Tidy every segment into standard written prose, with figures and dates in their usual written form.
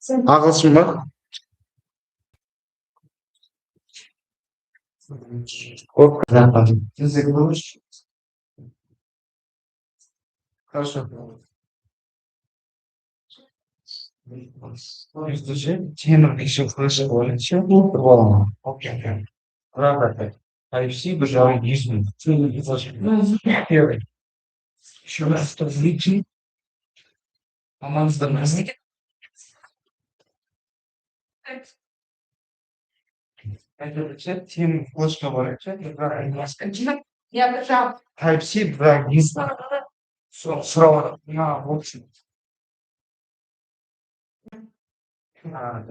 Агылщын ба? Сколько запад? Язык выучишь? Хорошо. Слушай, темы еще слышал, еще было. Окей. Правда. IFC бежал Disney. Первый. Еще раз что зритель. Команда на это рецепт темы флешного рецепта про английский. Я бежал. IFC про Disney. Сразу на в общем. Да.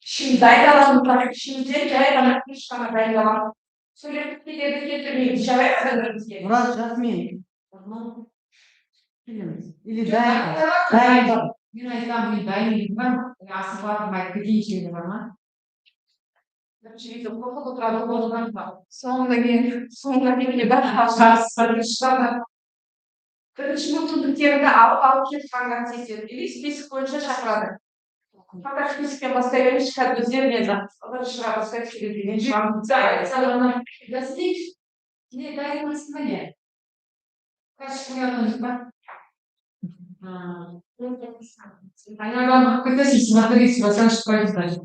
Şimdi dayılamam tabii. Şimdi dayılamak tane dayılamam. Söyledikleri getirmeyin. Dışarıya kadar diye. Murat Jasmin. Tamam. Biliriz. İli Dayı. dayan. Yine İslam bir dayı var. Ya sıfat madde geçiyor bana. Şimdi bu kadar olanlar var. Sonraki ben hassas sarışlar. Karışımı tutup yerine alıp çıkmandan seçiyor. Biz koyunca şakradı. Fakat fiziksel masaya çıkar üzerine alır şuraya basar kilidini. Şu an salona gazeteci ne dayanmasına ne? Kaç gün yapmadık ben? Она вам хотите смотреть, во всяком случае.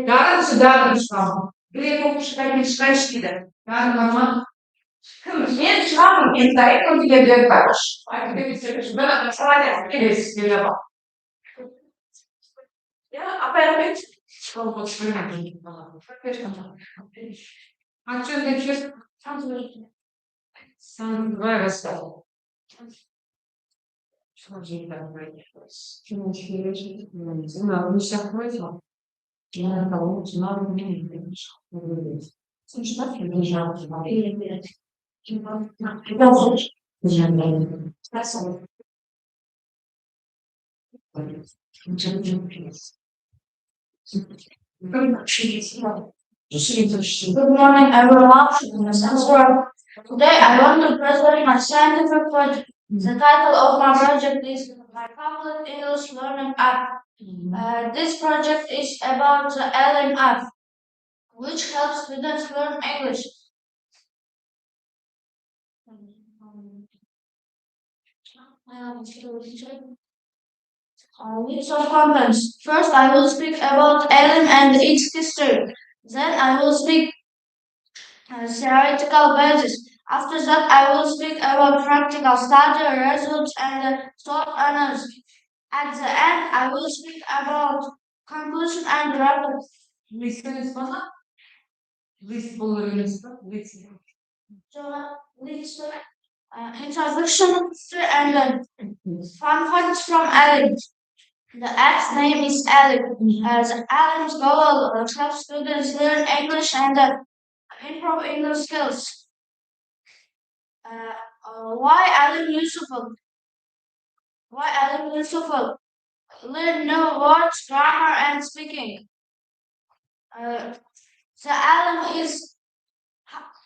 Да, что? Грехом шкаешь кида. Да, мама. Нет, шкафом не знаю, как тебе делать хорошо. А ты видишь, да, на салате есть дерево. Я опять что вот что-нибудь. А что ты чувствуешь? Сам давай рассказывай. Что же это такое? Чему еще не знаю, не всякое. Я кого узнала, не видишь. Слушай, ты лежал, привет. Good morning, everyone. Today I want to present my scientific project. The title of my project is My Public English Learning App. This project is about the LM app, which helps students learn English. With some contents. First, I will speak about LM and its history. Then, I will speak theoretical basis. After that, I will speak about practical study results and thought analysis. At the end, I will speak about conclusion and wrap-up. Listen is what? List buluruz. List. Introduction and fun facts from Alec. The app's name is Alec. The Alec's goal helps students learn English and improve English skills. Why Alec useful? Why Alec useful? Learn new words, grammar, and speaking. The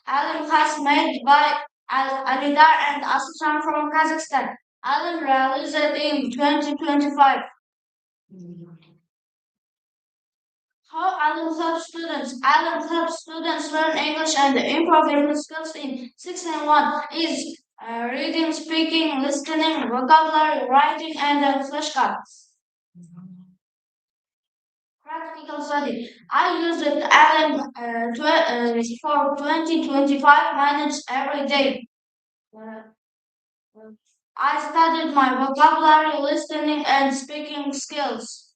Alim has made by Alidar and Asushan from Kazakhstan. Alim released in 2025. How Alim helps students? Alim helps students learn English and improve English skills in 6 and 1 is reading, speaking, listening, vocabulary, writing, and flashcards. Practical study. I use it for 2025 minutes every day. I studied my vocabulary, listening, and speaking skills.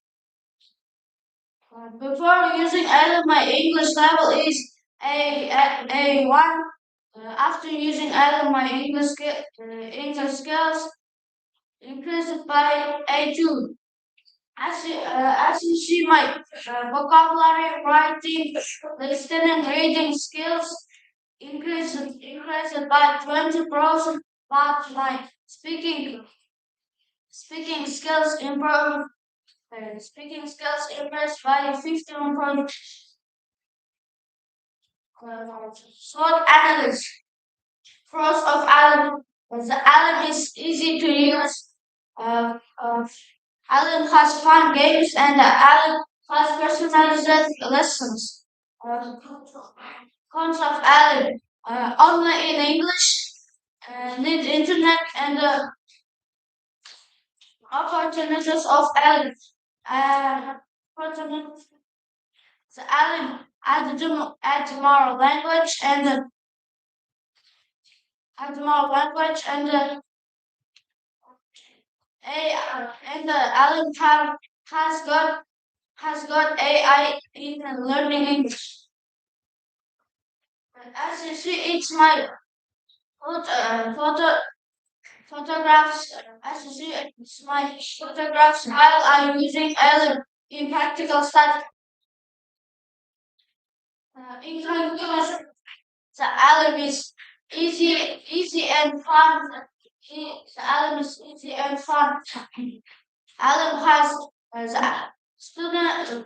Before using Ellen, my English level is A1. After using Ellen, my English skills increased by A2. As you see, my vocabulary, writing, listening, reading skills increased by 20%, but my speaking skills improved. Speaking skills increased by 15%. Sword analysis. First of all, the Allen is easy to use. Allen has fun games and Allen has personalized lessons. Cons of Allen only in English, need internet and opportunities of Allen. The Allen add more language and Allen has got AI in learning English. As you see, it's my photo photographs. As you see, it's my photographs while I'm using Alim in practical study. In conclusion, the Alim is easy and fun. The Alim is easy and fun. Alim has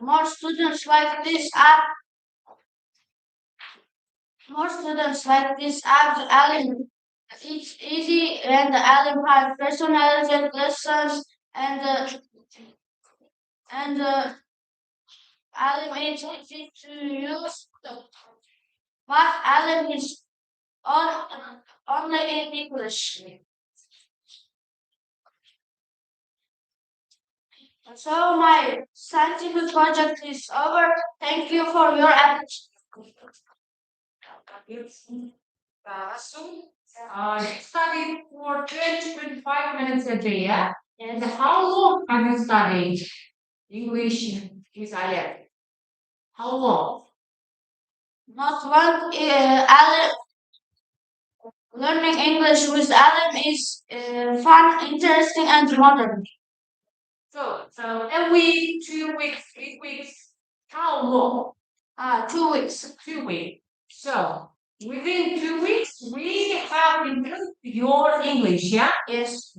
more students like this app. More students like this app. The Alim it's easy and the Alim has personalized lessons and Alim is easy to use. But Alim is only in English. So my scientific project is over. Thank you for your attention. Studied for 20-25 minutes a day, yeah? And how long have you studied English with Aleph? How long? Not long. Alim learning English with Alim is fun, interesting, and modern. So a week, 2 weeks, 3 weeks. How long? 2 weeks. 2 weeks. So within 2 weeks, we have improved your English, yeah? Yes.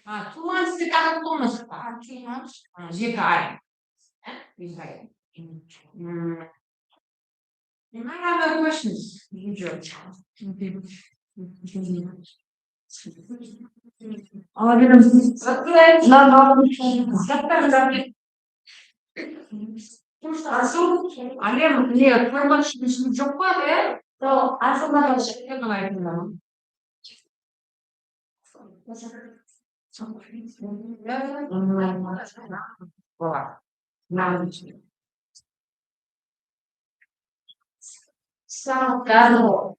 2 months kaç olması var? 2 months. 2 ay. Güzel. You might have other questions. Алем, нет, твой больше не жопа, So, I forgot. Salgado.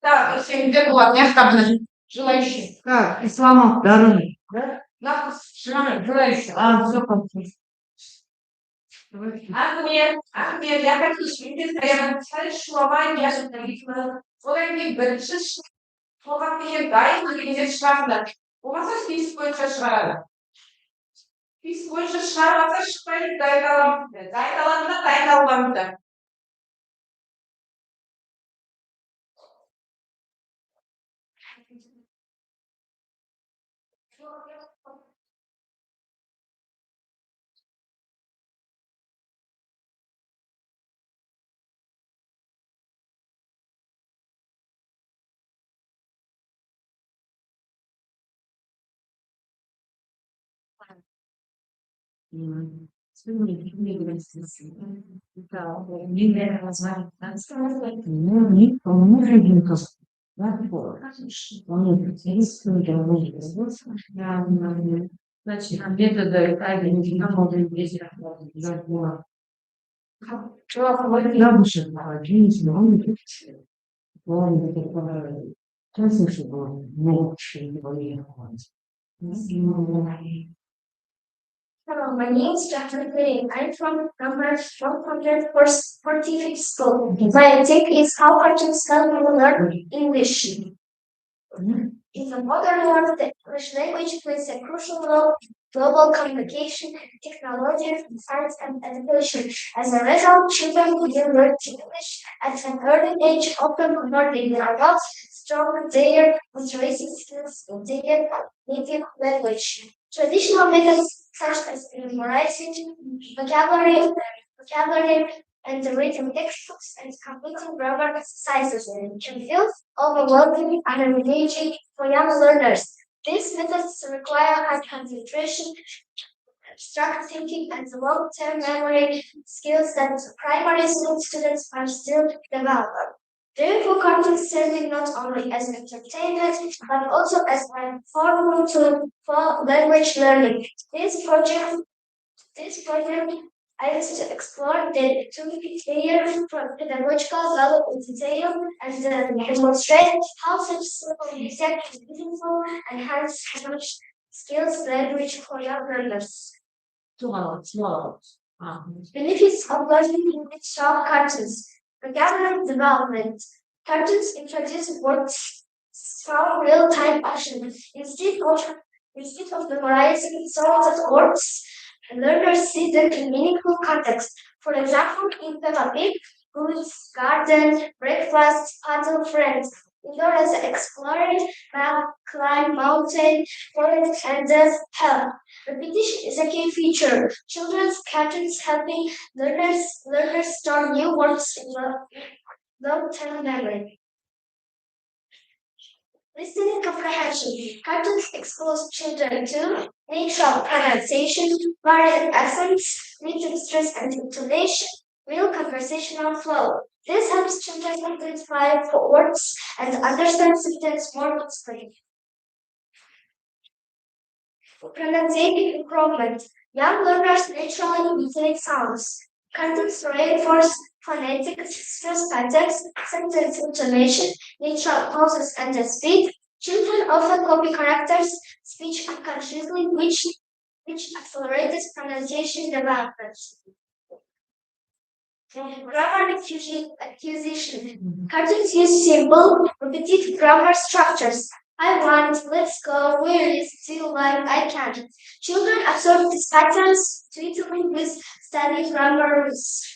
Да, где была неоставленная желающие. Так, ислама, здоровья. Да, желающие. Все понятно. Ахмед, я хочу прямо написать слова, я же написала. Вот они берешь, вот они дай, или шрам. У вас есть больше шрама. Есть больше шрама, это шпаль, дай таланта. Значит, методы Hello, my name is Dr. Green. I'm from number 145 school. My topic is how cartoons help you learn English. In the modern world, the English language plays a crucial role in global communication, technology, science, and education. As a result, children who learn English at an early age often learn their adults strong their literacy skills in their native language. Traditional methods such as memorizing vocabulary and reading textbooks and completing grammar exercises can feel overwhelming and engaging for young learners. These methods require high concentration, abstract thinking, and long-term memory skills that primary school students are still developing. Therefore, cartoons serving not only as entertainment but also as a formal tool for language learning. This project I used to explore the two-layer pedagogical value in detail and demonstrate how such simple research is meaningful and has much skills language for young learners. Benefits of learning English short cartoons. Vocabulary development. Cartoons introduce words from real-time action. Instead of memorizing songs of words, learners see them in meaningful context. For example, in Peppa Pig, goods, garden, breakfast, puzzle, friends. Indoor as exploring, map, climb mountain, forest, and help. Repetition is a key feature. Children's cartoons helping learners store new words in long-term memory. Listening comprehension. Cartoons expose children to natural pronunciation, varied accents, rhythm, stress, and intonation, real conversational flow. This helps children identify words and understand sentences more easily. Pronunciation improvement. Young learners naturally imitate sounds. Cartoons reinforce phonetic stress patterns, sentence intonation, natural pauses, and the speed. Children often copy characters' speech unconsciously, which accelerates pronunciation development. Grammar acquisition. Cartoons use simple, repetitive grammar structures. I want, let's go, where is, still like, I can. Children absorb these patterns intuitively with study grammar rules.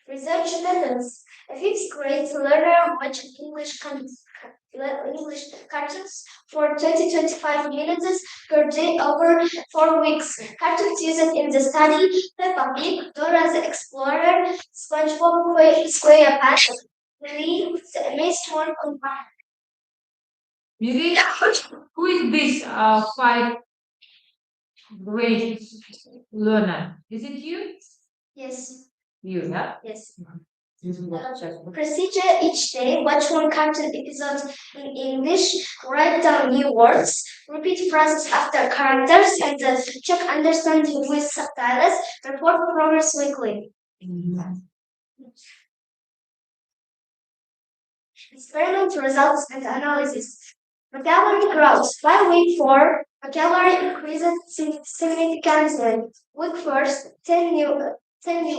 Research methods. A fifth grade learner watched English cartoons for 20-25 minutes per day over 4 weeks. Cartoons used in the study: Peppa Pig, Dora the Explorer, SpongeBob SquarePants, Lee, the Amazing World of Maybe who is this five grade learner? Is it you? Yes, You, yeah? yes. Procedure each day: watch one cartoon episode in English, write down new words, repeat phrases after characters, and check understanding with subtitles. Report progress weekly. Experiment results and analysis. Vocabulary growth. By week 4, vocabulary increases significantly. Week first, 10 new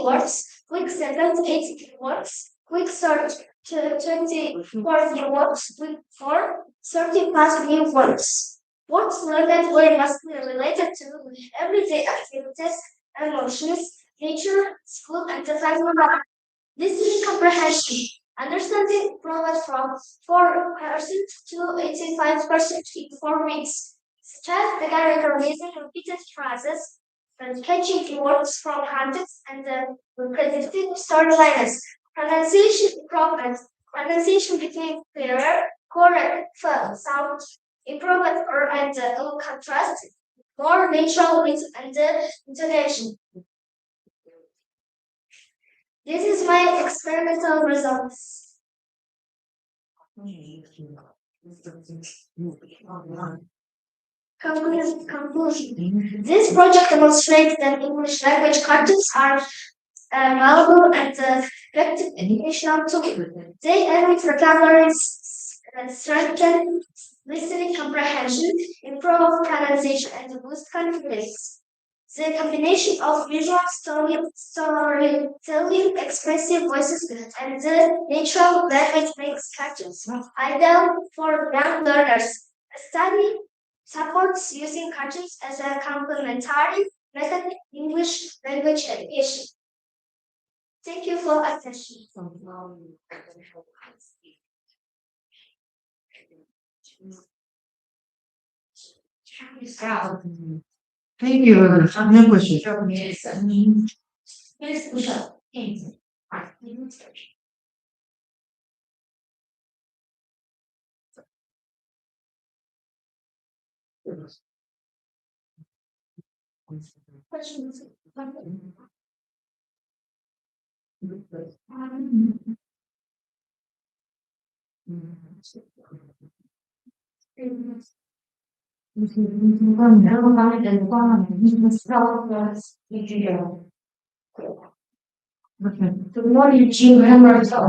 words. Week second, 8 new words. Week third, 24 new words. Week 4, 30 plus new words. Words learned were mostly related to everyday activities, emotions, nature, school, and the family life. Listening comprehension. Understanding improved from 4% to 85% in 4 weeks. Stress began recognizing repeated phrases and catching keywords from context and predicting storylines. Pronunciation improvement. Pronunciation became clearer, correct sound, improved and contrast, more natural rhythm and intonation. This is my experimental results. Conclusion. This project demonstrates that English language cartoons are valuable and effective educational tool. They enrich vocabulary, strengthen listening comprehension, improve pronunciation, and boost confidence. The combination of visual storytelling, expressive voices, and the natural language makes cartoons ideal for young learners. A study supports using cartoons as a complementary method in English language education. Thank you for attention. Thank you very much. No questions. Questions? Good morning, team members of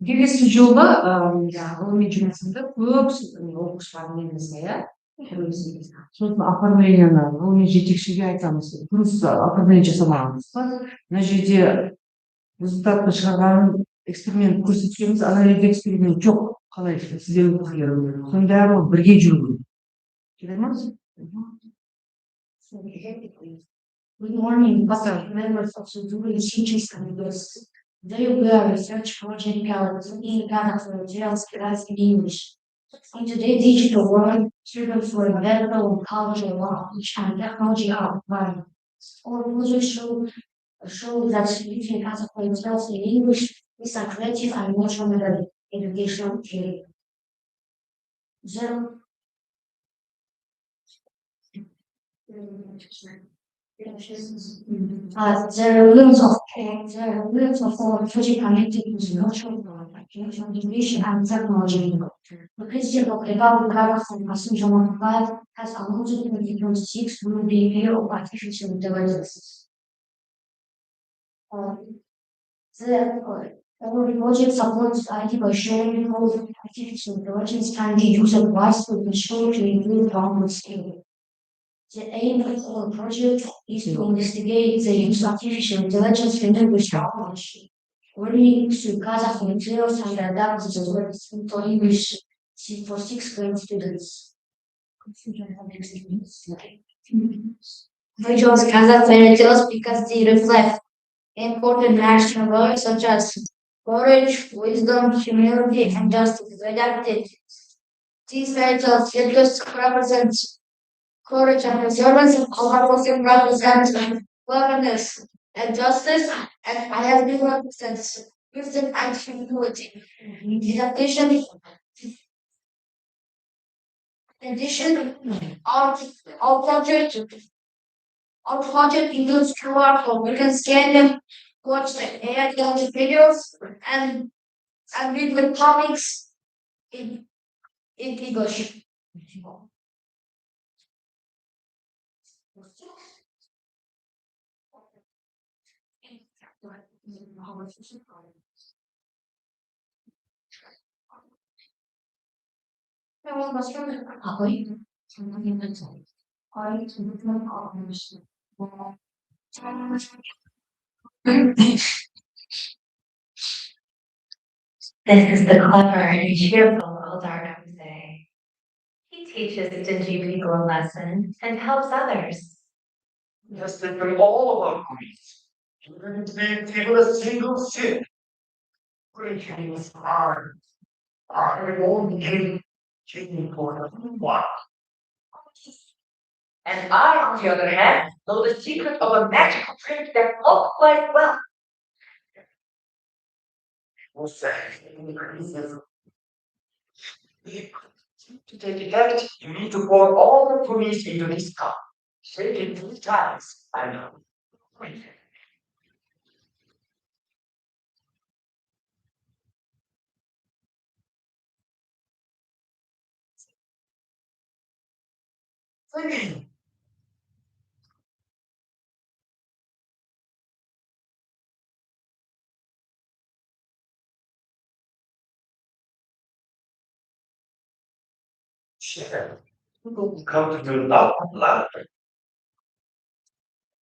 келесі жылы ғылыми жұмысымды көп оқушылармен иә сосын оформлениені ғылыми жетекшіге айтамыз плюс оформление жасамағанбыз ба мына жерде результатты шығарған эксперимент көрсеткенбіз анализде эксперимент жоқ қалай сіздер өткізген соның барлығы бірге жүру керек ма Good morning, members of the jury, teachers, and guests. Today we are research project called in Ghana for materials class in English. In today's digital world, students will develop cultural knowledge and technology are required. Our project show that teaching as a materials in English is a creative and emotional educational field. There are rules of all project connected to social education and technology. The Christian of the Bible and Passenger of God has alluded in 2026 will be year of artificial intelligence. Our project supports IT by sharing how artificial intelligence can be used wisely to ensure to improve problem skill. The aim of our project is to investigate the use of artificial intelligence in language knowledge. Learning to gather from materials and adapt the words into English for sixth grade students. Visuals gather fairy tales because they reflect important national values such as courage, wisdom, humility, and justice. Adapted. These fairy tales represent courage and perseverance, and Almighty represents cleverness and justice, and I have been represents wisdom and humility. In addition, our project includes QR code. We can scan them, watch the AI generated videos, and read the comics in English. This is the clever and cheerful Eldar Jose. He teaches stingy people a lesson and helps others. Tested from all of our griefs. You didn't leave people a single sin. Preaching was hard. I won't give taking for one. And I, on the other hand, know the secret of a magical drink that helps quite well. Was to take effect, you need to pour all the police into this cup. Shake it 3 times. I know. Shit. People come to do love laughter.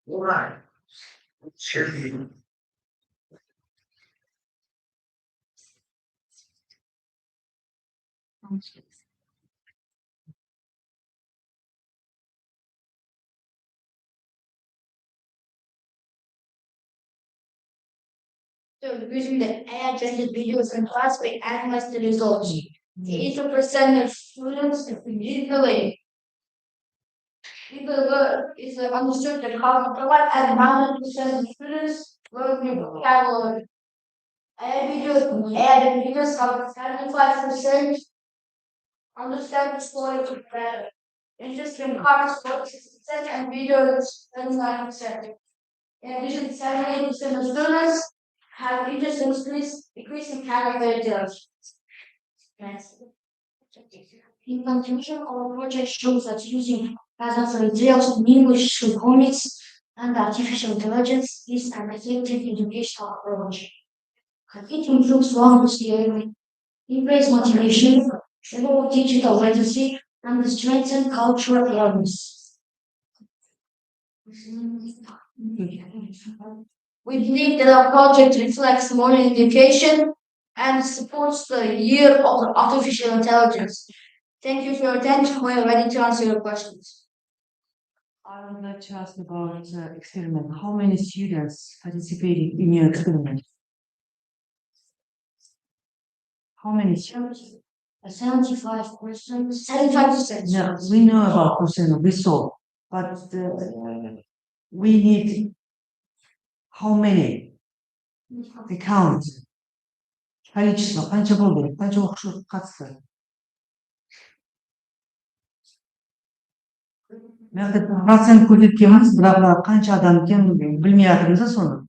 Why? Cheerleading. So using the AI generated videos in class, we analyze the results. 80% of students digitally is understood the common product, and 100% of students learn new vocabulary. AI videos have 75% understand the story better. Interesting parts, 46%, and videos 39%. In addition, 78% of students have interest in decreasing character details. In conclusion, our project shows that using data materials in English through comics and artificial intelligence is an effective educational approach. It improves language learning, increases motivation, promotes digital literacy, and strengthens cultural awareness. We believe that our project reflects modern education and supports the year of artificial intelligence. Thank you for your attention. We are ready to answer your questions. I would like to ask about experiment. How many students participated in your experiment? How many students? 75 questions. 75%. No, we know about percent, we saw, but we need how many? The count. количество қанша болды? қанша оқушы қатысты? Процент көрсеткенбіз, бірақ қанша адам екенін білмей жатырмыз да соны.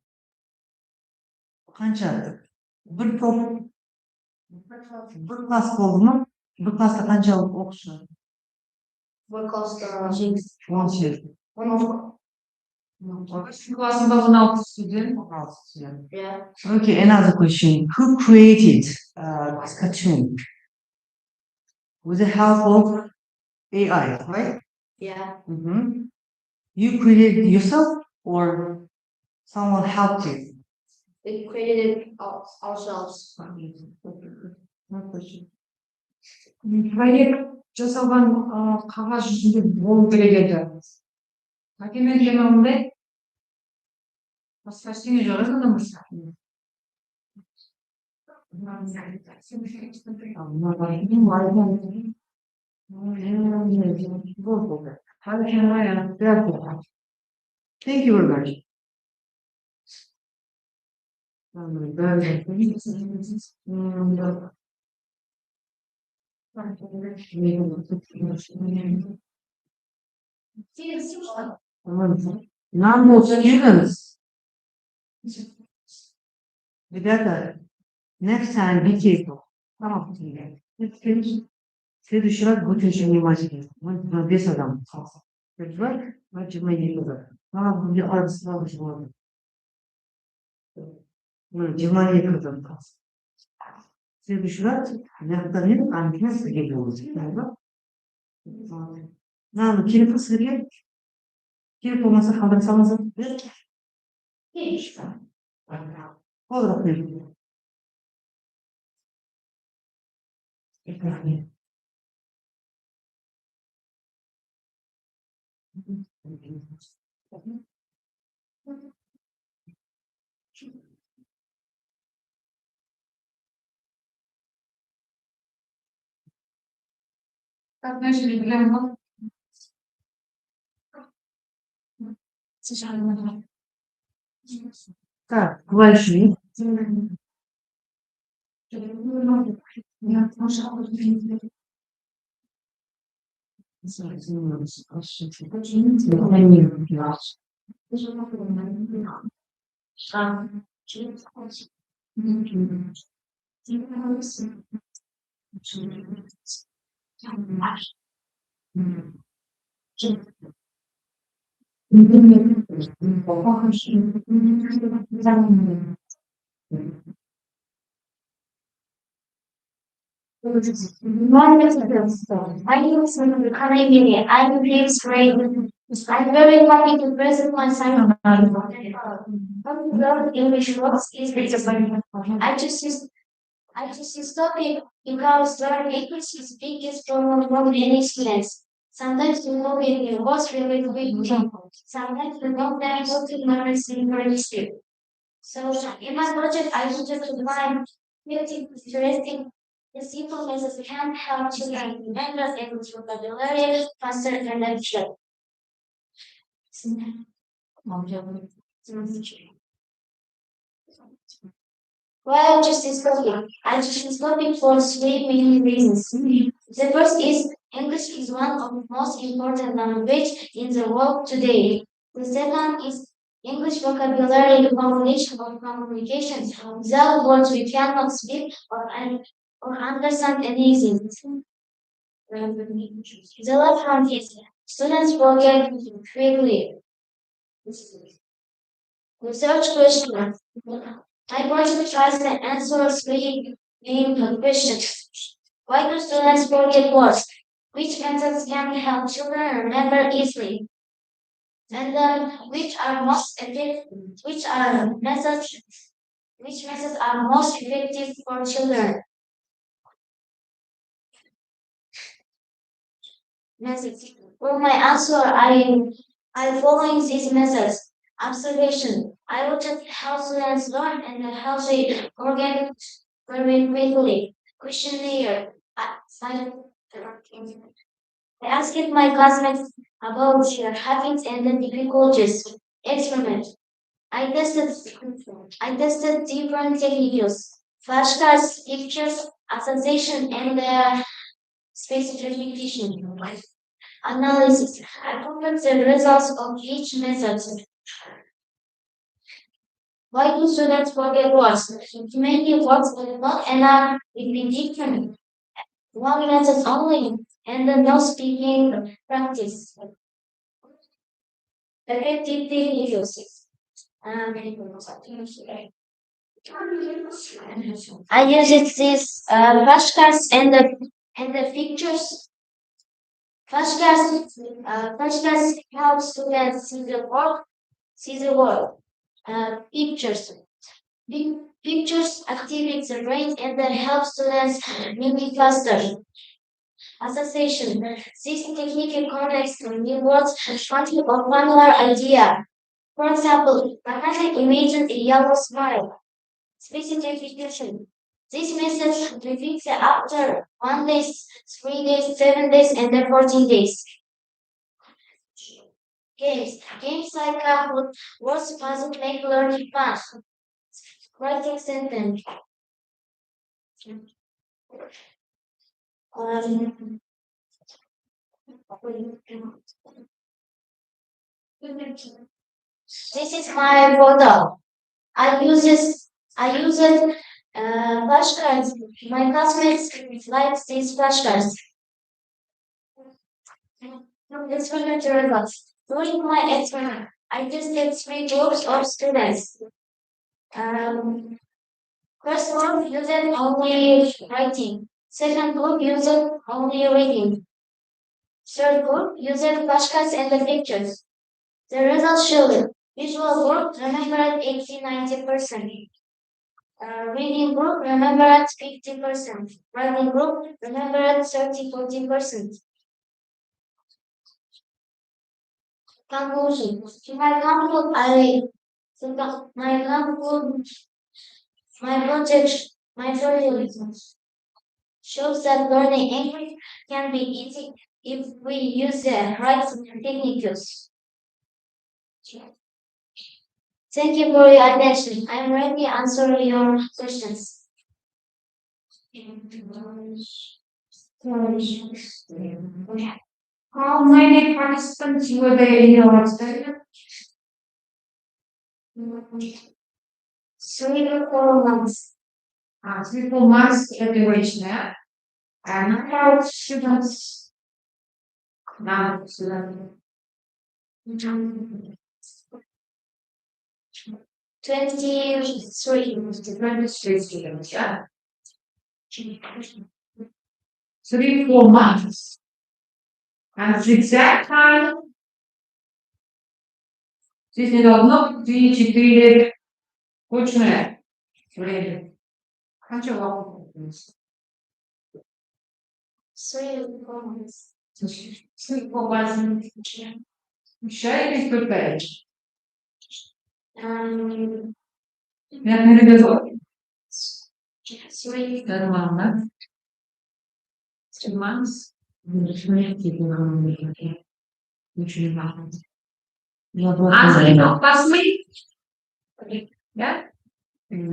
Қанша? Бір топ, бір класс болды ма? Бір класста қанша оқушы? Бір класста 18. Классында 16 студент. Yeah. Okay, another question. Who created this cartoon? With the help of AI, right? Yeah. You created it yourself or someone helped you? We created it ourselves. Проект жасалған қағаз жүзінде болу керек еді. Әкемен ондай басқа ештеңе жоқ еді одан басқа. Thank you very much. Number of students. Ребята, next time be careful. В следующий раз будьте очень внимательны. Мы без адам. Внимание туда. Надо будет сразу сегодня. Внимание туда. В следующий раз необходимо английский среди будет. Надо телефон среди. Телефон масса хабарсамазы. Olur mu? Как начали глянуть? Так, дальше. I'm very happy to present my son. English works is I just use topic because learning English is biggest problem from any students. Sometimes you know it was really big. Sometimes you don't know how to learn very skill. So in my project, I wanted to find something interesting. The simple methods can help children remember English vocabulary faster and efficient. Well, just this topic. I just this topic for three main reasons. The first is English is one of the most important language in the world today. The second is English vocabulary combination of communication. Without words we cannot speak or understand anything. The left hand is students forget quickly. Research question. My project tries to answer three main questions. Why do students forget words? Which methods can help children remember easily? And then which methods are most effective for children? Methods. For my answer, I following these methods. Observation. I look at how students learn and how they forget very quickly. Questionnaire. I asked my classmates about their habits and the difficulties. Experiment. I tested different techniques, flashcards, pictures, association, and specific repetition. Analysis. I compared the results of each method. Why do students forget words? Many words are not enough repetition. One method only, and no speaking practice. Effective techniques. I used these flashcards and the pictures. Flashcards help students see the world. Pictures. Pictures activate the brain and then help students mimic faster. Association. This technique connects new words onto a familiar idea. For example, I can imagine a yellow smile. Specific repetition. This method repeats after 1 day, 3 days, 7 days, and then 14 days. Games like words puzzle make learning fun. Writing sentence. Um, this is my photo. I use it flashcards. My classmates like these flashcards. Experiment results. During my experiment, I tested three groups of students. First group used only writing. Second group used only reading. Third group used flashcards and the pictures. The results showed visual group remembered 80-90%. Reading group remembered 50%. Writing group remembered 30-40%. Conclusion. My project shows that learning English can be easy if we use the right techniques. Thank you for your attention. I am ready to answer your questions. How many participants were there in your study? 3 to 4 months. 3-4 months duration, yeah? And number of students? Number of students. 23. 23 students, yeah? 3-4 months. And the exact time? Здесь не должно быть 3-4 точное время. Хочу вам 3 to 4 months. 3-4 months. Мешает только я переведу. 3 Нормально. 3 months. Ничего не важно. Посмотри. Да? Мне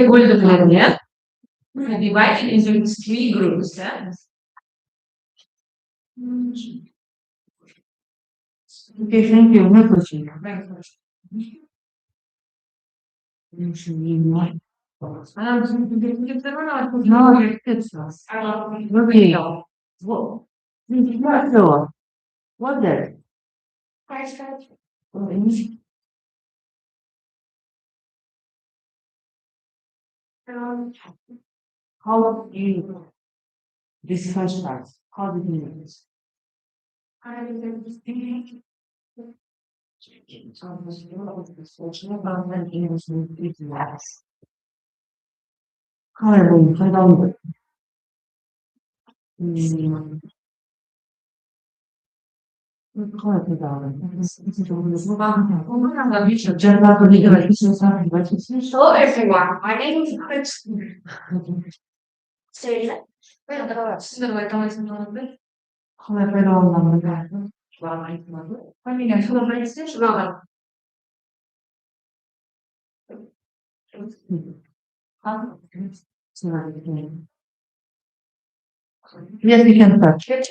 больше нет. Divided into 3 groups, yeah? Okay, thank you. No question. No, it's okay. What? What there? How do you discuss that? How do you do this? However, I don't. Hello everyone, my name is Agılщın. Yes, we can start. So,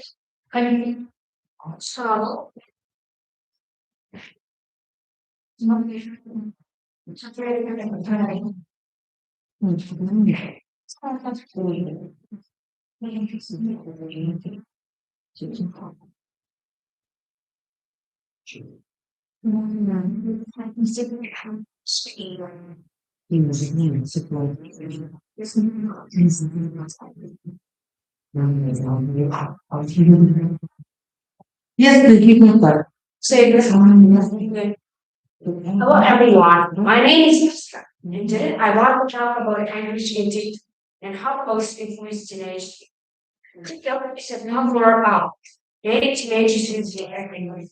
Yes, please, you can start. hello everyone, my name is Mr. And today I want to talk about Agılщın and how close influence teenage. TikTok is a popular app. Dating teenagers is the everyone.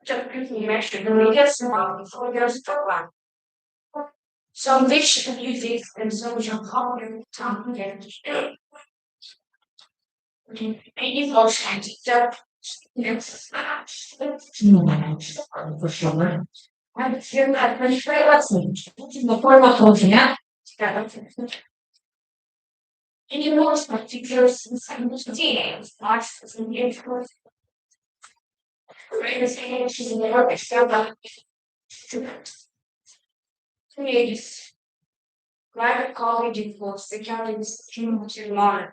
Just quickly mention the biggest amount for your storyline. Some fish music and social popular time and emotion TikTok. I feel that my favorite the form of holding out. Any more particular teenage watches and influence. Greatest she's in the work example. Teenagers. Private college influence the county's to modern.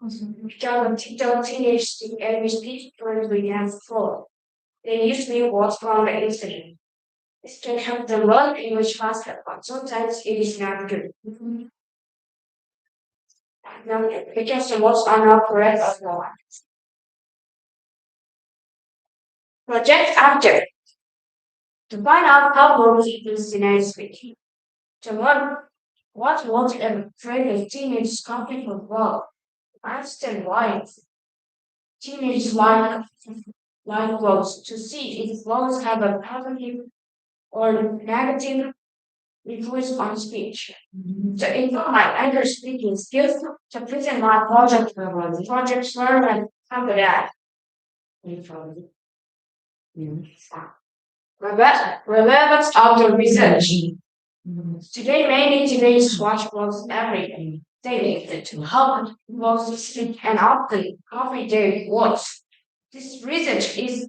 Because of TikTok teenagers the average speech currently has floor. They usually watch from the internet. This can help them learn English faster, but sometimes it is not good. Now, because the words are not correct as well. Project After. To find out how words use teenage speech. To learn what words and phrases teenagers conflict with well. Understand why teenagers like words to see if words have a positive or negative influence on speech. To improve my English speaking skills, to present my projects learn and have that. Relevance of the research. Today, many teenagers watch blogs every day. They listen to help blogs speak and often copy their words. This research is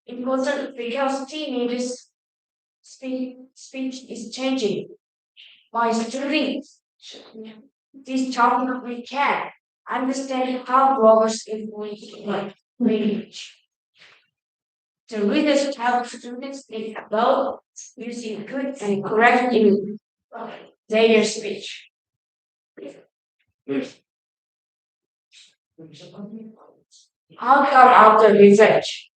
important because teenagers' speech is changing. By studying this topic, we can understand how bloggers influence language. The readers help students think about using good and correct in their speech. Outcome of the research.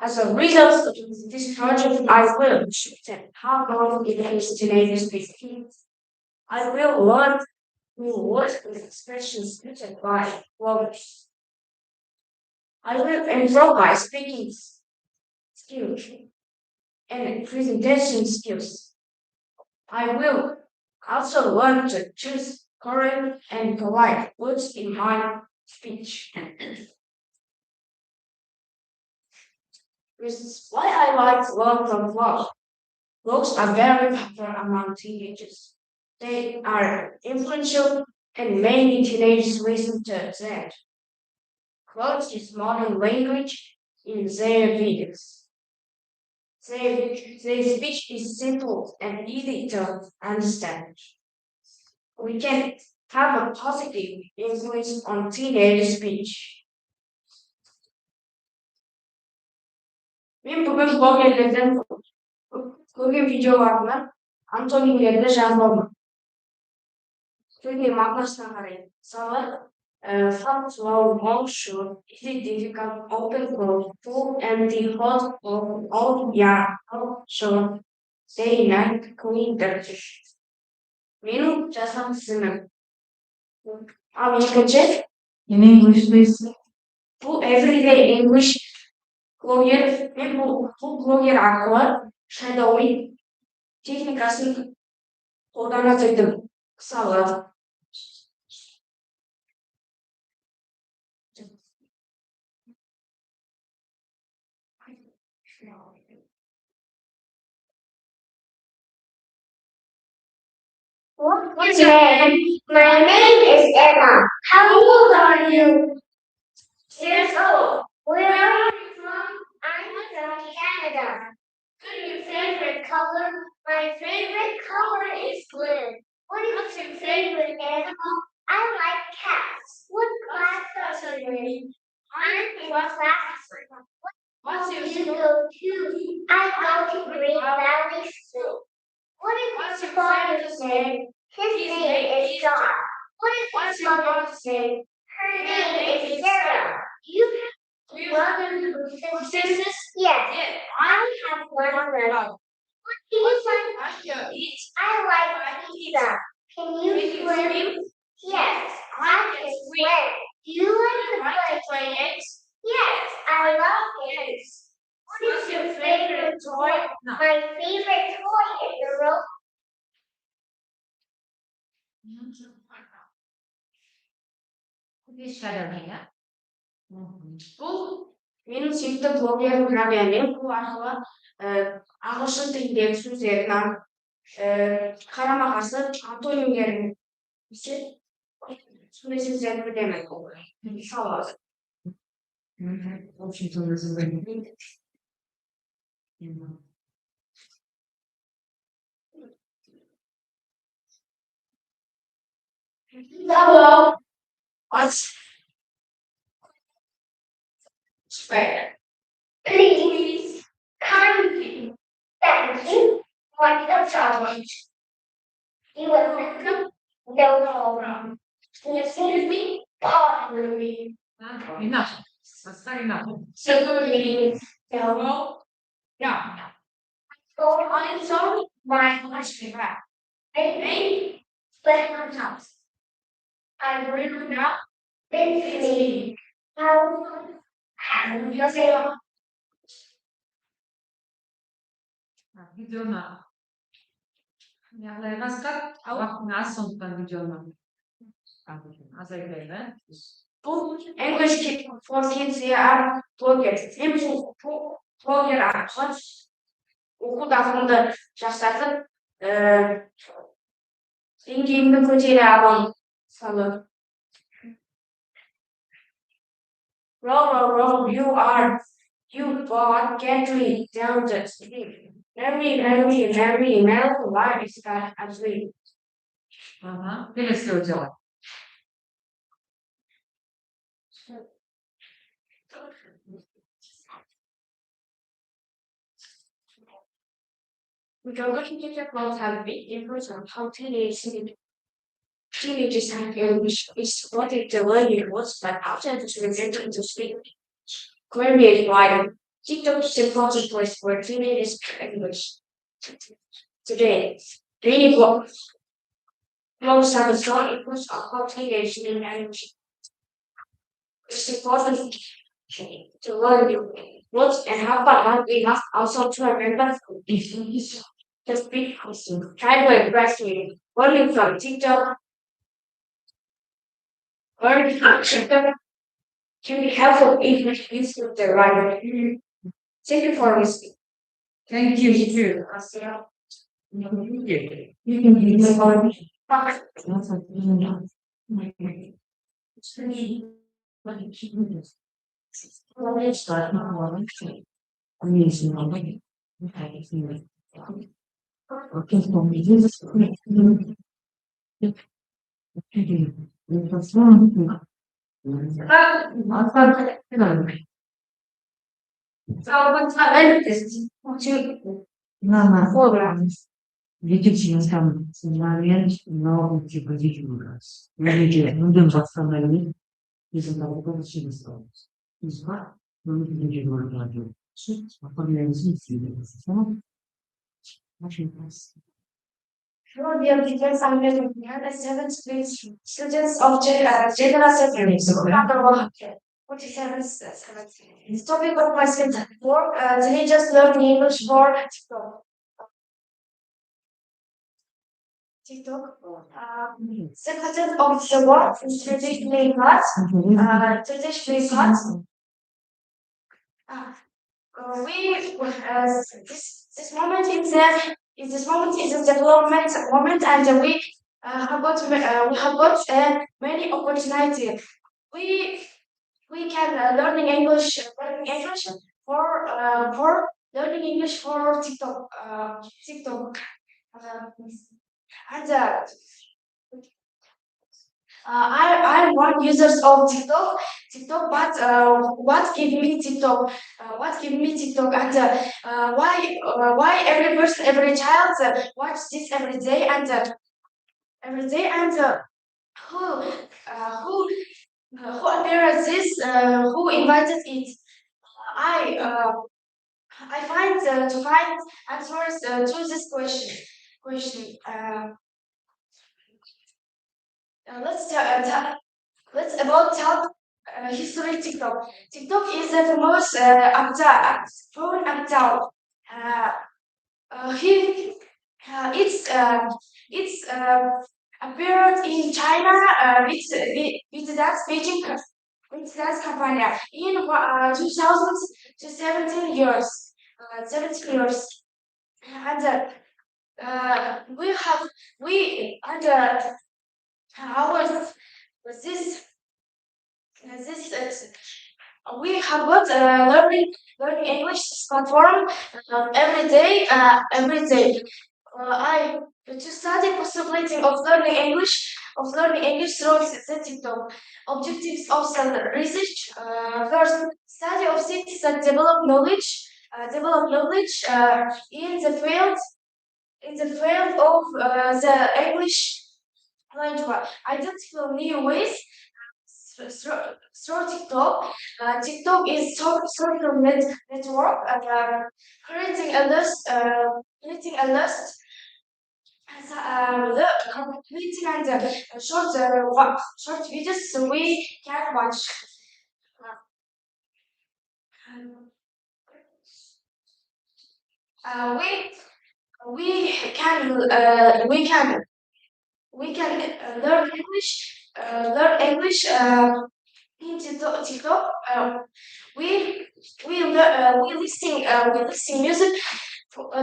As a result of this project, I will understand how long it is teenagers speak. I will learn new words and expressions written by bloggers. I will improve my speaking skills and presentation skills. I will also learn to choose correct and polite words in my speech. This is why I like to learn from vlogs. Vlogs are very popular among teenagers. They are influential and many teenagers listen to them. Vlogs is modern language in their videos. Their speech is simple and easy to understand. We can have a positive influence on teenage speech. Men bugun blogerlardan ko'rgan videolarimni antonimlarga жазбаймын. So'zning ma'nosidan qarang. Misoli, hot, slow, long, short, easy, difficult, open, close, full, empty, hot, cold, old, young, hot, short, day, night, clean, dirty. Mening жазған сынып. Ал екінші, In English, please. bu everyday English blogger, men bu blogger arqali shadowing texnikasini qo'llanib o'tdim. Misoli, What's your name? My name is Emma. How old are you? 6 years old. Where are you from? I'm from Canada. What's your favorite color? My favorite color is blue. What's your favorite animal? I like cats. What class are you in? I'm in class 3. What do you go to? I go to Green Valley School. What's your father's name? His name is John. What's your mother's name? Her name is Sarah. You have brothers and sisters? Yes. I have one brother. What do you like to eat? I like pizza. Can you swim? Yes, I can swim. Do you like to play games? Yes, I love games. What is your favorite toy? My favorite toy is the rope. Please share it, yeah? bu mening suyukli bloggerim Rabia. Men bu arqali ag'ishsin tilidagi so'zlardan qarama-qarshi antonimlarni so'zlarni bilaman. Misol, Очень трудно забыть. hello, what's fair? Please, kindly, thank you. What the challenge? You are welcome. No problem. Excuse me, pardon me. Enough. That's not enough. Secondly, hello, no. Go I'm sorry, my question back. Maybe, but not house. I really not Busy. How do you feel? Видеоны яғлайғасқа уақытың аз, сондықтан видеоны азайтайық, bu English for kids are blogger. Men bu blogger arqali o'quv daxlimni yaxshilatib, dengimni ko'tara olaman. Misoli, row, you bought gently down the street. Merry, life is got a dream. Келесі делать. Geographic technologies have a big influence on how teenagers have English is what they learn words, but often to present into speak. Query is wide. TikTok is a important place for teenagers to English. Today, many blogs have a strong influence on how teenagers learn English. It's important to learn words and how we have also to remember the speak question. Try to impress me. Learning from TikTok, learning from TikTok can be helpful if you use it the right way. Thank you for listening. Thank you, you too. You can be my жетекшінің самариян новым типа дичурас. Людям заставляли из-за того, что через то. Изба, мы не говорим. Оформляем зрители. Очень красиво. Hello, dear teachers. I'm Yasmin. The seventh grade students of General Secondary School. Number 147. The topic of my sentence for teenagers learning English for TikTok. TikTok. The content of the work is traditionally cut. Traditionally cut. This moment is a development moment, and we have got many opportunities. We can learning English for learning English for TikTok. TikTok. And I want users of TikTok, but what give me TikTok? What give me TikTok? And why every person, every child watch this every day and who who appears this? Who invited it? I find to find answers to this question. Let's about talk history TikTok. TikTok is the most phone uptown. It's appeared in China with that Beijing with that company in 2017 years. 17 years. And we our this we have got learning English platform every day. I to study possibility of learning English through the TikTok. Objectives of the research. First, study of cities that develop knowledge. In the field of the English language. Identify new ways through TikTok. TikTok is social network, creating a list, creating and short videos so we can watch. We can learn English in TikTok. We listening music,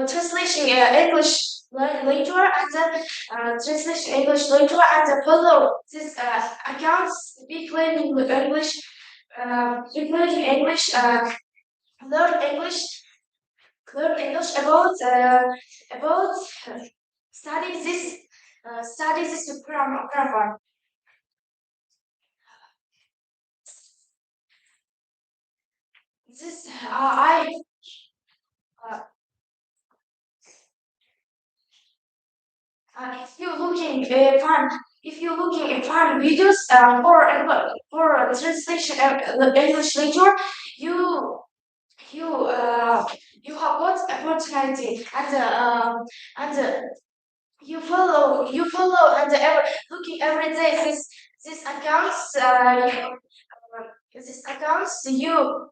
translation English literature and translation English literature and follow this accounts. Speak learning English. Speak learning English. Learn English. Learn English about study this grammar. This if you're looking at fun videos for translation English literature, you you have got opportunity and you follow and looking every day this accounts you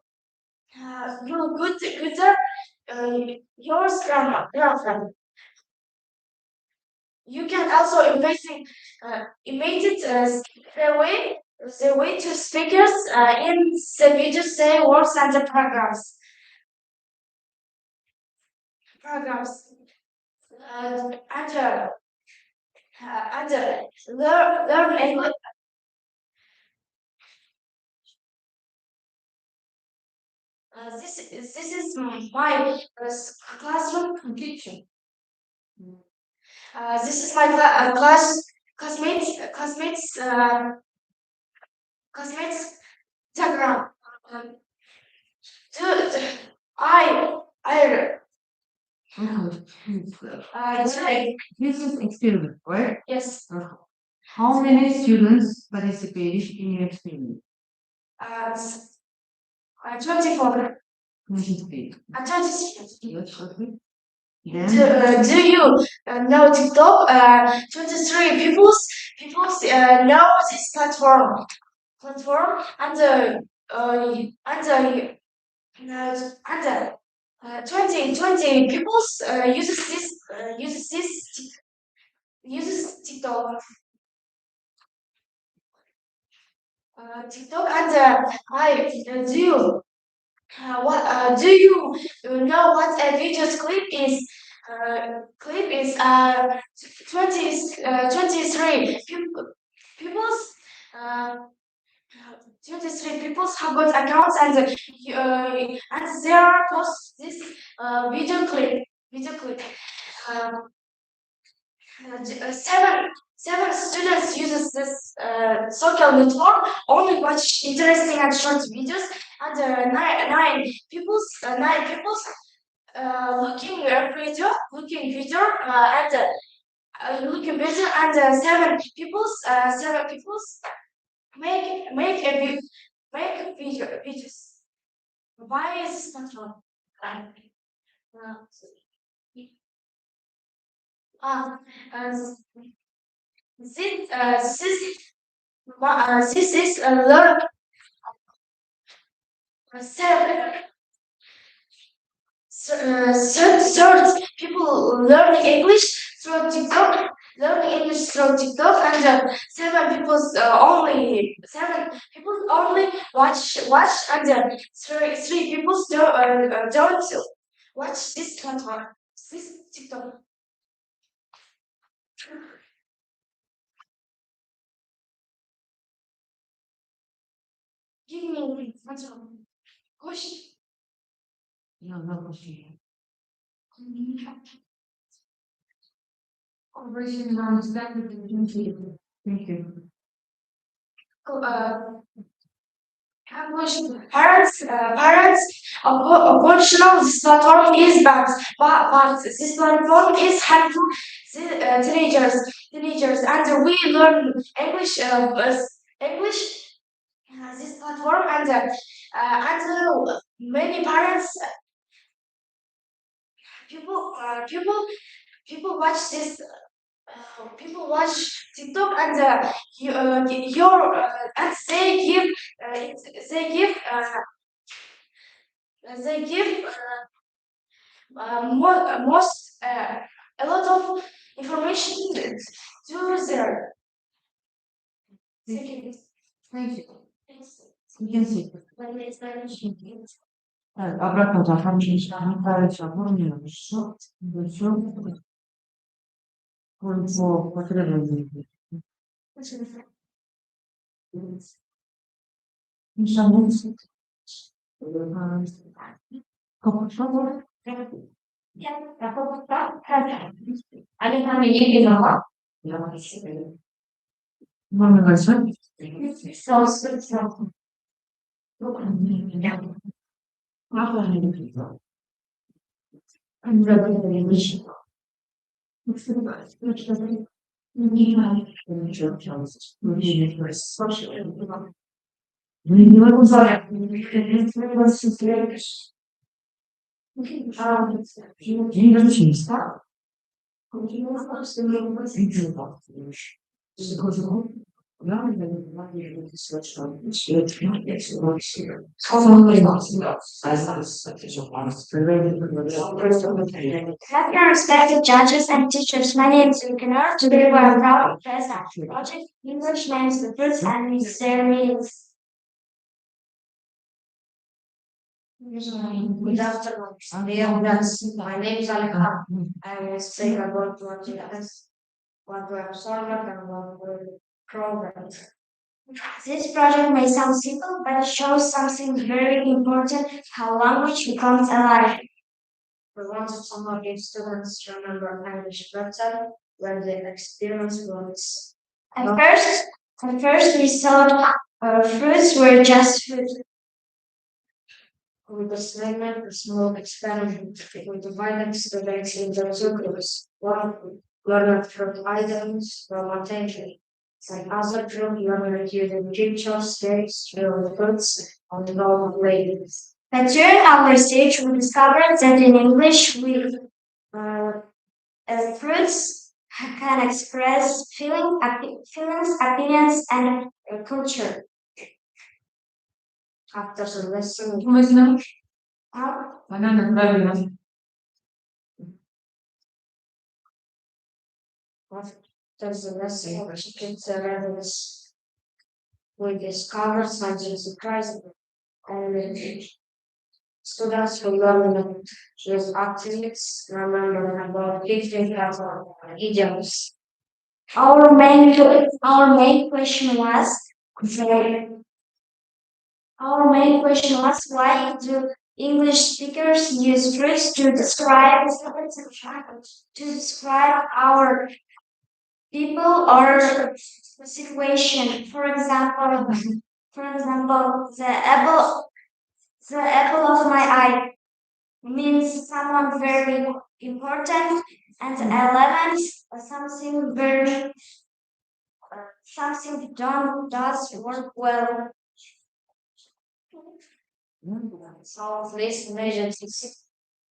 good yours grammar. You can also invite it the way to speakers in the video say words and the programs and learn English. This is my classroom completion. This is my classmates diagram. Do- I This is experiment, right? yes. How many students participated in your experiment? 24. 23. 26. Yes, okay. Do, Then, do you know TikTok? 23 people's know this platform and 20 people's uses TikTok. TikTok and do you know what a video clip is? Clip is 23 people's uh, 23 people's have got accounts and they are post this video clip. Um, seven students uses this social network only watch interesting and short videos and nine people's looking video and seven people's make a videos. Why is this not wrong? Uh, uh, uh, this is a learn seven third people learning English through TikTok, and seven people only watch and three people don't watch this platform, this TikTok. Give me answer. Question. no question. Conversation around standard and Thank you. Parents optional this platform is bad, but this platform is helpful teenagers and we learn English this platform and many parents people watch this people watch TikTok and and they give they give most a lot of information to their second. Thank you. You can see. Обратно заходишь, нравится, помню, что, по потребованию. Happy respected judges and teachers, my name is Ilkanur. Today we are proud to present project English names the fruits and their meanings. Good afternoon. My name is Alejandro. I will speak about what we have solved and what we progress. This project may sound simple, but it shows something very important, how language becomes alive. We wanted some of these students to remember English better when they experience words. At first we thought fruits were just food. With the segment, a small experiment, we divided students into two groups. One learned fruit items from attention. And other group learned using pictures, shapes, real fruits, and normal labels. But during our research, we discovered that in English, uh, fruits can express feelings, opinions, and culture. After the lesson, Banana, правильно. which kids are we discovered something surprising. And students who learn these activities remember about different idioms. Our main question was why do English speakers use fruits to describe our people or situation. For example, the apple of my eye means someone very important, and the 11th something done does work well. So this emergency,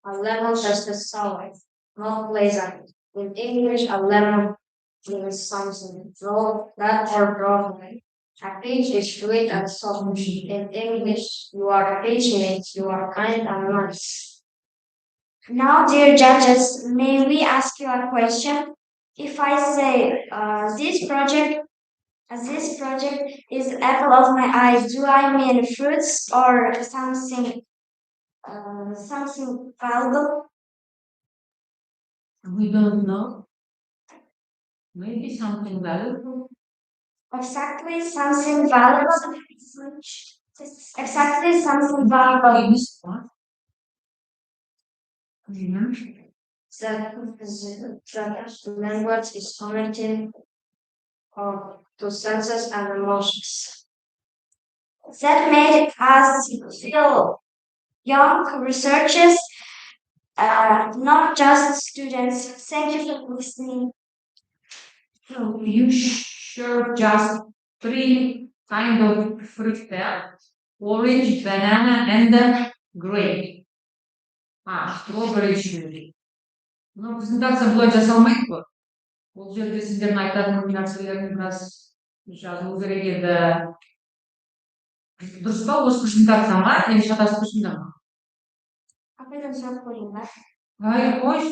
a lemon versus sour, not pleasant. In English, a lemon means something raw, bad or broken. A peach is sweet and soft. In English, you are passionate, you are kind and nice. Now, dear judges, may we ask you a question? If I say this project is apple of my eye, do I mean fruits or something valuable? We don't know. Maybe something valuable. Exactly something valuable. Exactly something valuable. This one. That language is connected to senses and emotions. That made us feel young researchers, not just students. Thank you for listening. So you share just three kind of fruit there: orange, banana, and grape. Strawberry cherry. Ну, презентация былай жасалмайды ғой. Ол жерде сіздердің айтатын нәрселерін біраз жазылу керек еді. Дұрыс па осы презентация ма, немесе шатасып тұрсың да ма? Апайдан сұрақ қояйын ба? Қойшы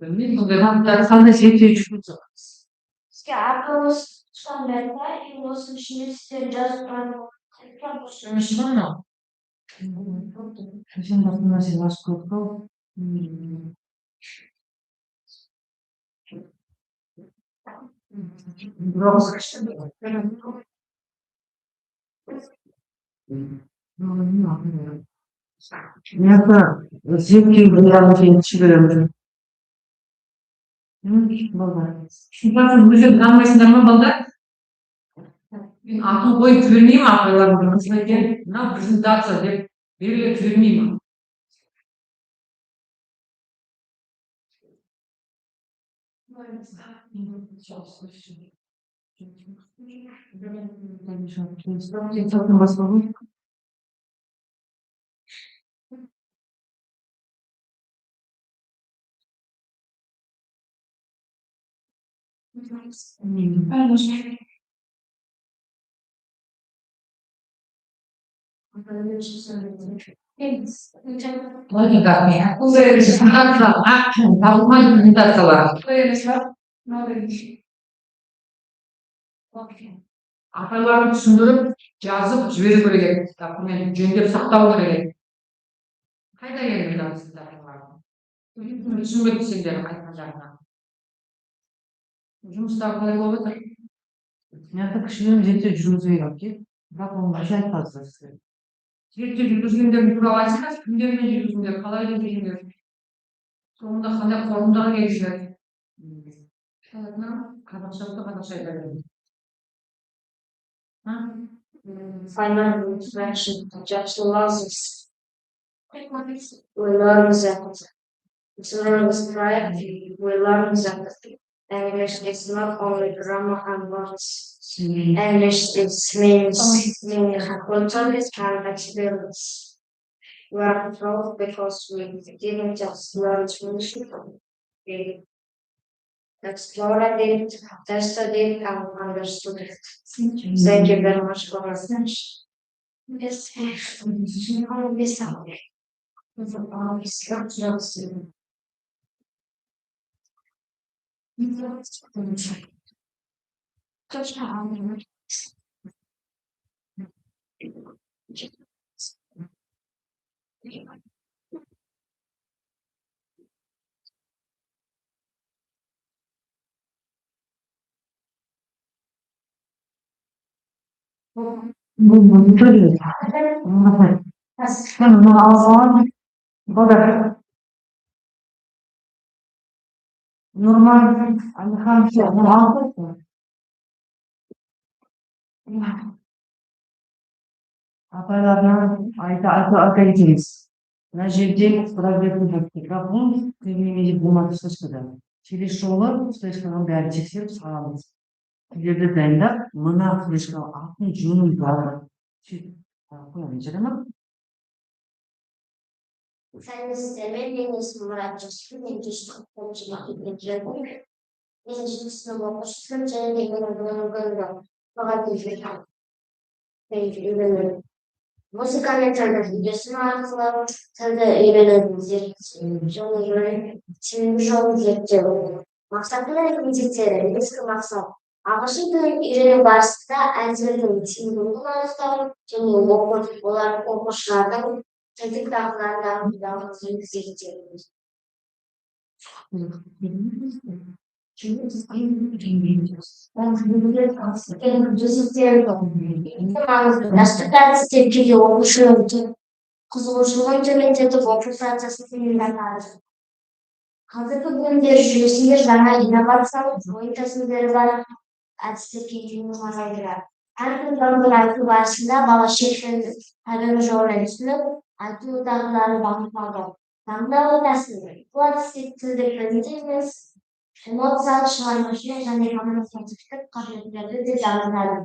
білмеймін, сондай қандай зерттеу жүргізіп жатырсыз? Бізге апамыз сондай да, и осының ішінде сіздер жазып Смешно. Совсем должна быть ваш круг. Это зеркало для чего? Шундан өзі дамайсыңдар ма балдар? Мен атын қойып жібермеймін апайлардың қызметке. Мына презентация деп беріліп жібермеймін. Логика. Апайларын түсіндіріп, жазып жіберу керек. Документ жөндеп сақтау керек. Қайда келді сіздер? Түсінбеді сендер айтқан жағынан. Жұмыстар қалай болып жатыр? Мен de кішігірім зерттеу жүргізу керек, бірақ оны қанша айтпадыңыз сіздер. Зерттеу жүргізгендерің туралы айтсаңыз, кімдермен жүргіздіңдер, қалай жүргіздіңдер? Соңында қандай қорытындыға келдіңдер? Қазақша айта беріңіз. Final interaction just allows us. We learn that to learn is right, we learn that English is not only grammar and words. English is meaning culture and experience. We are proud because we didn't just learn English, we explored it, tested it, and understood it. Thank you very much for your attention. Yes, Bu böyle. Ben onu alsam, kadar normal, hani şey, onu alsam. Апайларына айта кетеміз. Мына жерде проблема жоқ. Бірақ бұл кірмемеде болмады слышкада. Келесі жолы слышканың бәрін тексеріп саламыз. Сіздерді дайындап, мына слышка атын жөнін бәрі. Қоямын, жарай ма? Sen istemenin ismi Murat Cesur, ikinci birinci sınıf okumuşsun, senin de gönlüm fakat öğrenirim. Müzikal türlü videosunu arkalarım, tadı öğrenirim, жолы öğrenirim, şimdi жолы зерттеу. Мақсатында міндеттері, негізгі мақсат. Ағылшын тілін үйрену барысында әдебиеттің тиімділігін анықтау және олар оқушылардың тілдік дағдыларын зерттеу. Дәстүрлі әдістерге оқушының қызығушылығын төмендетіп, оқу процесін қиындатады. Қазіргі білімдер жүйесінде жаңа инновациялық ойын тәсілдері бар әдістер кеңеюін азайтырады. Әрбір дамудың айту барысында бала шет тілін табиғи жолмен түсініп, айту дағдылары дамытылады. Таңдау тәсілі бұл әдістер тілдік білімді емес, эмоциялық шығармашылық және коммуникативтік қабілеттерді де дамытады.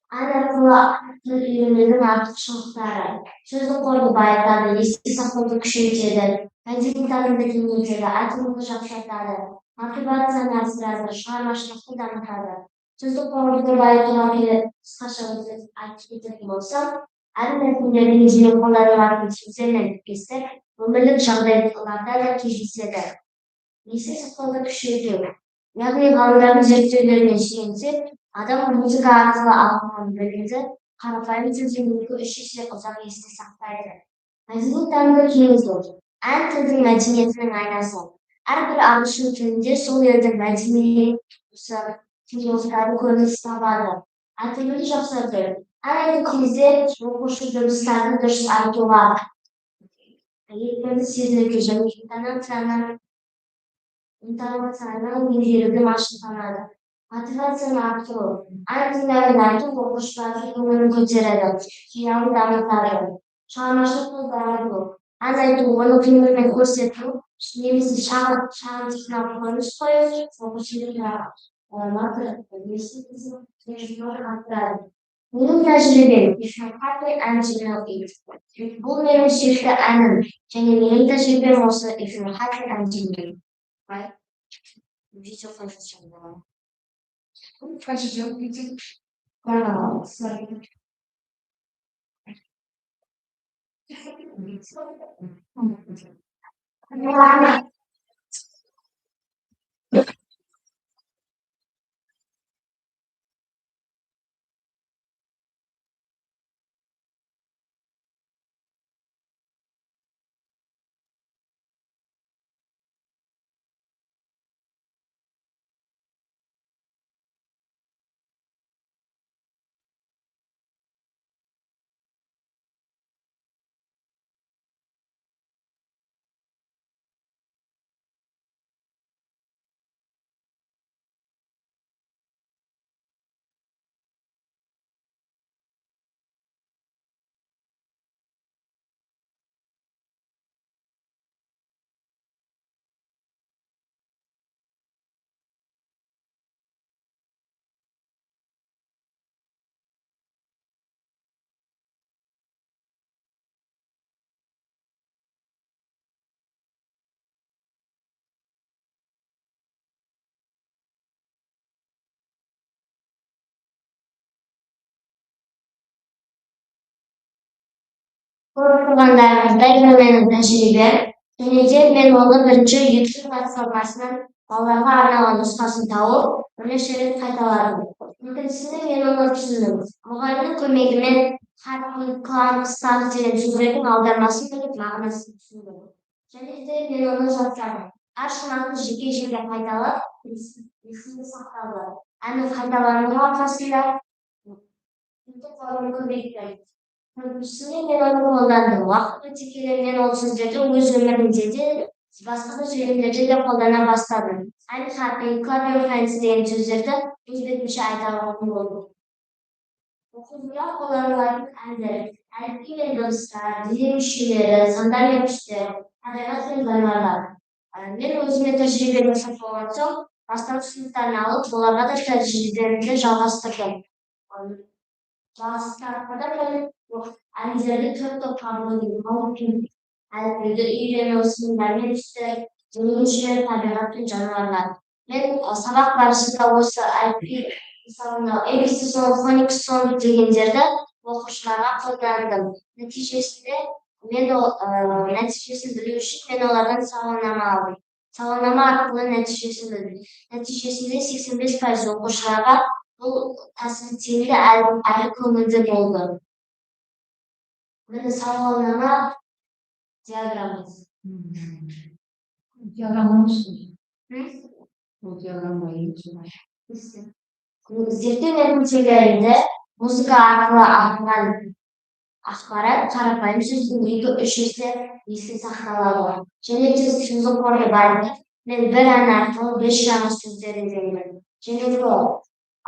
Әр арқылы тіл үйренудің артықшылықтары. Сөздік қорды байытады, есте сақтауды күшейтеді, мәдени танымды кеңейтеді, айтылымды жақсартады, мотивацияны асырады, шығармашылықты дамытады. Сөздік қорды байытуға қысқаша айтып кететін болсам, әр мәтіндердің жиі қолданылатын сөздер мен тіркестер өмірлік жағдайларда да кездеседі. Есте сақтауды күшейту. Яғни ғалымдардың зерттеулеріне сүйенсек, адам музыка арқылы алынған білімді қарапайым тілден 2-3 есе ұзақ есте сақтайды. Мәдени танымды кеңейту. Әр тілдің мәдениетінің айнасы. Әрбір ағылшын тілінде сол елдің мәдени құндылықтары көрініс табады. Айтылымды жақсарту. Әр айту кезде оқушы дыбыстарды дұрыс айтуға, екпінді сезінуге және интонацияны меңгеруге машықтанады. Мотивацияны арттыру. Әр тыңдаған айту оқушылардың көңілін көтереді, қиялын дамытады. Шығармашылықты дамыту. Ән айту, оны фильммен көрсету, немесе шағын техникалық көрініс қою, оқушылық арттырады. Менің тәжірибем, бұл менің сүйікті әнім, және менің тәжірибем осы әнім. Видео фотосъемка. Оқығандарыңыздай менің тәжірибем, және де мен оны бірінші YouTube платформасынан балаларға арналған нұсқасын тауып, бірнеше рет қайталадым. Екіншісінде мен оны түсіндім. Мұғалімнің көмегімен харпун, клан, стан деген сөздердің аудармасын біліп, мағынасын түсіндім. Және де мен оны жаттадым. Әр шумақты жеке қайталап, есімде сақталды. Әннің қайталануы арқасында көбейтті. Üçüncüsünde ben onu қолдандым. Уақыт өте келе мен ол сөздерді өз өмірімде де, басқа да сөйлемдерде де қолдана бастадым. Әл-хақи, клавиофенс деген сөздерді өз бетімше айта алатын болдым. Оқуда қолданылатын әндер, әліпби мен дыбыстар, дене мүшелері, сандар мен күштер, табиғат пен жануарлар. Мен өзіме тәжірибе жасап болған соң, бастауыш сыныптарын алып, оларға да тәжірибемді жалғастырдым. Жалғастырғанда мен әндерді төрт топқа бөлдім. Әліпбиді үйрену, сындар мен күштер, дене мүшелері, табиғат пен жануарлар. Мен сабақ барысында осы әліпби мысалы эпистол, фониксон дегендерді оқушыларға қолдандым. Нәтижесінде мен нәтижесін білу үшін мен олардан сауалнама алдым. Сауалнама арқылы нәтижесін білдім. Нәтижесінде 85% оқушыларға бұл тәсіл тиімді әрі көңілді болды. Міне сауалнама диаграммасы. Диаграмма мısın? O diagrammayı Зерттеу нәтижелерінде музыка арқылы алынған ақпарат қарапайым сөздің 2-3 есе есте сақталады. Және де сөздік қорды байытып, мен бір ән арқылы 5 жаңа сөздер үйрендім. Және де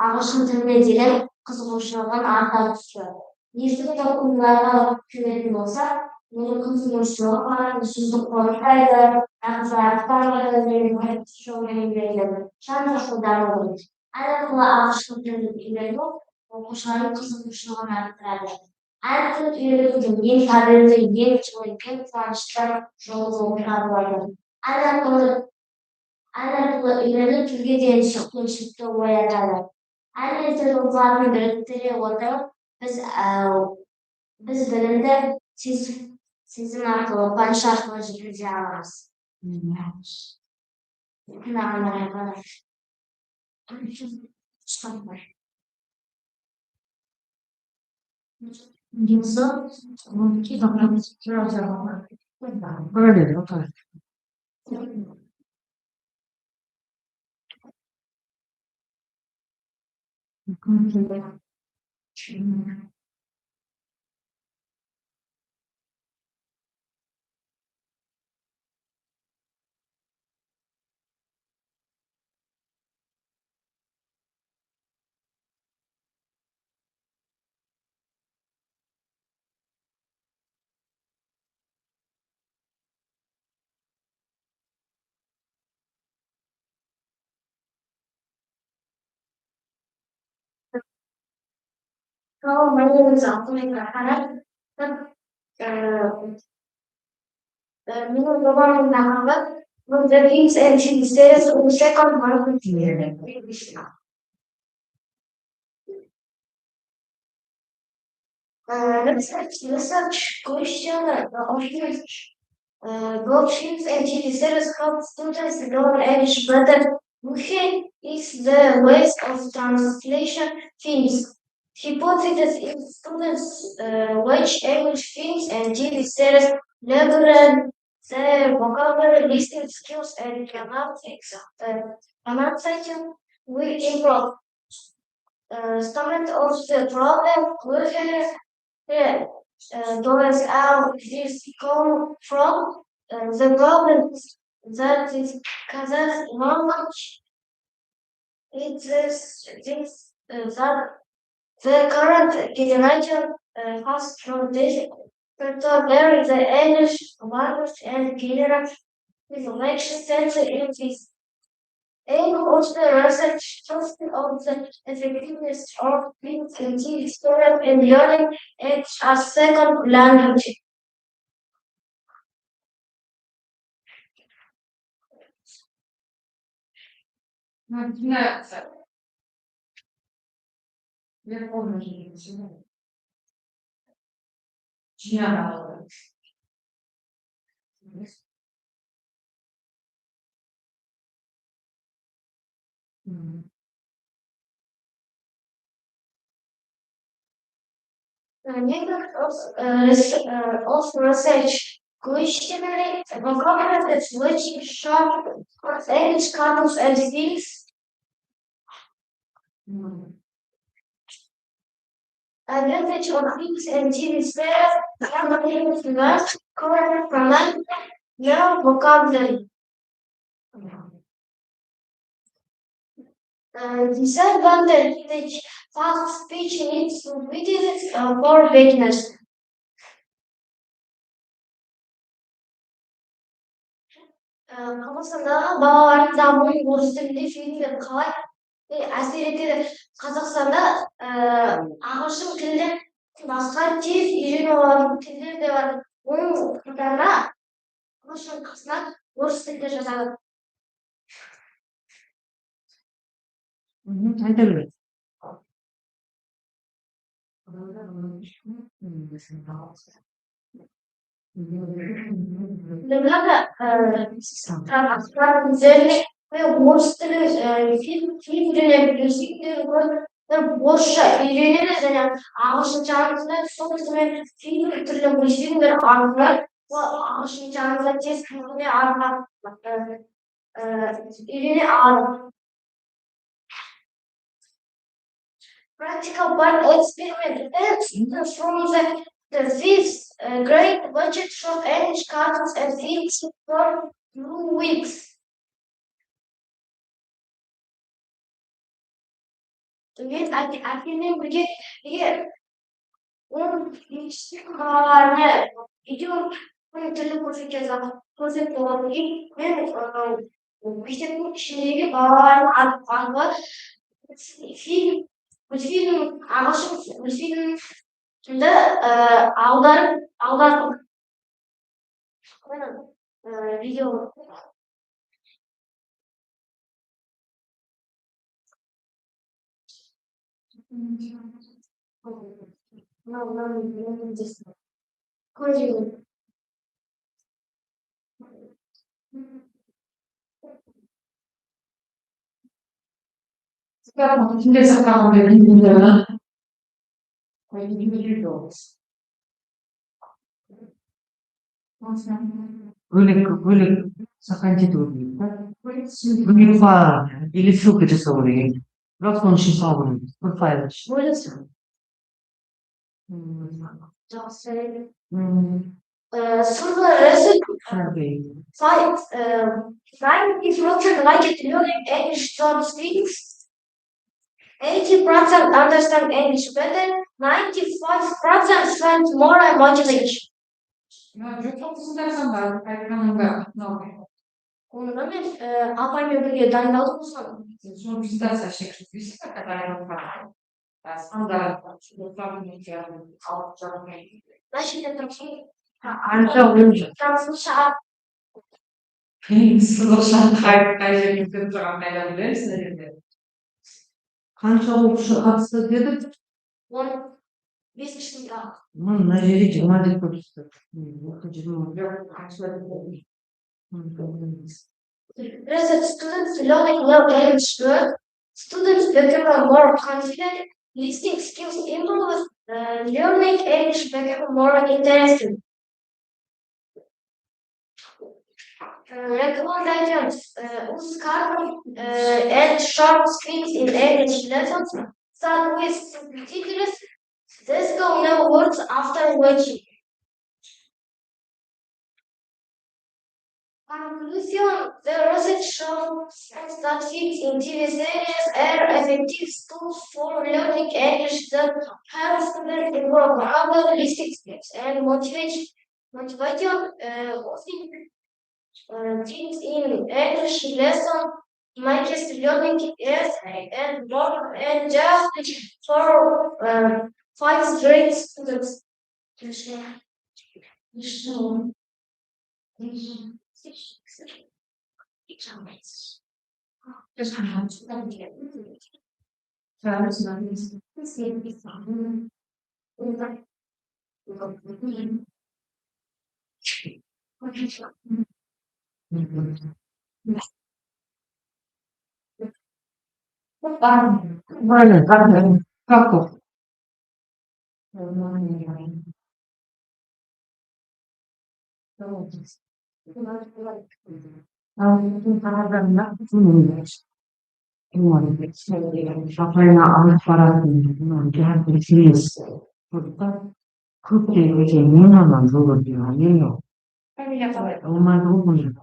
ағылшын тіліне деген қызығушылығым арта түсті. Естіп оқуларға келетін болсақ, менің қызығушылығым бар, сөздік қорды арқылы ағылшын тілін үйрену оқушылардың қызығушылығын арттырады. Әр тіл үйренудің ең табиғи, ең жылы, ең қуанышты жолы болып табылады. Ән арқылы үйрену тілге деген сүйіспеншілікті оятады. Ән мен тіл ұғымдарын біріктіре отырып, біз білімді сезім арқылы, қуаныш арқылы жеткізе аламыз. Böyle o kadar. Kalau menurut aku karena menurut orang menangkap menjadi insensitif untuk konflik. Research question blockchains and GDCs help students learn English better. Blockchain is the ways of translation things. Hypothesis in students which English things and GDCs learn their vocabulary, listening skills, and pronunciation will improve. Statement of the problem does our this come from the problem that is Kazakh language. It is this that the current generation has transition to learn the English language and general makes sense in this. Aim of the research testing of the effectiveness of being student in learning it as second language. жинап Neighbors also research questionnaire vocabulary which short English cartoons and things advantage of things and TV series and words correct command no vocabulary. Disadvantage fast speech needs to be for beginners. Қазақстандағы балалардың дамуын орыс тілінде фильмдер қалай әсер етеді? Қазақстанда ағылшын тілі басқа тез үйрене алатын тілдер де бар. Оның қатарына ағылшын қасына орыс тілде жазады. айта береді. Транспорт üzerine ve orus filmlerini orusça öğreniriz. Yani ағылшыншамызды сол тілмен фильм түрлі мультфильмдер арқылы ағылшыншамызды тез тіліне үйрене аламыз. Practical part experiment from the fifth grade budget short English cartoons and films for 2 weeks. Мен әкеммен бірге 12 балаларына видео түрлі көрсетіп болғаннан кейін мен мектептің ішіндегі балалардың арқылы ағылшын мультфильмді аударып видео Şimdi saklanma bilmiyorum. Бөлек сақан жету керек та. Бөлек или ссылка жасау керек. Бірақ соның үшін салу керек. Бір файл үшін. ойлайсың. Жақсы. Сырлы рецепт. 90% like it learning English short things. 80% understand English better. 95% spend more motivation. Onda men apamla birga dayandaldim olsam. Sonuç istersen standart Начали Qancha o'yinchi? трансляция. Sızıqşan qay жерге kіріп тұрған қайда білесіздер енді? Қанша оқушы қатысты дедік? 15 сыныпта. Мына жерде 20 деп көрсетті. As students learning well English word, students become more confident, listening skills improve, learning English become more interesting. Recommendations use cartoon and short scripts in English lessons. Start with subtitles. This will know words after watching. Conclusion: the research shows that films in TV series are effective tools for learning English that help students improve vocabulary, listening skills, and motivation. Things in English lesson makes learning easier and more and just for 5 grade students. Правильно, как то? Kafayla alıp paranın gerçekleşmesi. Burada Türkiye'de yayınlanan zor diyor. Yayınlıyor. Onlar da olmuyor.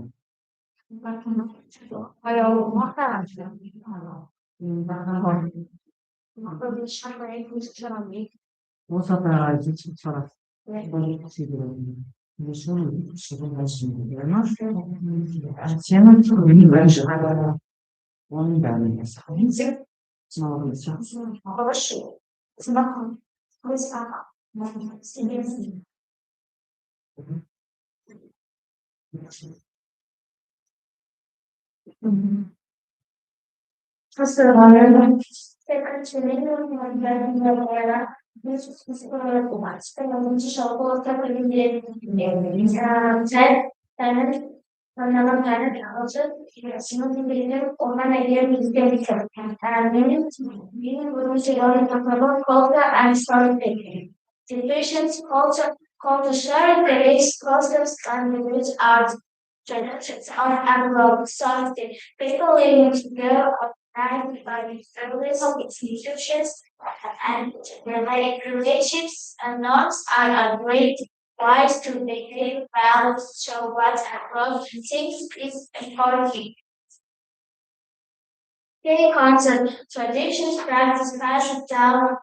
O sefer için sonra böyle seviyorum. Düşünün, düşünün. Nasıl? Senin çok iyi bence. Onu ben de Хорошо. Знаком. Высоко. Серьезно. Поздравляю. Situations, culture, sharing beliefs, customs, and language art traditions are about something. People living together and by families, institutions, and relationships and norms are a great wise to behave well, show what approach things is important. They concept traditions, practice, passed down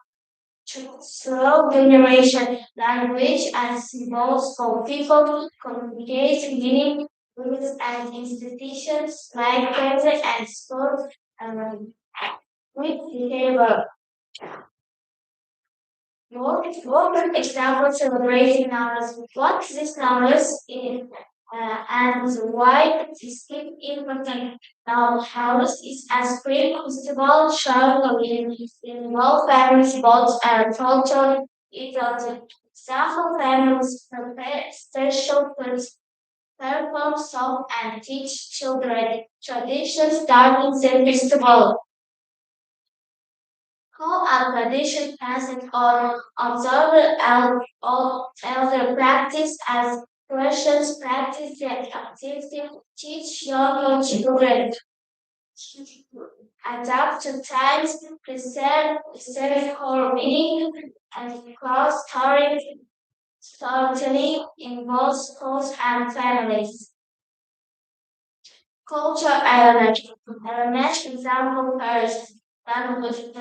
to slow generation language and symbols for people communicate meaning rules and institutions like present and sport with behavior. More example celebrating numbers. What these numbers in and why this is important. Now, house is a spring festival showing involve families, both and culture. It is example families prepare special foods, perform song and teach children traditions starting the festival. Call a tradition passed on observe elder practice as Russians practice the activity, teach younger children, adapt to times, preserve core meaning, and cross storytelling involves schools and families. Culture element. Element example first. Language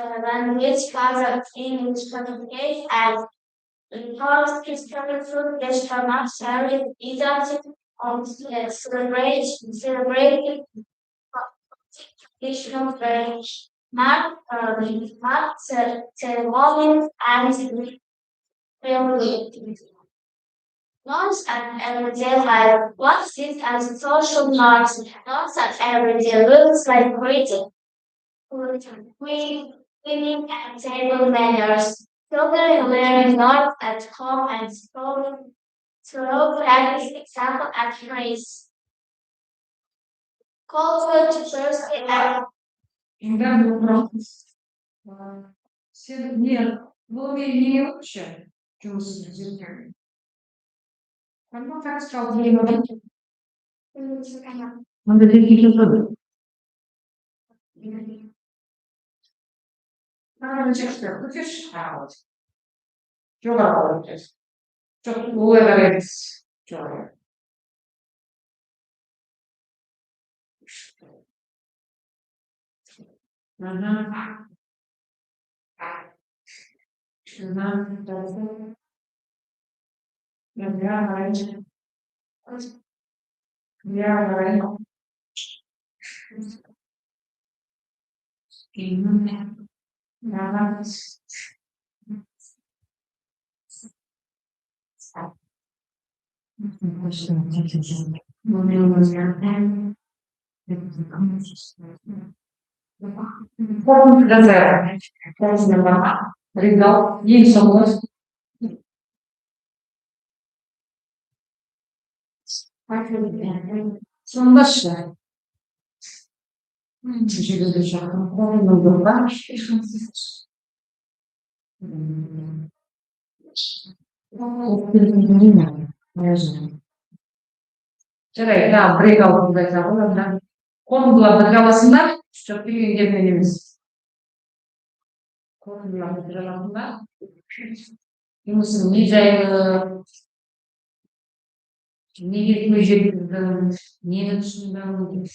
cover English communication and because history food restaurant service is on celebrate traditional French mark ceremonies and family. Norms and everyday life. What is as social norms? Norms and everyday rules like greeting, cleaning, and table manners. Children learn norms at home and school through practice, example, and praise. Culture to first and Иногда вопрос. Все нет, было не вообще. Чувствую, зеркально. Когда так сказал, надо какие-то годы. Надо что, хочешь хавать? Что работаешь? Что улыбается? Что? Ага. Я Регал, есть согласен. Sondaş ya. Teşekkür ederim. Konumda. Жарайды, да, брейк алдында айтады ғой, анда қорытындыларды жаласыңдар, жоқ деген жерден емес. Қорытындыларды жаласыңдар. Жұмысың не жайлы, неге көз жеткіздің, нені түсіндің.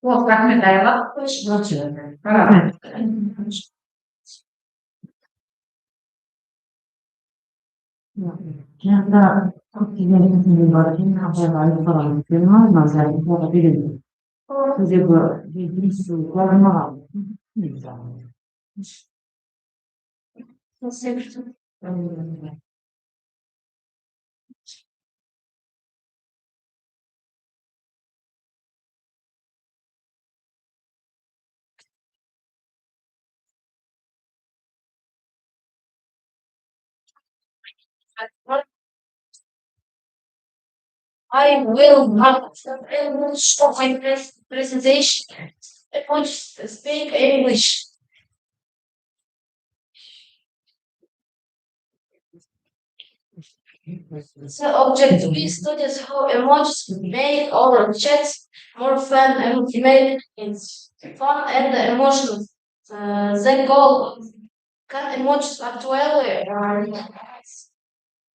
Вот, рахмет, Айла. Рахмет. Жаңа көптеген бар екен, абайға айтып қалған фильмі, назарын қолға береді. Бізде бұл есту қорғамаған. I will not stop my presentation. I want to speak English. The objective studies how emojis make our chats more fun and make it fun and emotional. The goal can emojis actually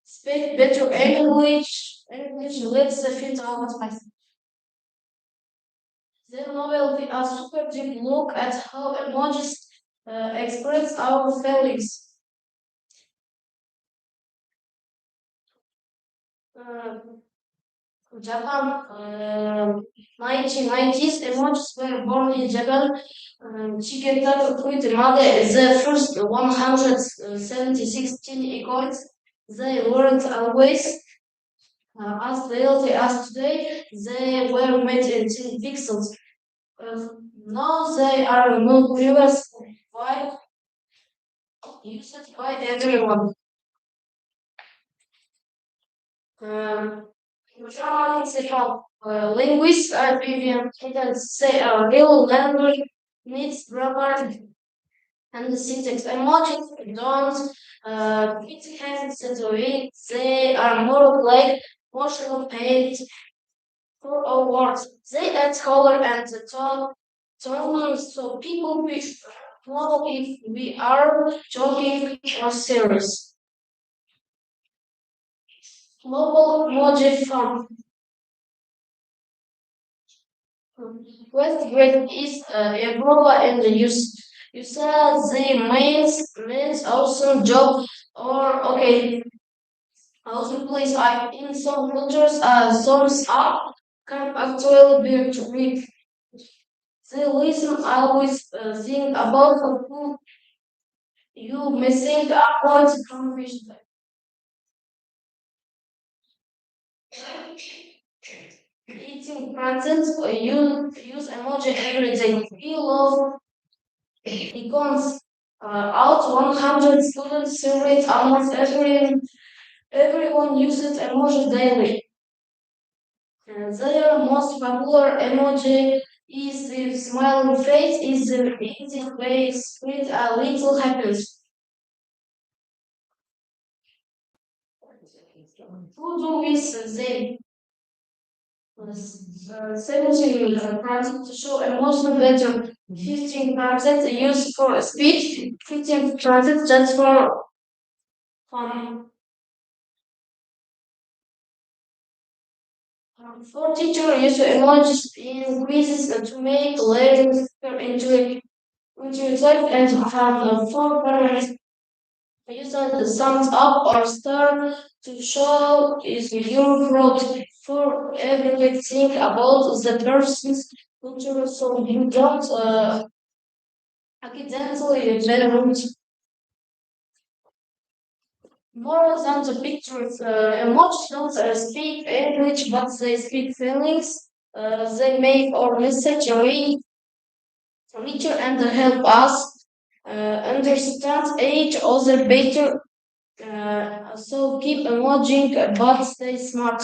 speak better English. Let's fit our spice. Then will be a super deep look at how emojis express our feelings. Japan, 1990s, emojis were born in Japan. Chigeta Fruit the first 176 echoes. They weren't always as reality as today. They were made in 10 pixels. Now they are not viewers by used by everyone. Linguists are even say a real language needs grammar and syntax. Emojis don't fit hands into it. They are more like emotional paint for our words. They add color and tone, so people know if we are joking or serious. Global emoji fun. West Great is Europa and the you said the means awesome job or okay. Also, please, in some cultures, thumbs up can actually be a trick. The listen always think about who you missing about the conversation. Eating content, you use emoji every day. We love icons. Out 100 students surveyed, almost everyone uses emoji daily. Their most popular emoji is the smiling face, is the easy face with a little happiness. Who do we say? 17% to show emotional better, 15% used for speech, 15% just for fun. For teacher use emojis in quizzes to make learning intuitive and have for parents. Use the thumbs up or star to show is your growth for everything about the person's culture so you don't accidentally generate More than the pictures, emojis don't speak English, but they speak feelings. They make our message richer and help us understand each other better. So keep emojing, but stay smart.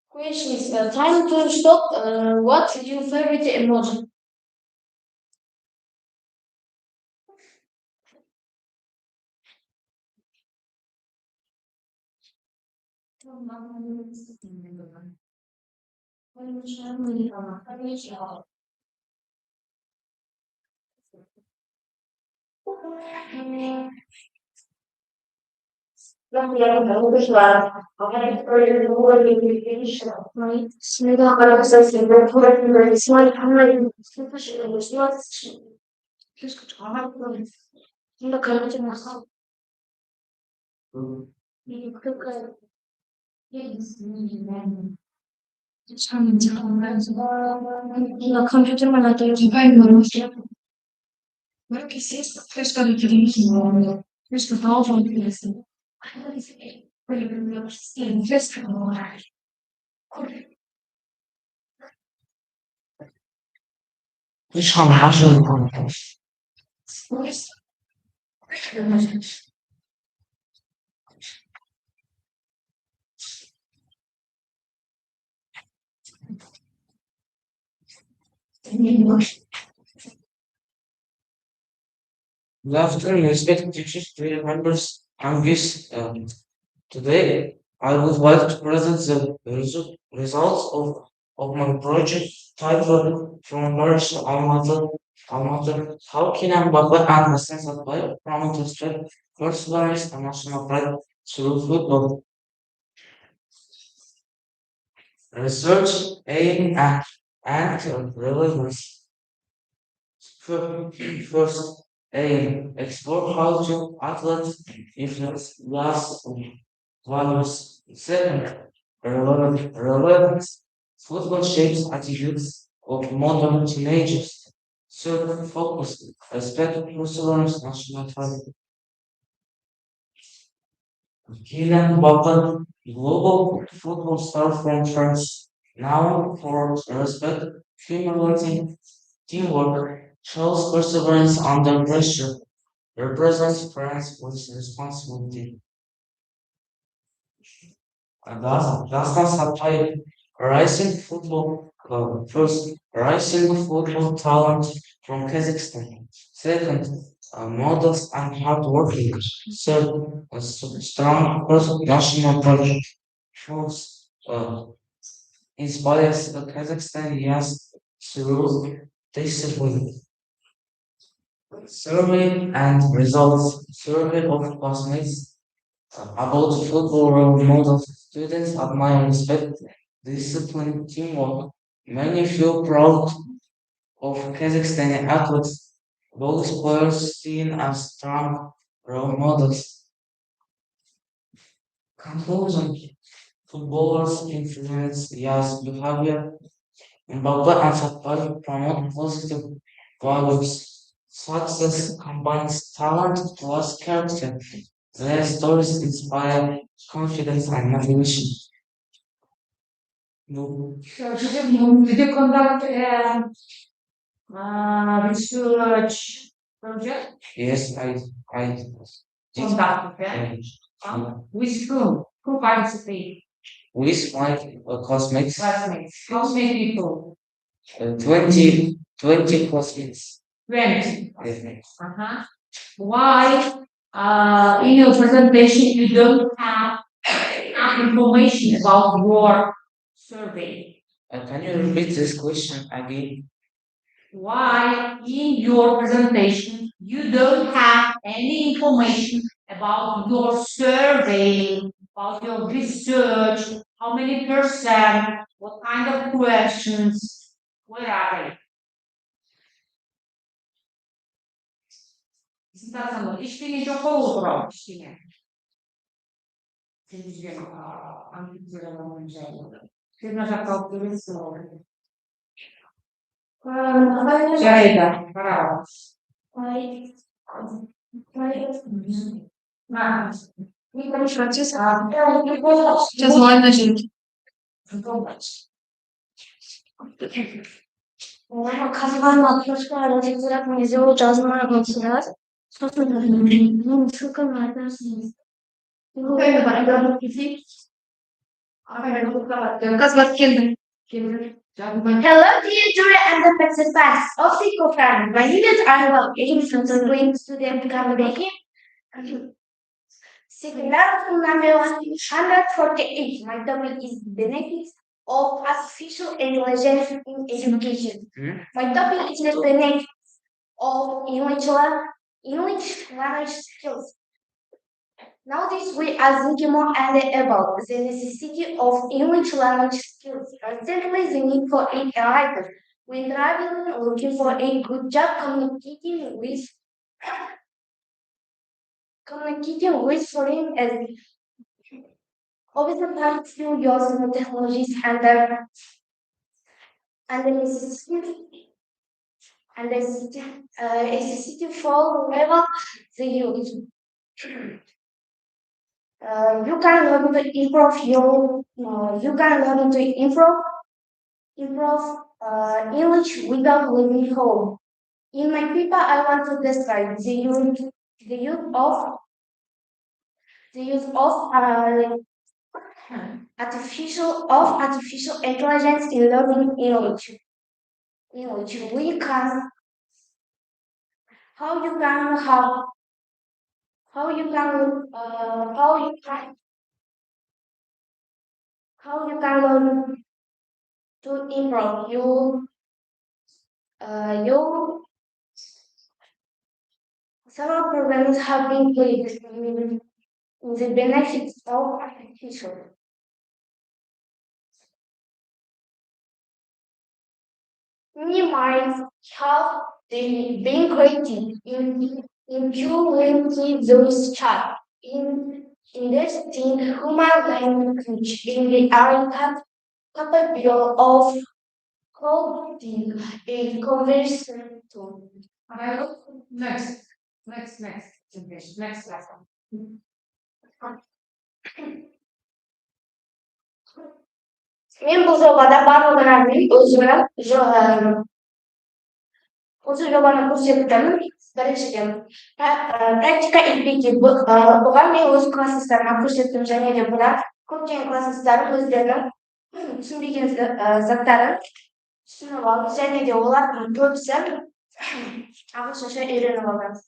Questions. Time to stop. What's your favorite emoji? компьютермен атайын. Böyle kesin keşke bitirmişim. Keşke daha fazla bitirsin. Böyle bir yapıştırayım. Keşke var. مش هنعشر Laughter and respect teachers to remembers and gifts. Today, I would like to present the results of my project titled From March to Almaty. How can I and the sense of life promote respect, personalized and national pride through football? Research, aim, and relevance. First, aim, explore how to athletes influence last values. Second, relevance. Football shapes attitudes of modern teenagers. Third, focus, respect, perseverance, national pride. Kylian Mbappe, global football star from France, now for respect, humility, teamwork, shows perseverance under pressure, represents France with responsibility. That's Hatay, rising football first, rising football talent from Kazakhstan. Second, models and hardworking. Third, strong national project. Fourth, inspires the Kazakhstan youth through discipline. Survey and results. Survey of classmates about football role models. Students admire respect, discipline, teamwork. Many feel proud of Kazakhstani athletes. Those players seen as strong role models. Conclusion. Footballers influence youth behavior. Mbappe and Satpal promote positive values. Success combines talent plus character. Their stories inspire confidence and motivation. No. Did you conduct research project? Yes, I did. Conducted, yeah? With whom? Who participated? With my classmates, Classmates. How many people? 20 classmates. 20. Yes. Why in your presentation you don't have information about your survey? Can you repeat this question again? Why in your presentation you don't have any information about your survey, about your research, how many percent, what kind of questions, where are they? Презентацияны ештеңе жоқ қой ол туралы ештеңе. Сен жүрген аналитиканың жайлы. Сен мына жаққа алып келесің ғой. Жарайды, қарап алыңыз. Сейчас ладно жить. 가져가는 앞으로 아직 그냥 이제 жазмай отырады. Сосын мен ссылканы айтасың. Казбат келді. Hello, dear Julia and the participants of the program. My name is Arla, a grade student accommodation. Seminar number 148. My topic is benefits of artificial intelligence in education. My topic is the benefits of English language skills. Nowadays, we are thinking more and about the necessity of English language skills, particularly the need for it arises when traveling or looking for a good job communicating with foreign as oftentimes through using technologies and the necessity for level the use. You can learn to improve English without leaving home. In my paper, I want to describe the use of artificial intelligence in learning English. We can how you can have how you can learn to improve you several programs have been played in the benefits of artificial. Many minds have been created in implementing those chat in understanding human language in the area capable of coding a conversation tool. Next lesson. Мен бұл жобада барлығына осы жобаны көрсеттім. Біріншіден практика итпейді. Бұған мен өз класстастарыма көрсеттім, және де бұдан көптеген класстастарым өздерінің түсінбеген заттарын түсініп алды, және де олардың көбісі ағылшынша үйреніп алды.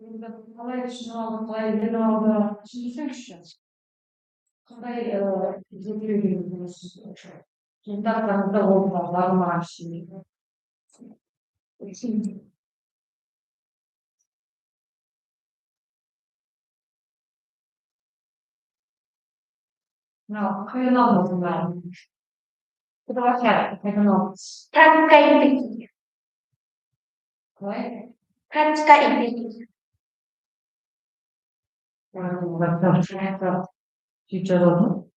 Қалай түсініп алды, қалай үйреніп алды, түсіндірсеңізші. Қандай жиынтақтарыңызда ол бағылмаған ештеңе. Қайдан алдыңыз бәрін? Қайдан алдыңыз? Практика итпейді. Қалай? Практика итпейді. Сейчас одну.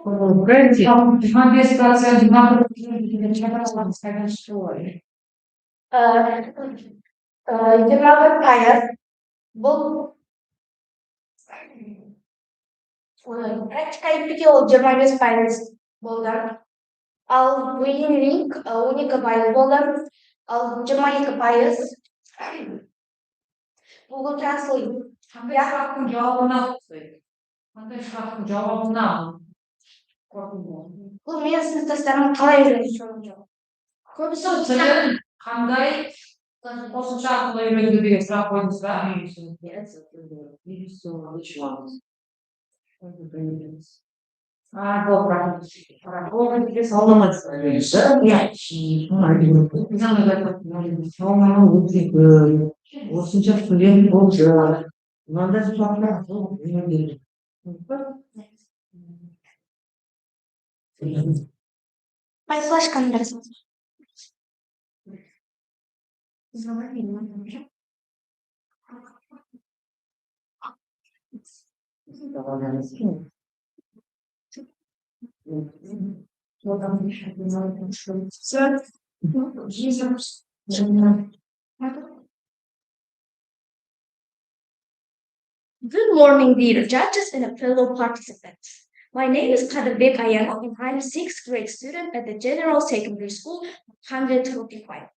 Говорите, 25%, 21 пайыз бұл практика итпеуге ол 25 пайыз болды. Ал бейінлік 12 пайыз болды. Ал 22 пайыз Google Translate. Қандай сұрақтың жауабына Бұл мен сыныптастарым қалай үйренді? Көбісі тілін қандай қосымша арқылы үйренді деген сұрақ қойдыңыз ба? Осынша студент болды. Мынандай сұрақтар My флешканы берсеңіз. Good morning, dear judges and fellow participants. My name is Kadabek Ayana, and I'm a sixth grade student at the General Secondary School 145.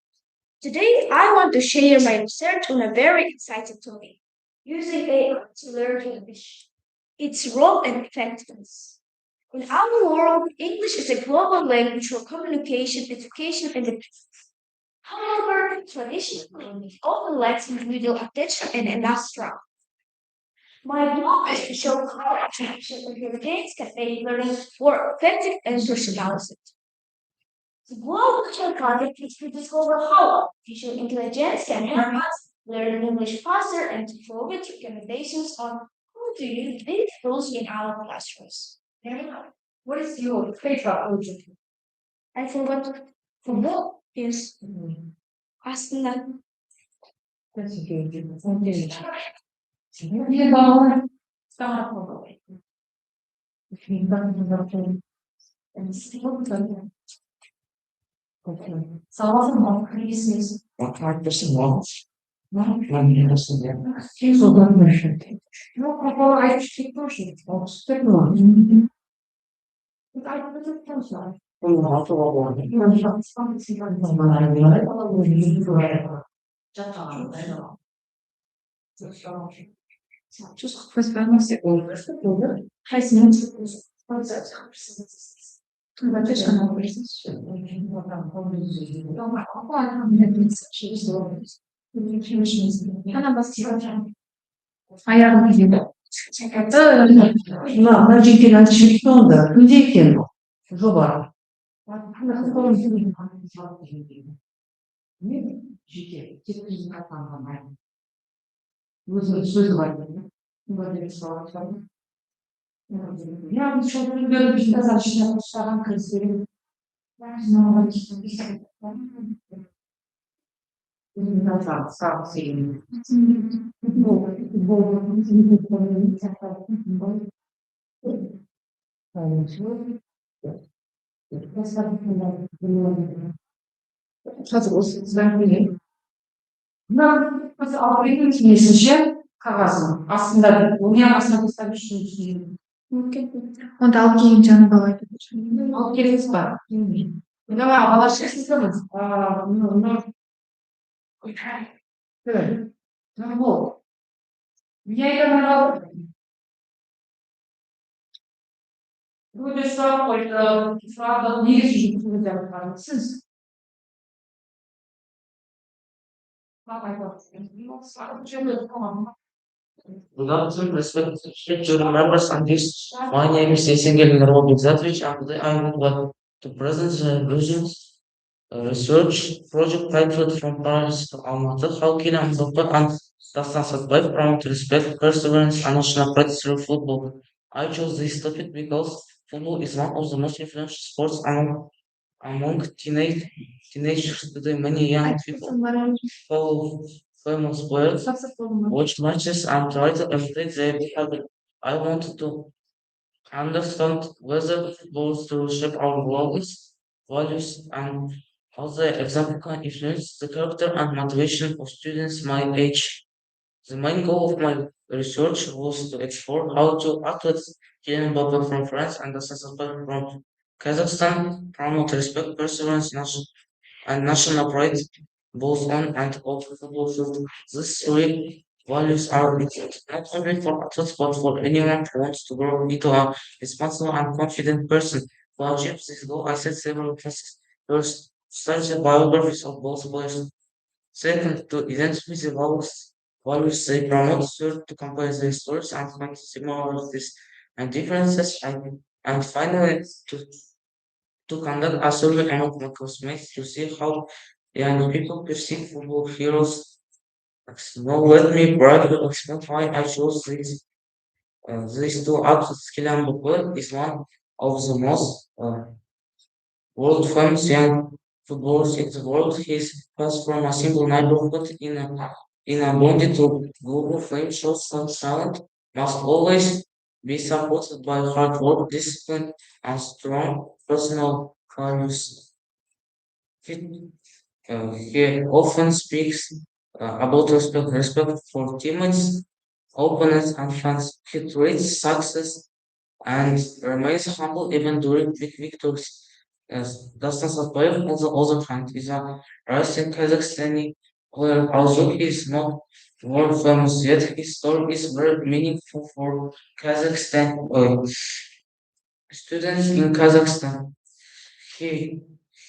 Today, I want to share my research on a very exciting topic using AI to learn English, its role and effectiveness. In our world, English is a global language for communication, education, and education. However, traditional English often lacks individual attention and enough structure. My goal is to show how attention and intelligence can make learning more effective and socialized. The goal of the project is to discover how artificial intelligence can help us learn English faster and to provide recommendations on how to use these tools in our classrooms. What is your favorite object? I forgot for what is asking that. That's a good one. Yeah, but start over. Okay. So what's the more increases? What kind of person wants? No, So that mission. No, I actually push it. I'll stick one. But I put it closer. Just responding to all the Ayağını gidiyor. Ama cidden çıktı onda. Hüzeyken o. Zoba. Ne? Ciddi. Ciddi kapanmalar. Bu söz var. Böyle bir soru var. Ya bu çocuğun böyle bir şey zaten kuşların kızları. Ben sana sağ olsun. Hazır olsun. Ben bileyim. Bunlar mesela algoritma için yaşayacak kavgasın. Aslında bunu yapmasına kısa bir şey düşünüyorum. Onda алып келген жаңы бала айтып Алып келесіз ба? Давай, алаш сіздіміз. Вот. Я это нажал. Вроде сұрақ қойды, сұрақты негізі жүргізіп сіз. Without some respect to the members and this, my name is Esengel Nurmabekzatovich, and today I would like to present the Belgium's research project titled From Paris to Almaty, how Kina Mbappe and Dastan Satbayev promote respect, perseverance, and national practice through football. I chose this topic because football is one of the most influential sports among teenagers today. Many young people follow famous players, watch matches, and try to imitate their behavior. I wanted to understand whether football to shape our values, and how the example can influence the character and motivation of students my age. The main goal of my research was to explore how two athletes, Kylian Mbappe from France and Hassan Saleh from Kazakhstan, promote respect, perseverance, and national pride, both on and off the football field. These three values are important not only for athletes but for anyone who wants to grow into a responsible and confident person. To achieve this goal, I set several tasks. First, study the biographies of both players. Second, to identify the values they promote. Third, to compare their stories and find similarities and differences. And finally, to conduct a survey among my classmates to see how young people perceive football heroes. Now let me briefly explain why I chose these two athletes. Kylian Mbappe is one of the most world famous young footballers in the world. His path from a simple neighborhood in a Bondi to global fame shows such talent must always be supported by hard work, discipline, and strong personal values. He often speaks about respect for teammates, opponents, and fans. He treats success and remains humble even during big victories. Dastan Satpayev, on the other hand, is a rising Kazakhstani player. Although he is not world famous yet, his story is very meaningful for Kazakhstan students in Kazakhstan. He,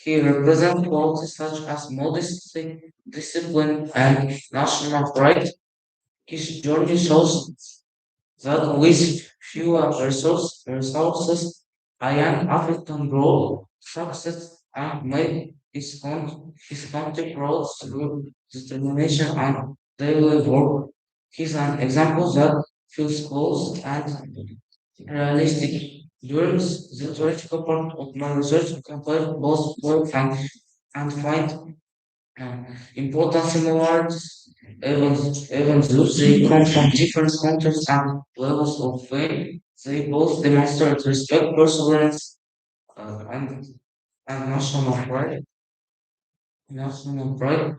he represents qualities such as modesty, discipline, and national pride. His journey shows that with fewer resources, a young athlete can grow, success, and make his country proud through determination and daily work. He's an example that feels close and realistic. During the theoretical part of my research, I compared both work and find important similarities, even though they come from different contexts and levels of fame, they both demonstrate respect, perseverance, and national pride. National pride.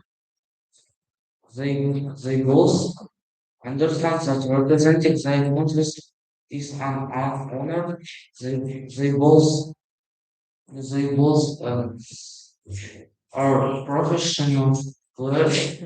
They both understand that representing their countries is an honor. They both they both are professional players.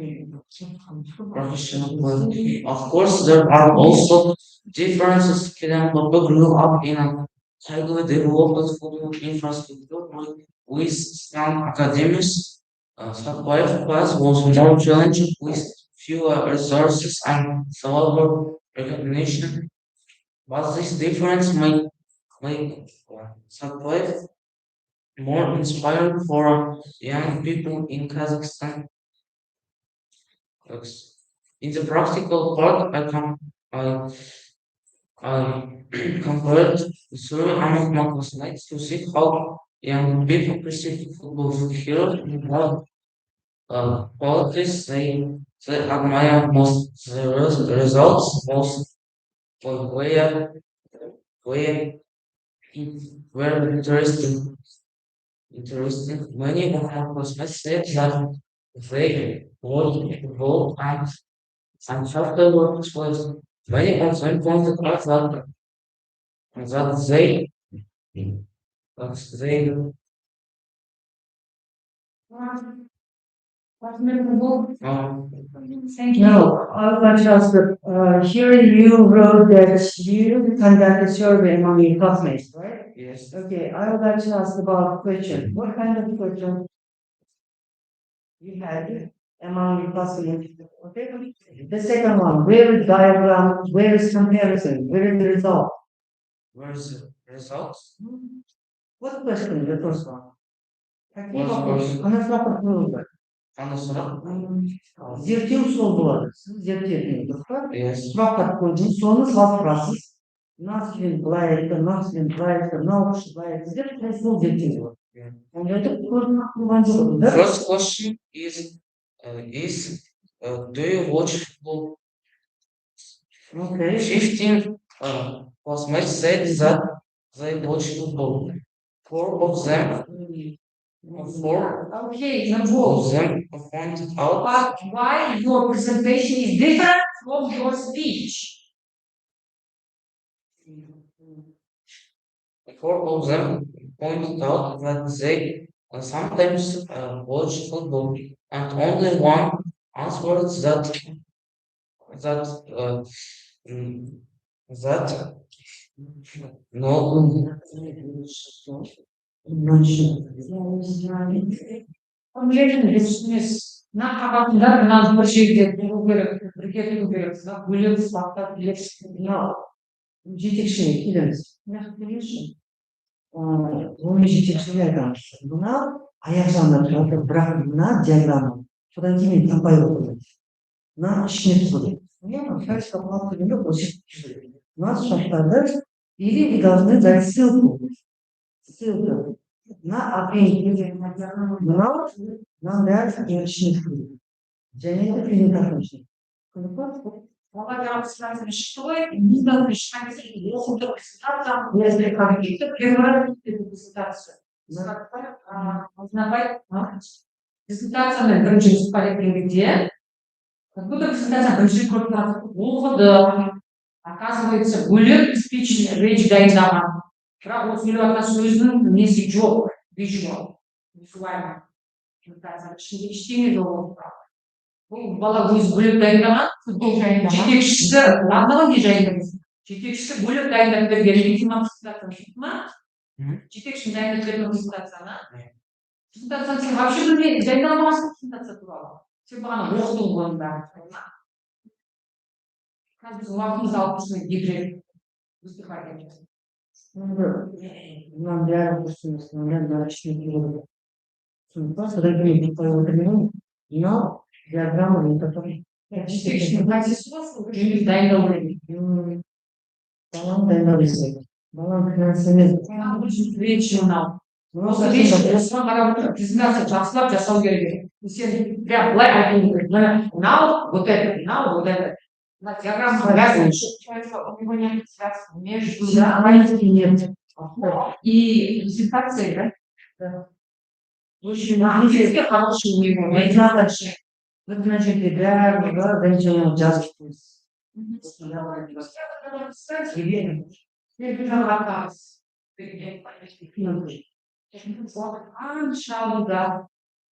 Of course, there are also differences. Kylian Mbappe grew up in a highly developed football infrastructure with strong academies. Sakhaev class was more challenging with fewer resources and slower recognition. But this difference make Sakhaev more inspiring for young people in Kazakhstan. Yes. In the practical part, I compared the story among my classmates to see how young people perceive football here and what qualities they admire most, the results most, or where it were interesting. Many of my classmates said that they would evolve and software works was many of them pointed out that they No, I would like to ask that, here you wrote that you conducted a survey among your classmates, right? yes. Okay, I would like to ask about question. What kind of question you had among your classmates? Okay, the second one, where is diagram, where is comparison, where is the result? Where's the results? What question, the first one? Какие What's вопросы? first? Она сразу выбрала. Анасырақ? Зерттеу сол болады. Сіз зерттедіңіз, дұрыс па? Yes. Сұрақтар қойдыңыз, соны салыстырасыз. Мына студент былай айтты, мына студент былай айтты, мынау кісі былай айтты деп, сол зерттеу болады. Ондайды көріп қойған жоқпын да. First question is do you watch football? Okay. 15 classmates said that they watch football. Four of them Okay, of number them pointed out But why your presentation is different from your speech? four of them pointed out that they sometimes watch football, and only one answered that mm, that no. Формулирование дұрыс емес. Мына қабатында мына бір жерде тұру керек, бірге тұру керек, бөлек сабақтар білек, мынау жетекші келеміз. Оны жетекшіге айтамыз. Мына аяқ жағында тұрады, бірақ мына диаграмма. Содан кейін мен таппай отырмын. Мына ішіне түсіреді. Мына шарттарды или вы должны дать ссылку. Ссылка на определение. Мынау нам бәрі ішіне түсіреді. Және де презентация. Бала презентацияны шықты, нужно прочитать оқуды презентацияны, несколько видов. Первый презентация. Узнавать презентацияны бірінші выступать еткенде, как будто презентация бірінші көріп оқыды. Оказывается, бөлек спич речь дайындаған. Бірақ ол сөйлеп жатқан сөзінің несі жоқ, визуал, визуально. Презентацияның ішінде ештеңе жоқ. Бұл бала өзі бөлек дайындаған, футбол жайында. Жетекшісі, барлығы не жайында? Жетекшісі бөлек дайындап берген, видимо, презентацияны ма? Жетекші дайындап берген презентацияны. Презентацияны сен вообще білмедің, дайындалмағансың презентация туралы. Сен бағана оқыдың онда. Қазір біз уақытымызды алып тұрсың, гидрет выступать етеміз. Нам бәрі дұрыс мен бәрі ішіне келеді. Сондықтан содан кейін бүйтіп қойып отырмын. Мынау диаграмма, который Жетекшінің қайтесі болсын, жұмыс дайындау керек. баланы дайындау керек. Баланы кінәсі емес. Речь мынау. Осы речь осыған қарап отырып, презентация жақсылап жасау керек. Сен прям былай айтуың керек. Мынау, вот это. На диаграмма связана, у него нет связки между Нет. и презентацией, да? Очень английский хороший у него, Не надо. Вот значит, бәрі дайындау жазып қойсын. Қаншалыда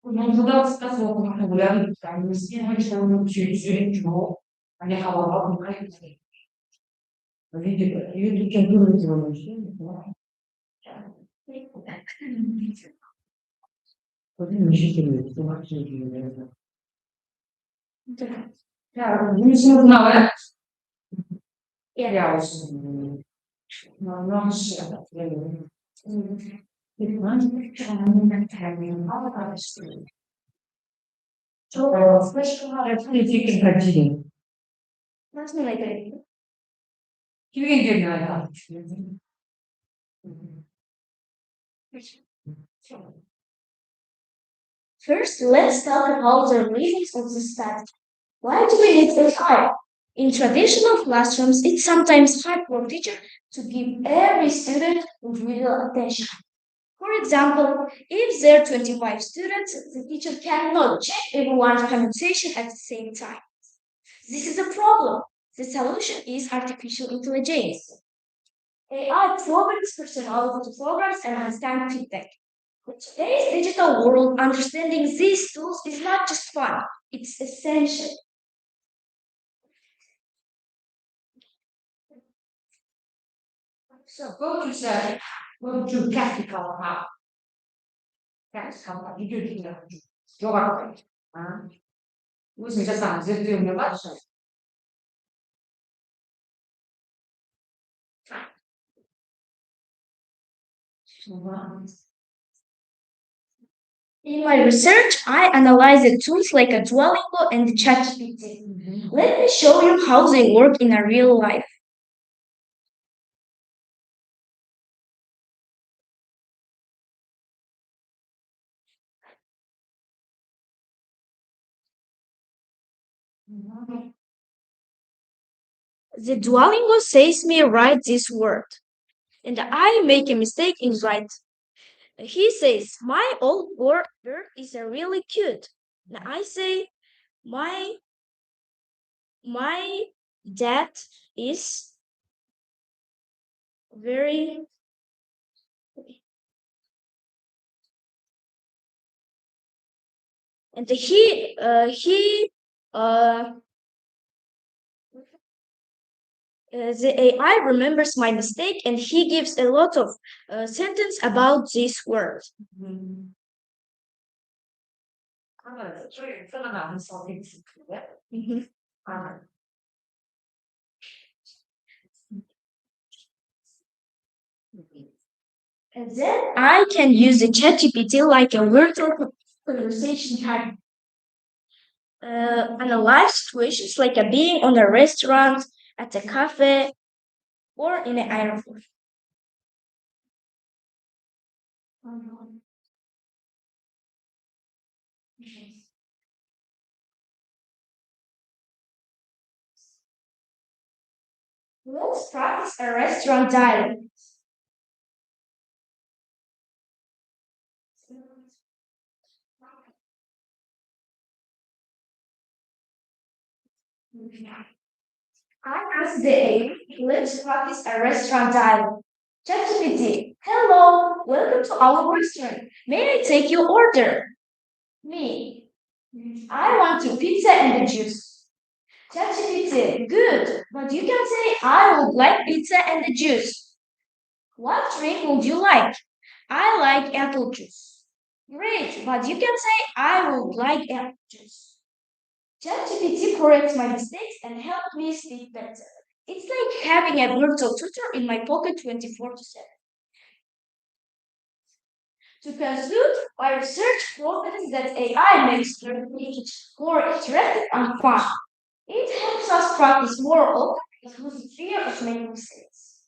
нужда сказал, регулярно, там, не знаю, что они халал, Видите, я не знала. Я очень. Но First, let's talk about the reasons of the study. Why do we need AI? In traditional classrooms, it's sometimes hard for a teacher to give every student real attention. For example, if there are 25 students, the teacher cannot check everyone's conversation at the same time. This is a problem. The solution is artificial intelligence. AI programs personality programs and instant feedback. In today's digital world, understanding these tools is not just fun, it's essential. So go to practical how. That's how you do it. Your Өзің жасаған зерттеуіңе баршы. In my research, I analyzed tools like a Duolingo and ChatGPT. Let me show you how they work in a real life. The Duolingo says me write this word, and I make a mistake in write. He says my old bird is really cute. And I say my dad is very and the AI remembers my mistake and he gives a lot of sentence about this word. And then I can use the ChatGPT like a virtual conversation type. Analyze situations like a being on a restaurant, at a cafe, or in an airport. Let's practice a restaurant dialect. I asked the AI, let's practice a restaurant dialect. ChatGPT, hello, welcome to our restaurant. May I take your order? Me, I want a pizza and a juice. ChatGPT, good, but you can say I would like pizza and a juice. What drink would you like? I like apple juice. Great, but you can say I would like apple juice. ChatGPT corrects my mistakes and helps me speak better. It's like having a virtual tutor in my pocket 24/7. To conclude, my research proves that AI makes learning more interactive and fun. It helps us practice more often and lose fear of making mistakes.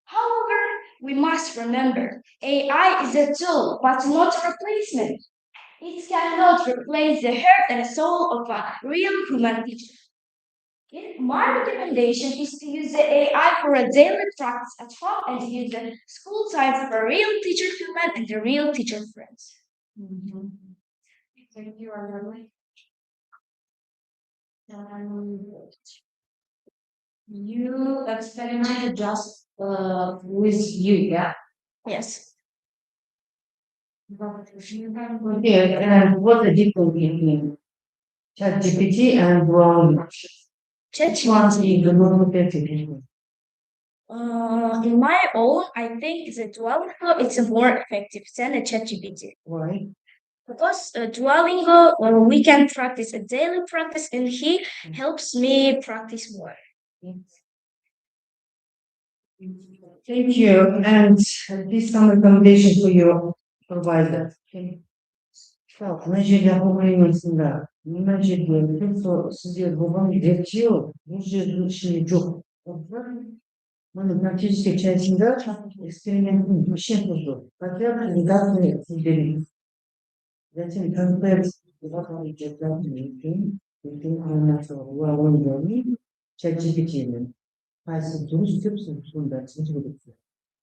However, we must remember AI is a tool but not a replacement. It cannot replace the heart and soul of a real human teacher. My recommendation is to use the AI for a daily practice at home and use the school time for a real teacher human and a real teacher friends. Thank you, Arnold. You experimented just with you, yeah? Yes. Okay, and what's the difference between ChatGPT and Brown? Which one is the more effective? In my own, I think the Duolingo is more effective than a ChatGPT. Why? Because Duolingo, we can practice a daily practice, and he helps me practice more. Thank you. And this some recommendation for your provider. Okay. мына жерде оқымаймысыңда мына жерде сіздер бұған зерттеу бұл жердің ішінде жоқ мына практической частында эксперименттің вообще тоже хотя кандидатные сіздерге затем контекст ChatGPT-мен қайсы дұрыс деп сонда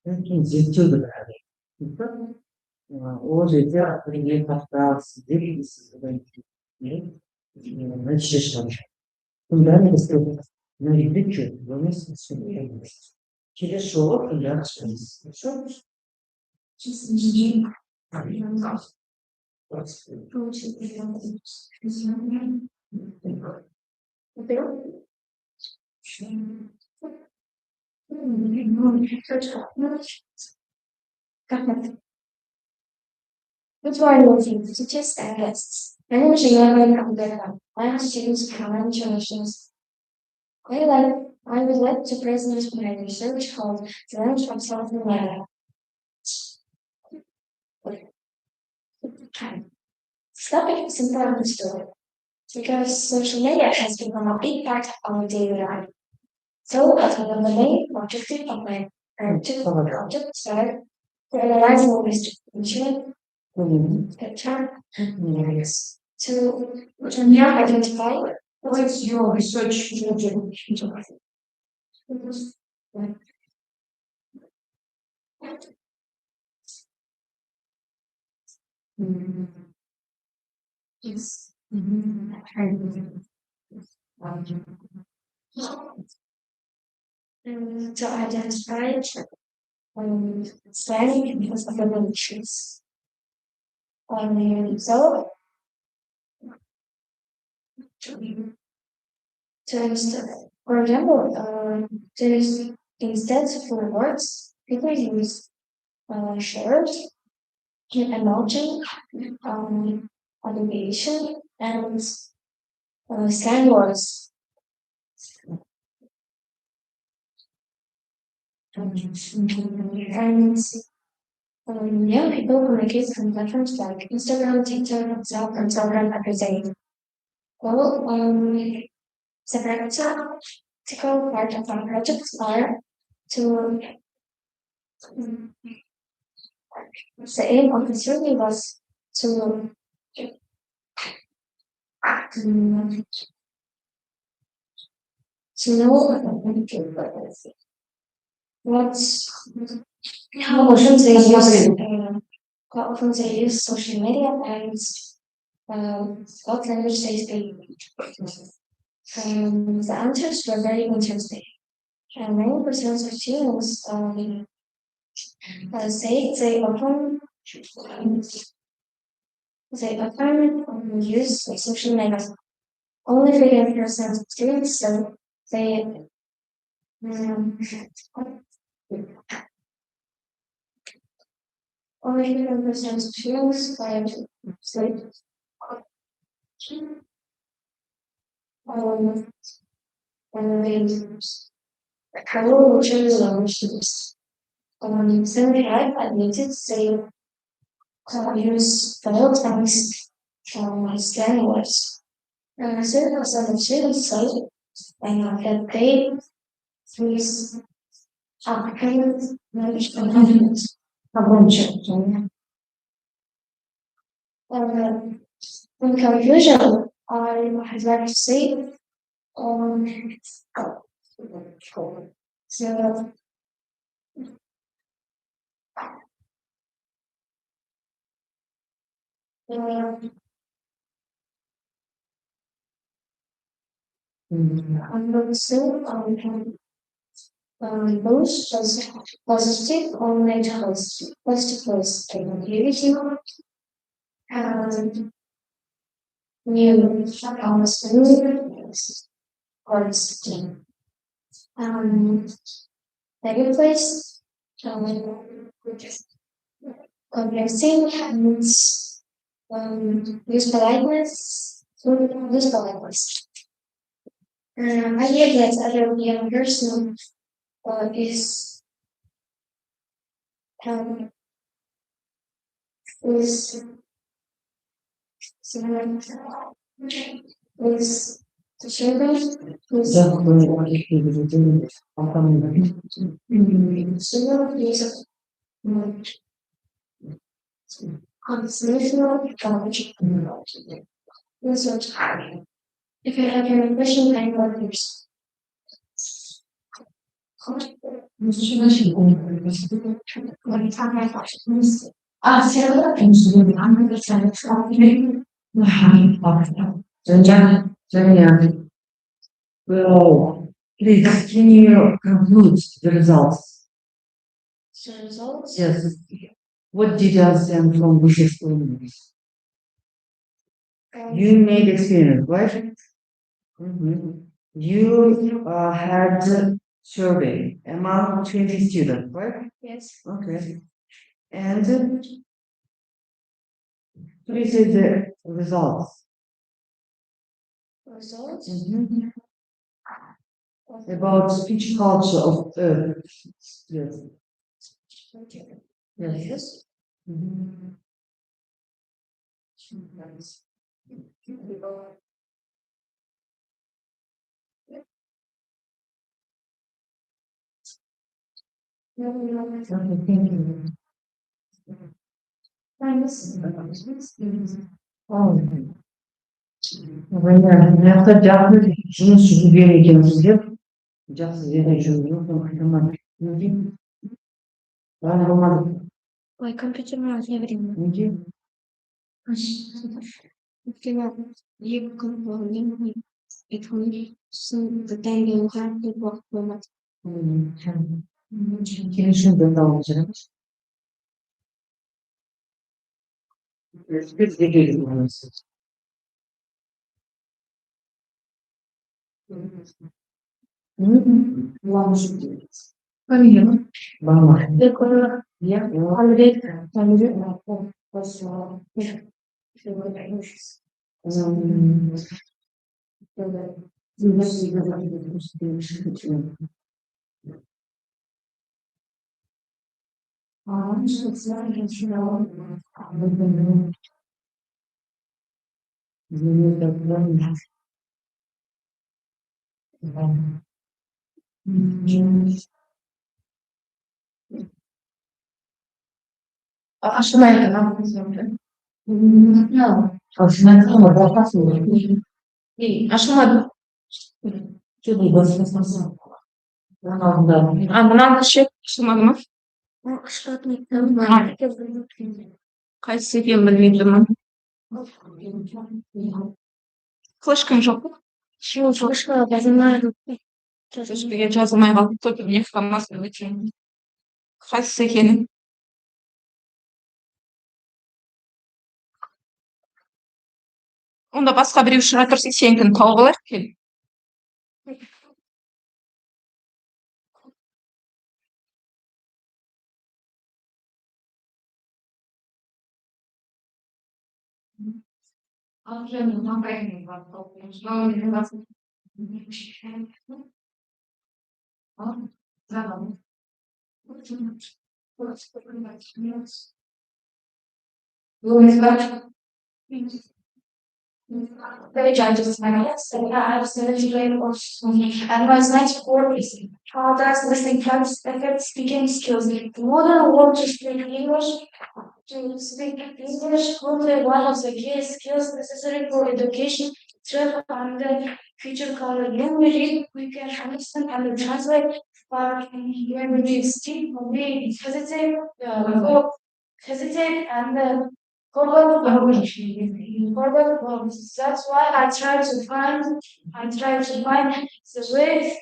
кейін зерттеуді бәрі ол жерде бірге тақтасыз деп нәтиже шығады бәрін біз мына жерде жоқ келесі жолы бәрін шығамыз Good morning, teachers and guests. My name is Shimon Abdullah. I am a student of Common Internations. I would like to present my research called Challenge from South America. This topic is important story because social media has become a big part of our daily life. So, as one of the main objectives of my projects are to analyze the distribution to identify What is your research project? Yes. To identify slang because of the issues. So, for example, instead for words, people use shared, emoji, abbreviation, and slang words. And young people communicate from platforms like Instagram, TikTok, WhatsApp, and Telegram every day. Well, the practical part of our projects are to the aim of the survey was to to know how often they use social media and what language they speak. The answers were very interesting. And many percent of students say they often use social media. Only 15% of students say they only 15% of students say and they 75 admitted they use failed things from scanning words. 30% of students say that they use applicant knowledge component. In conclusion, I'd like to say so I'm going to say both positive or negative positive capability and new team. Negative place conversing means use politeness. Use politeness. I hear that other young person is is is the children is constitutional knowledge. Research. If you have your question, I know yours. Well, please, can you conclude the results? So results. Yes. What details stem from this experience? You made experience, right? You had a survey among 20 students, right? Yes. Okay. And please say the results. Results. About speech culture of yes. Okay. Yes. Мынаяқта жақсы жұмыс жүрген екенбіз деп жақсы жерде жүрмін. Ой, компьютер не время. Неге? Екі күн болғаннан кейін содан кейін қандай уақыт болмады. Келісімді алып жүреміз. Biz de geliyoruz. Понятно. Мама. Я Ашмады. Şöyle basmasın. Anladım. мынаны ше түсінбедім ма? Что-то Қайсысы екенін білмей жүрмін. Флешкаң жоқ па? Флешкаға жазылмай қалды. Только не информация өте. Қайсысы екенін. Онда басқа біреу шыға тұрса сенікін тауып алайық кел. very judges and I have synergy and was 94 how does listening helps affect speaking skills. The modern world to speak English currently one of the key skills necessary for education, trip and the future career. When we read, we can understand and translate, but when we speak, we hesitate and forward words. That's why I try to find the way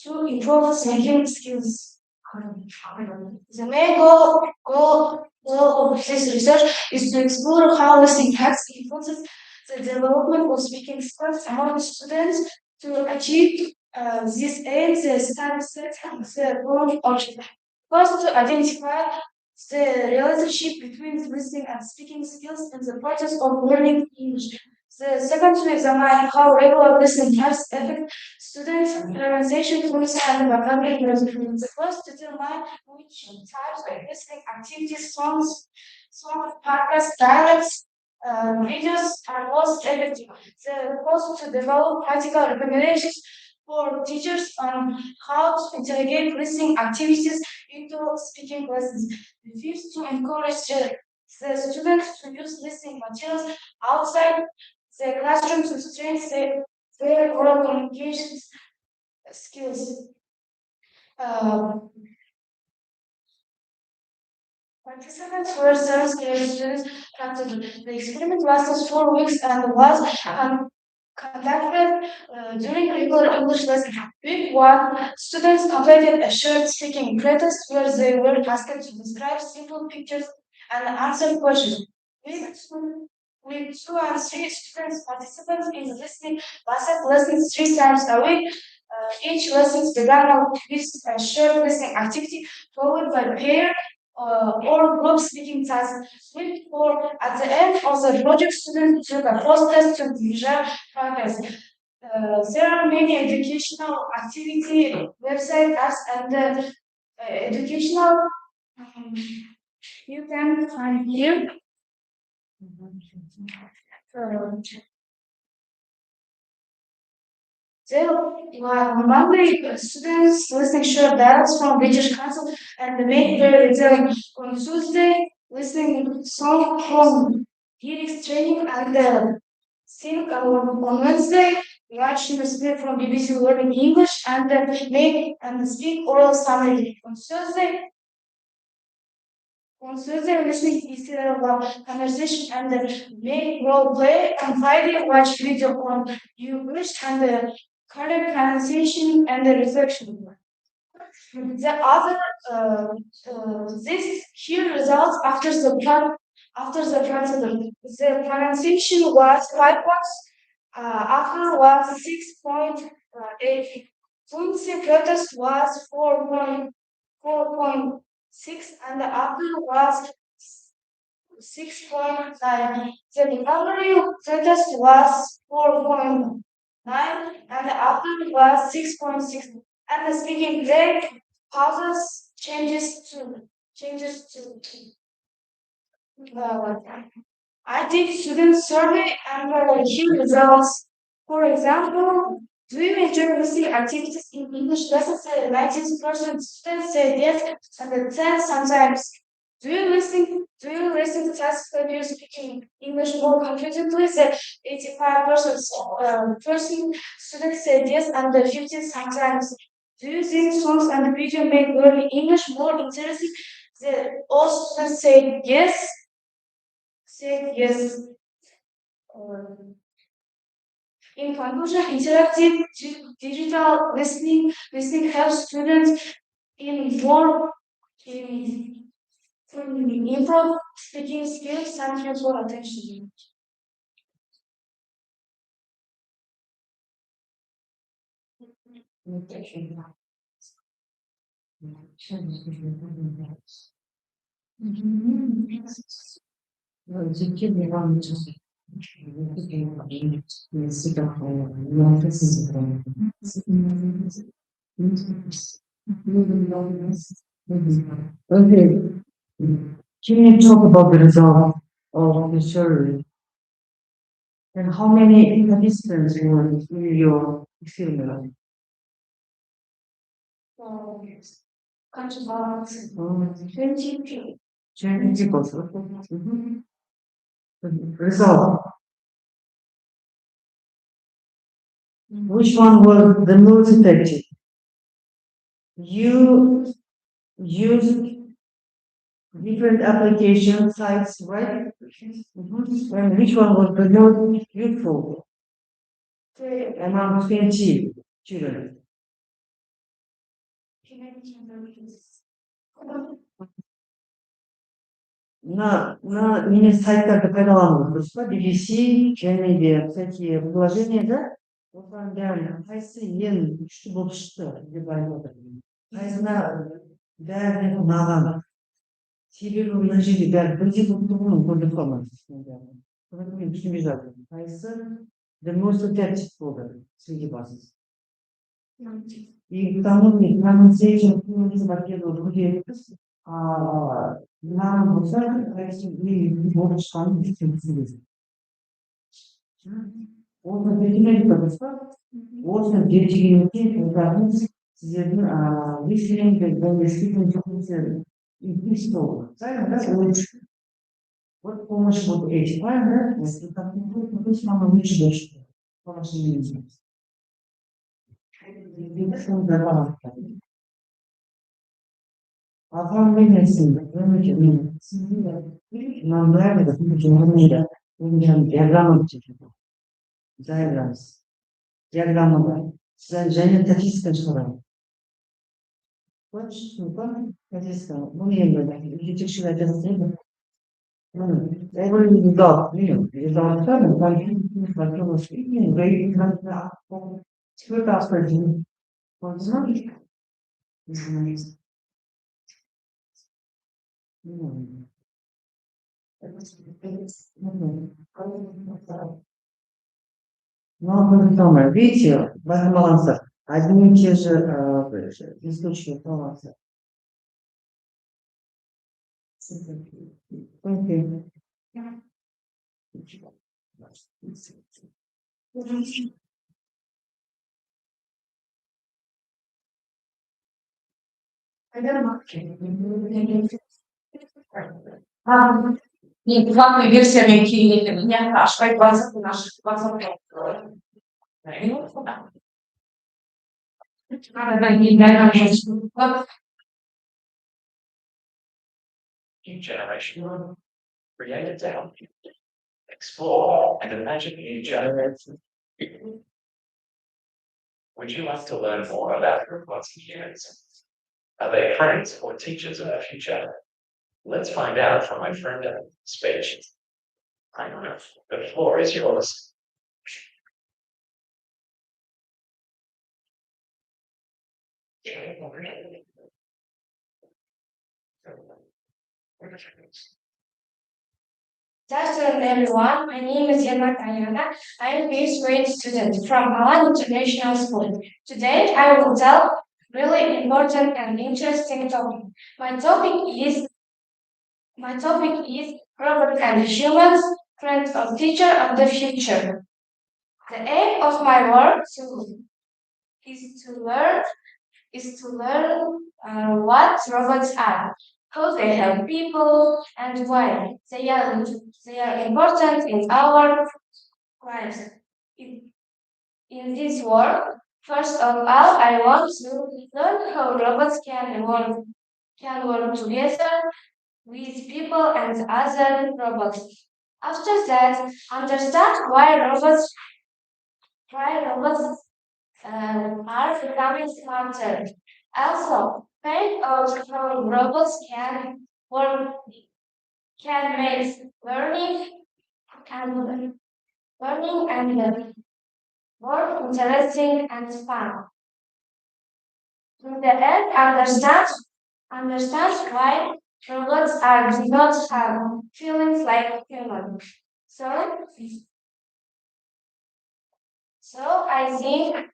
to improve speaking skills. The main goal of this research is to explore how listening has influences the development of speaking skills among students. To achieve this aim, the study set the goal of first to identify the relationship between listening and speaking skills in the process of learning English. The second to examine how regular listening helps affect students' pronunciation, fluency, and vocabulary development. The first to determine which types of listening activities, songs, podcasts, dialects, videos are most effective. The first to develop practical recommendations for teachers on how to integrate listening activities into speaking lessons. The fifth to encourage the students to use listening materials outside the classroom to strengthen their oral communication skills. Participants were seventh-grade students practiced. The experiment lasted 4 weeks and was conducted during regular English lessons. Week 1, students completed a short speaking pretest where they were asked to describe simple pictures and answer questions. Week 2 and 3, students participate in the listening lessons 3 times a week. Each lesson began with a short listening activity followed by pair or group speaking tasks. Week 4, at the end of the project, students took a post-test to measure progress. There are many educational activity website apps and educational you can find here. On Monday, students listening short dialogues from British Council and the main exam on Tuesday, listening song from Lyrics training and sing on Wednesday, watch news from BBC Learning English and make and speak oral summary. On Thursday, listening is conversation and make role play. On Friday, watch video on English and correct pronunciation and reflection. The other this here results after the procedure. The pronunciation was 5 points. After was 6.8. Fluency protest was 4.6 and the after was 6.9. The recovery protest was 4.9 and the after was 6.6. And the speaking break pauses changes to I did student survey and key results. For example, do you enjoy listening activities in English lessons? 19% students said yes, and 10 sometimes Do you listen to tests that you're speaking English more confidently? The 85% person students said yes, and the 15 sometimes. Do you think songs and video make learning English more interesting? The all students said yes. Said yes. In conclusion, interactive digital listening helps students in more in improve speaking skills and transfer attention. Okay. Can you talk about the result of the survey? And how many participants were in your experiment? About 20 people. 20 people. Mhm. Result. Which one was the most effective? You used different application sites, right? Mhm. And which one was the most useful among 20 children? На міне сайттарды пайдаланып дұрыс па BBC және де всякие приложения да осыған бәрі қайсы ең күшті болып шықты деп айтып отыр қайсына бәріне ұнаған себебі мына жерде бәрі бірдей болып тұр ғой көріп қалмайсыз содан мен түсінбей жатырмын қайсы the most effective болды среди вас и потому мне pronunciation во-первых другие нам болса қайсы болып шыққанын түсінесіз оны математика дұрыс па осыны зерттегеннен кейін ойларыңыз сіздердің listening және speaking техникалары импульсивно правильно да лучше вот помощь вот эти правильно если так не будет то есть мама лучше больше по вашему мнению оформление нам нравится мира диаграмма диаграмма және статистика шығарады точно статистика bunu енді жетекшілер жазады every result сколько аспектов ну, самое, видите, в этом балансе одни и те же источники баланса. Окей. И платная версия найти меня ашкай база наших базовых. New generation created to help you explore and imagine new generations. Would you like to learn more about your quantum humans? Are they friends or teachers of the future? Let's find out from my friend speech. I know. The floor is yours. Good afternoon, everyone. My name is Yana Kayana. I am a first grade student from Malan International School. Today, I will tell really important and interesting topic. My topic is robots and humans, friends of teacher of the future. The aim of my work is to learn what robots are. how they help people, and why they are important in our lives. In this world, first of all, I want to learn how robots can work together with people and other robots. After that, understand why robots are becoming smarter. Also, find out how robots work, can make and learning and more interesting and fun. In the end, understand why robots are do not have feelings like humans. So, so I think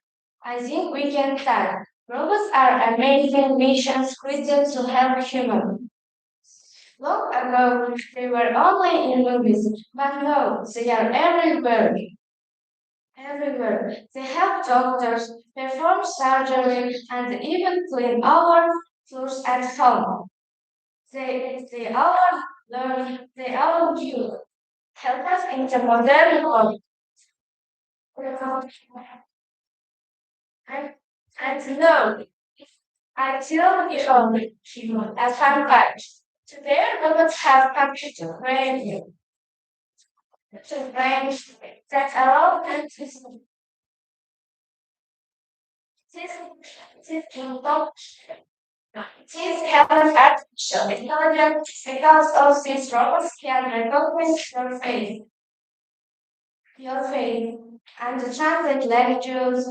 we can tell. Robots are amazing machines created to help humans. Long ago, they were only in movies, but now they are everywhere. Everywhere. They help doctors perform surgery and even clean our floors at home. They all do help us in the modern world. And no, I tell you a fun fact. Today, robots have computer brain to brain that allow them to this have artificial intelligence because of these robots can recognize your face, and translate languages,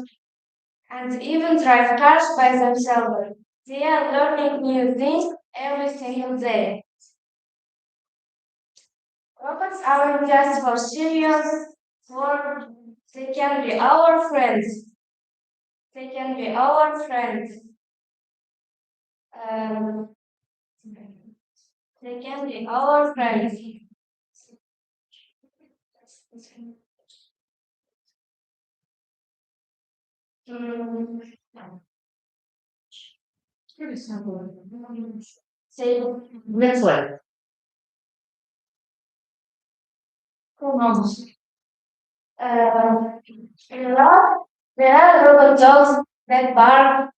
and even drive cars by themselves. They are learning new things every single day. Robots aren't just for serious work, they can be our friends. They can be our friends. Um, they can be our friends. Mm, They, Next one. uh, there are robot dogs that bark.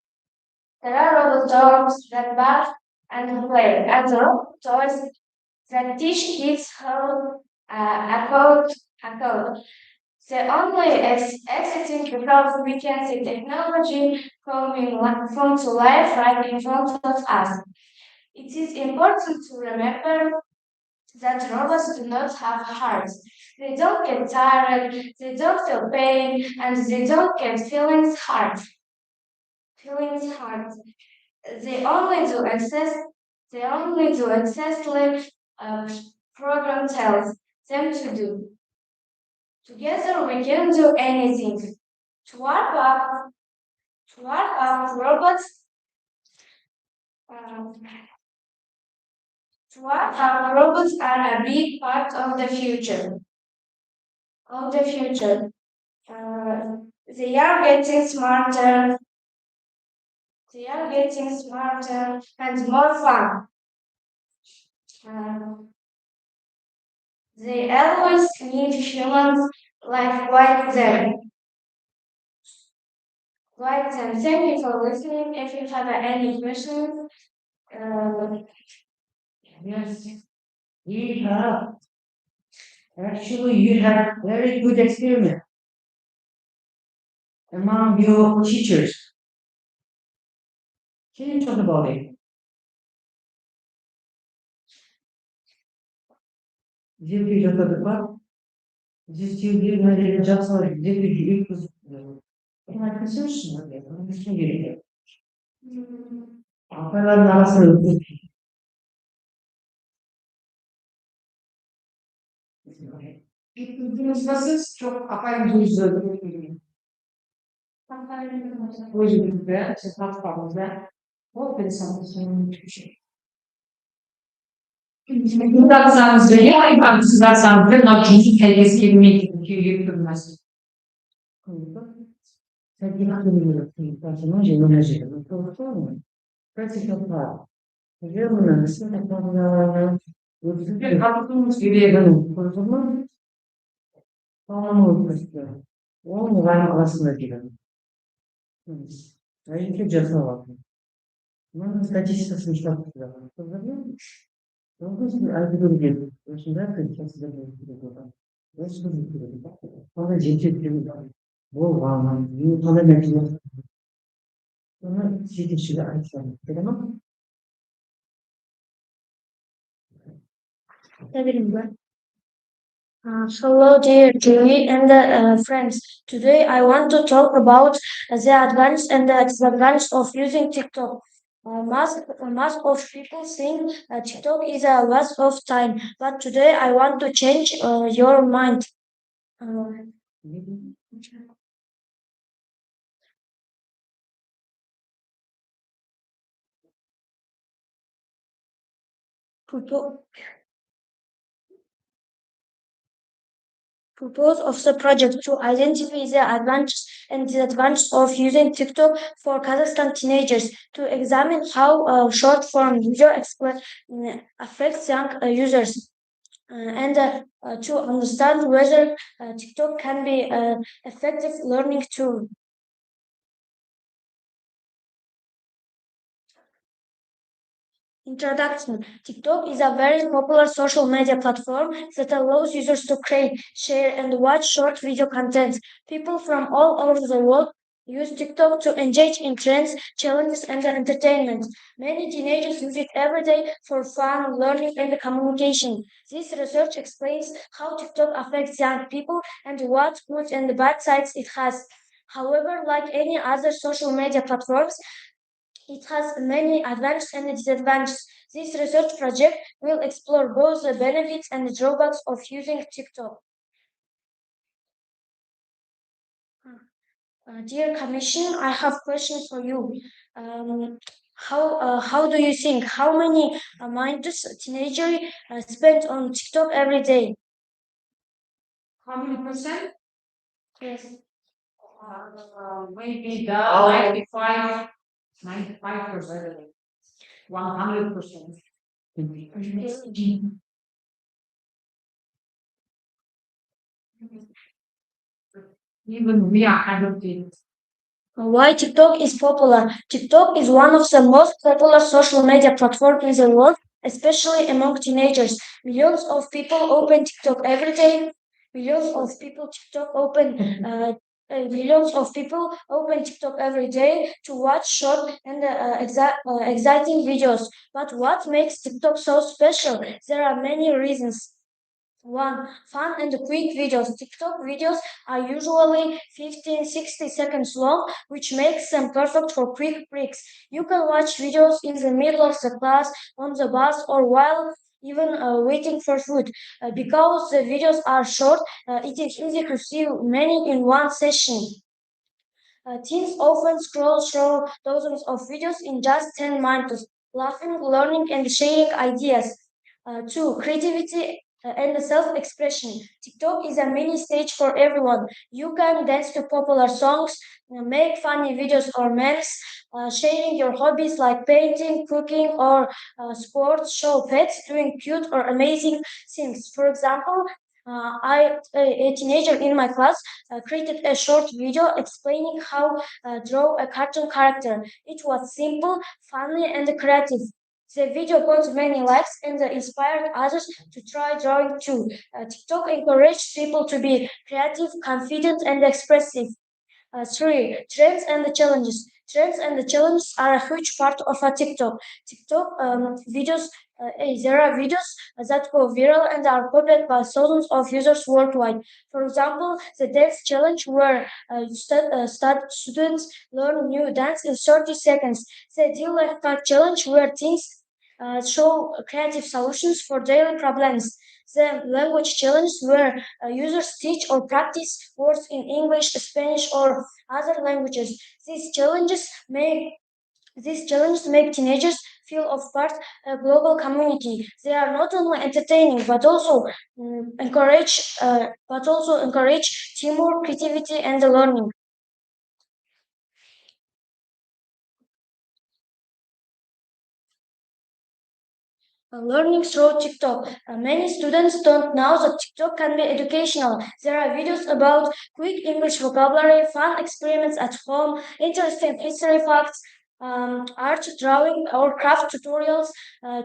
There are robot dogs that bark and play, and robot toys that teach kids how a code. The only existing because we can see technology coming from to life right in front of us. It is important to remember that robots do not have hearts. They don't get tired, they don't feel pain, and they don't get feelings hurt. Feelings hurt. They only do access. They only do exactly program tells them to do. Together we can do anything. To wrap up robots. Um, robots are a big part of the future. Uh, they are getting smarter. They are getting smarter and more fun. Uh, they always need humans like them. Like them. Thank you for listening. If you have any questions, Yes, we have. Actually, you have very good experiment among your teachers. Can you talk about it? Зеркало жасадық па? Зерттеуге мына жасалып, зерттеуге өткізіп, айтқысы үшін не керек? Апайлардың арасында өткізіп. Biz çok kafayı duyuyoruz. Özümüzde, sıfatlarımızda o insanın bir şey. Uzatsanız da ya, ben uzatsanız da nakit herkes girmek yürütmez. Sen yine bilmiyorsun. Personagem não é gênero. Praticamente. Верно, Сізге қатысуыңыз керек. құрылымы қауымы ол мұғалім қаласында деген. Әрекет жасалады. Оның статистикасын шығарып тұрады. Сосын айтып керек. Осындай статистика керек. Осыны керек. Қандай жетістіктер болған, қандай нәтиже. Соны жетекшіге айтсам керек ма? Hello, dear Julie and friends. Today I want to talk about the advantage and the disadvantage of using TikTok. Most of people think TikTok is a waste of time, but today I want to change your mind. Purpose of the project to identify the advantages and disadvantages of using TikTok for Kazakhstan teenagers, to examine how short form video affects young users, and to understand whether TikTok can be an effective learning tool. Introduction. TikTok is a very popular social media platform that allows users to create, share, and watch short video content. People from all over the world use TikTok to engage in trends, challenges, and entertainment. Many teenagers use it every day for fun, learning, and communication. This research explains how TikTok affects young people and what good and bad sides it has. However, like any other social media platforms, it has many advantages and disadvantages. This research project will explore both the benefits and the drawbacks of using TikTok. Dear Commission, I have questions for you. How do you think? How many minutes teenagers spend on TikTok every day? How many percent? Yes. Maybe the 95%, 100%. Even we are adopted. Why TikTok is popular? TikTok is one of the most popular social media platforms in the world, especially among teenagers. Millions of people open TikTok every day. Millions of people open TikTok every day to watch short and exciting videos. But what makes TikTok so special? There are many reasons. One, fun and quick videos. TikTok videos are usually 15-60 seconds long, which makes them perfect for quick breaks. You can watch videos in the middle of the class, on the bus, or while even waiting for food. Because the videos are short, it is easy to see many in one session. Teens often scroll through dozens of videos in just 10 minutes, laughing, learning, and sharing ideas. Two, creativity and self-expression. TikTok is a mini stage for everyone. You can dance to popular songs, make funny videos or memes, sharing your hobbies like painting, cooking, or sports, show pets doing cute or amazing things. For example, a teenager in my class created a short video explaining how draw a cartoon character. It was simple, funny, and creative. The video got many likes and inspired others to try drawing too. TikTok encouraged people to be creative, confident, and expressive. Three, trends and the challenges. Trends and the challenges are a huge part of a TikTok. TikTok videos, there are videos that go viral and are copied by thousands of users worldwide. For example, the dance challenge where students learn new dance in 30 seconds. The Deal Life Pack challenge where teens show creative solutions for daily problems. The language challenge where users teach or practice words in English, Spanish, or other languages. These challenges make teenagers feel of part of a global community. They are not only entertaining but also encourage teamwork, creativity, and learning. learning through TikTok. Many students don't know that TikTok can be educational. There are videos about quick English vocabulary, fun experiments at home, interesting history facts, art, drawing, or craft tutorials. Uh,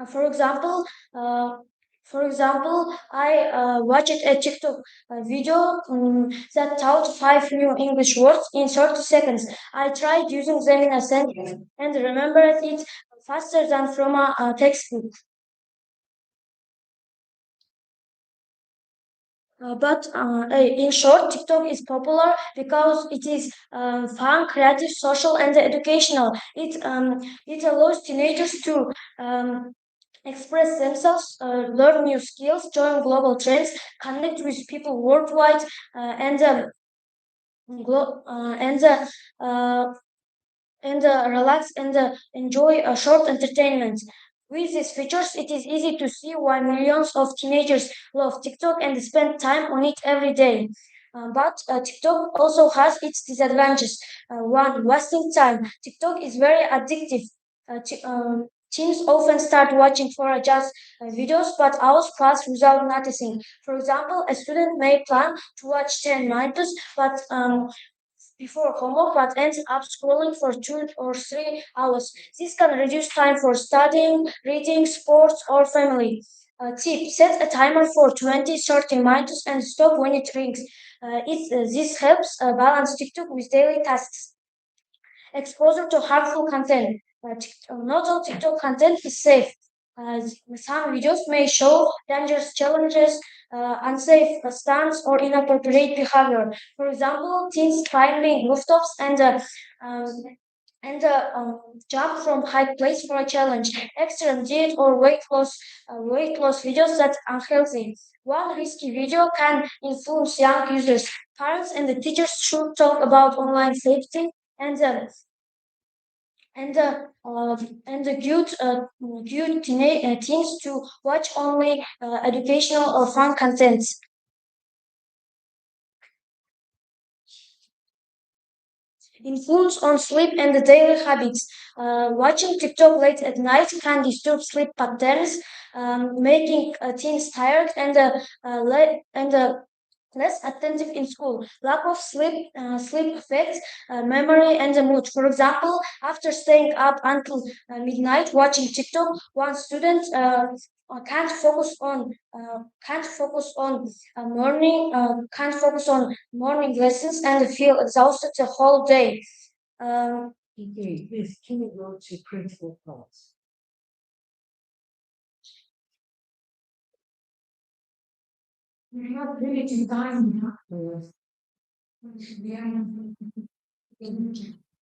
for example, uh, I watched a TikTok video that taught 5 new English words in 30 seconds. I tried using them in a sentence and remembered it faster than from a textbook. In short, TikTok is popular because it is fun, creative, social, and educational. It allows teenagers to express themselves, learn new skills, join global trends, connect with people worldwide, and glo- uh, relax and enjoy a short entertainment. With these features, it is easy to see why millions of teenagers love TikTok and spend time on it every day. But TikTok also has its disadvantages. One, wasting time. TikTok is very addictive. Teens often start watching for just videos, but hours pass without noticing. For example, a student may plan to watch 10 minutes, but before homework but ends up scrolling for 2 or 3 hours. This can reduce time for studying, reading, sports, or family. Tip, set a timer for 20-30 minutes and stop when it rings. This helps balance TikTok with daily tasks. Exposure to harmful content. Not all TikTok content is safe. Some videos may show dangerous challenges, unsafe stunts, or inappropriate behavior. For example, teens climbing rooftops um, and jump from high place for a challenge, extreme diet or weight loss videos that are unhealthy. One risky video can influence young users. Parents and the teachers should talk about online safety and and the and the teens to watch only educational or fun contents. Influence on sleep and the daily habits. Watching TikTok late at night can disturb sleep patterns, making teens tired and less attentive in school. Lack of sleep affects memory and the mood. For example, after staying up until midnight watching TikTok, one student can't focus on morning lessons and feel exhausted the whole day. Um, Okay, please, can you go to principal thoughts? We have limited time.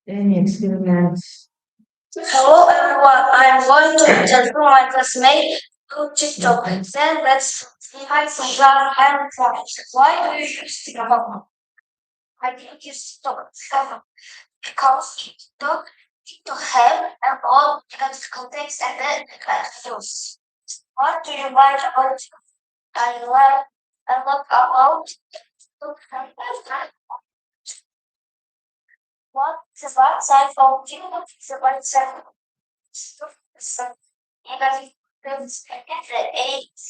Any experiments? Hello everyone, I'm going to interview my classmate to TikTok. Then let's find some drama and problems. Why do you use TikTok? I think use TikTok because TikTok have an all negative context and then videos. What do you like about it? I love about TikTok. What the bad side of TikTok is the bad side of TikTok. Negative things and the eight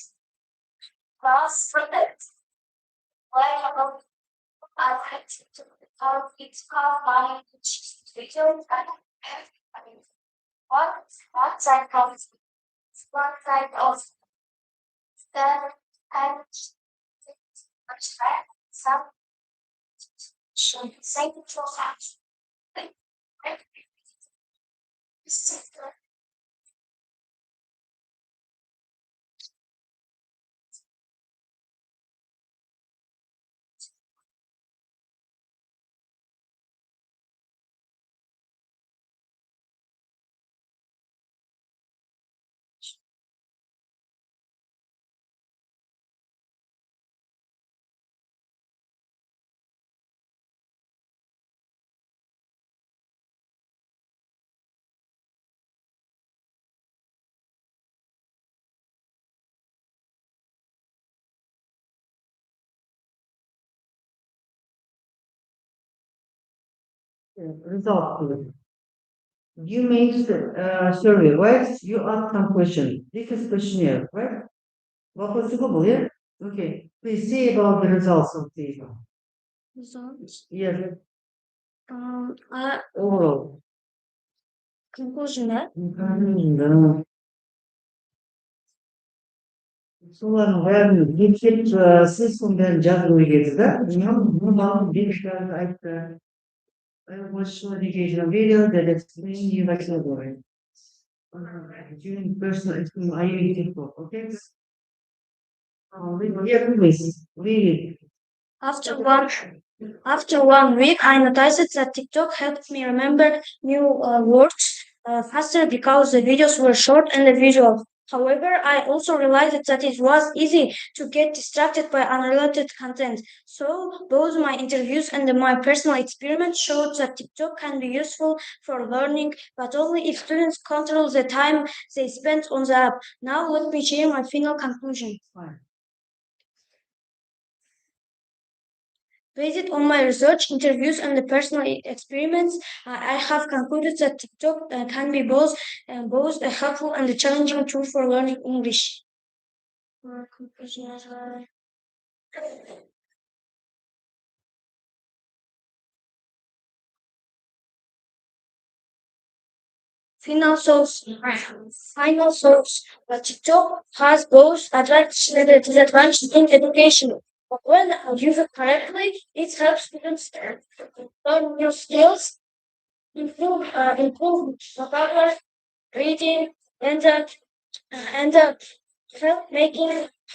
class product. Why about I had to how it's called money video one side of the and some should say for facts. Result. You made survey, right? You asked some question. This is questionnaire, right? Вопросы был, yeah? Okay. Please say about the results of the Results. yes, Conclusion. overall. Солардың бәрін бекітіп, сіз соның бәрін жазып келдіңіз, да? Маған бекітіп айтты. What education video that explain you like the during personal experience, I read it, okay? Yeah, please, read it. After 1 week, I noticed that TikTok helped me remember new words faster because the videos were short and visual. However, I also realized that it was easy to get distracted by unrelated content. So, both my interviews and my personal experiments showed that TikTok can be useful for learning, but only if students control the time they spend on the app. Now, let me share my final conclusion. Fine. Based on my research, interviews, and the personal experiments, I have concluded that TikTok can be both a helpful and a challenging tool for learning English. Final thoughts. TikTok has both advantages and disadvantages in education. But when used correctly, it helps students learn new skills, improve vocabulary, reading, and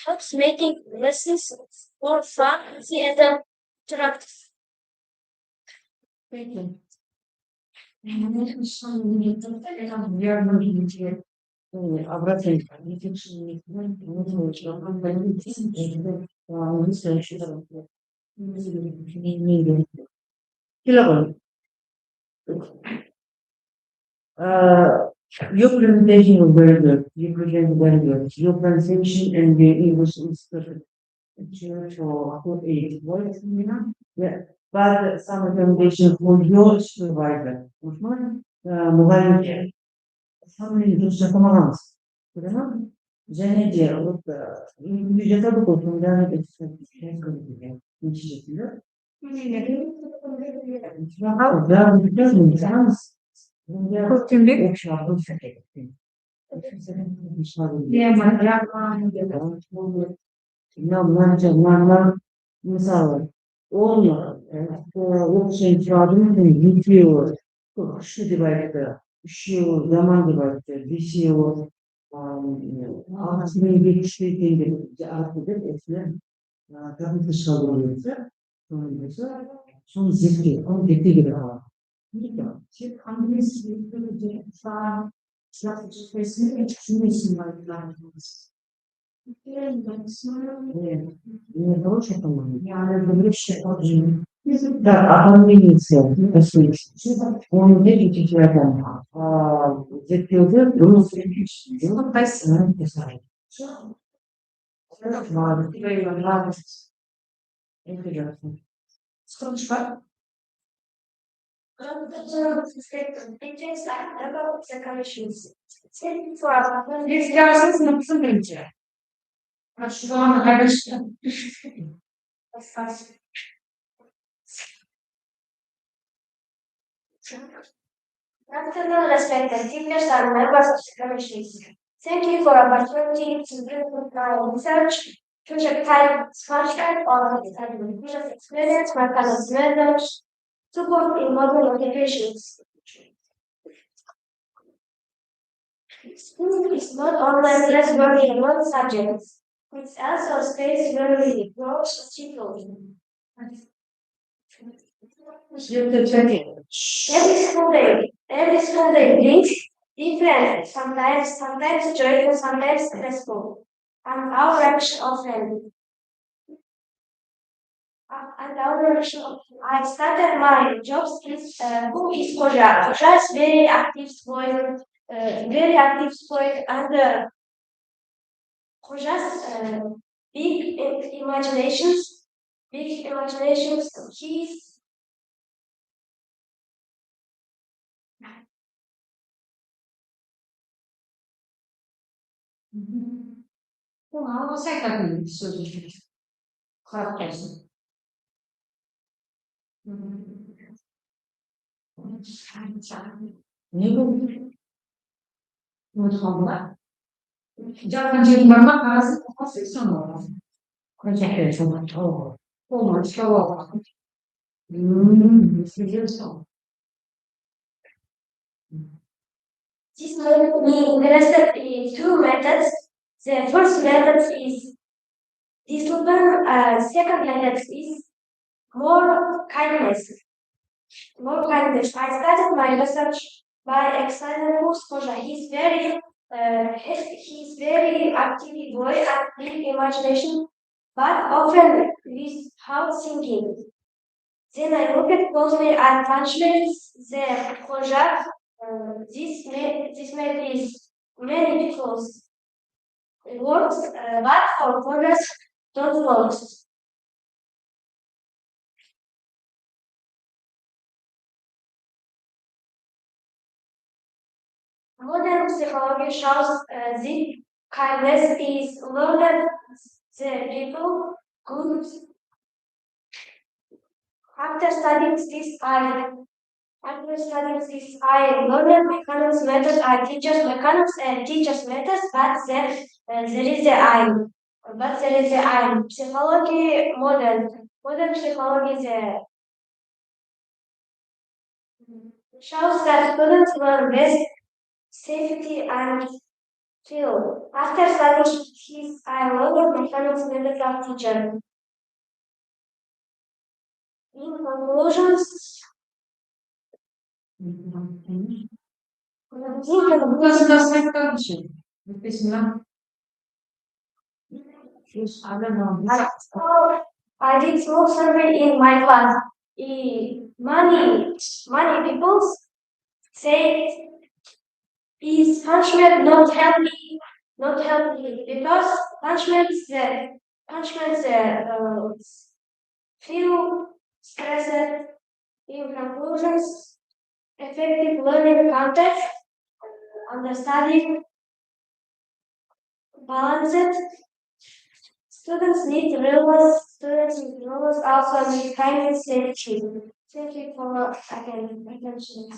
helps making lessons more fun, easy, and interactive. Обратно. Kilogram. Your presentation was very good. You presented very good. Your presentation and your English is perfect. For 8 words, yeah. But some recommendations for your supervisor. Мұғалімге самый дұрыс жасамағанбыз. Көреді ма? Және де вот үйде жатады ғой, сонда нәтижесінде. Көктембек. Мысалы, ол оқушының сұрадым, екеуі күшті деп айтты, үшеуі жаман деп айтты, бесеуі ағасының күшті екен деп айтты деп, осыны қағазға шығару керек. Соны зерттеу, оны зерттеу керек аға. Тек қандай себептерді түсінесің Не хорошая команда. Да, оформление, он видите человека, зерттеуді дұрыс писать. Интересно. Сколько бар? Eskilerde sınıfsın bence. Şu an Agılşın. National respected teachers and members of the commission. Thank you for opportunity to bring my research, future time sponsored or business experience, my colleagues methods, support in modern occupations. School is not only less working in one subject, it also stays very close to children. Every school day brings different, sometimes joyful, sometimes stressful, and our reaction often. I started my job is who is Koja. Koja is very active spoil, and Koja's big imaginations. He's Ama sen kadın sözü karaktersin. Ne bu? Mutfağında. Già mamma a casa, forse sono cosa che sono trovo. Come trovo? Io so. This made me interested in two methods. The first method is discipline. Second method is more kindness. More kindness. I started my research by examining Mustafa. He's very active boy and big imagination, but often without thinking. Then I looked closely at punishments. The project. This made is many people's works, but for progress don't works. Modern psychology shows that kindness is learned. The people good. After studying this, I learned mechanics methods. I teachers mechanics and teachers methods, but there is a I. But there is a I. Psychology modern psychology shows that students learn best safety and feel. After studying his, I learned mechanics methods of teacher. In conclusions, Burası da sayfa bir şey. Ötesinden. I did small survey in my class. Many people say is punishment not healthy because punishments feel stressed. In conclusions, effective learning context, understanding, balanced. Students need rules also need kindness safety. Thank you for attention.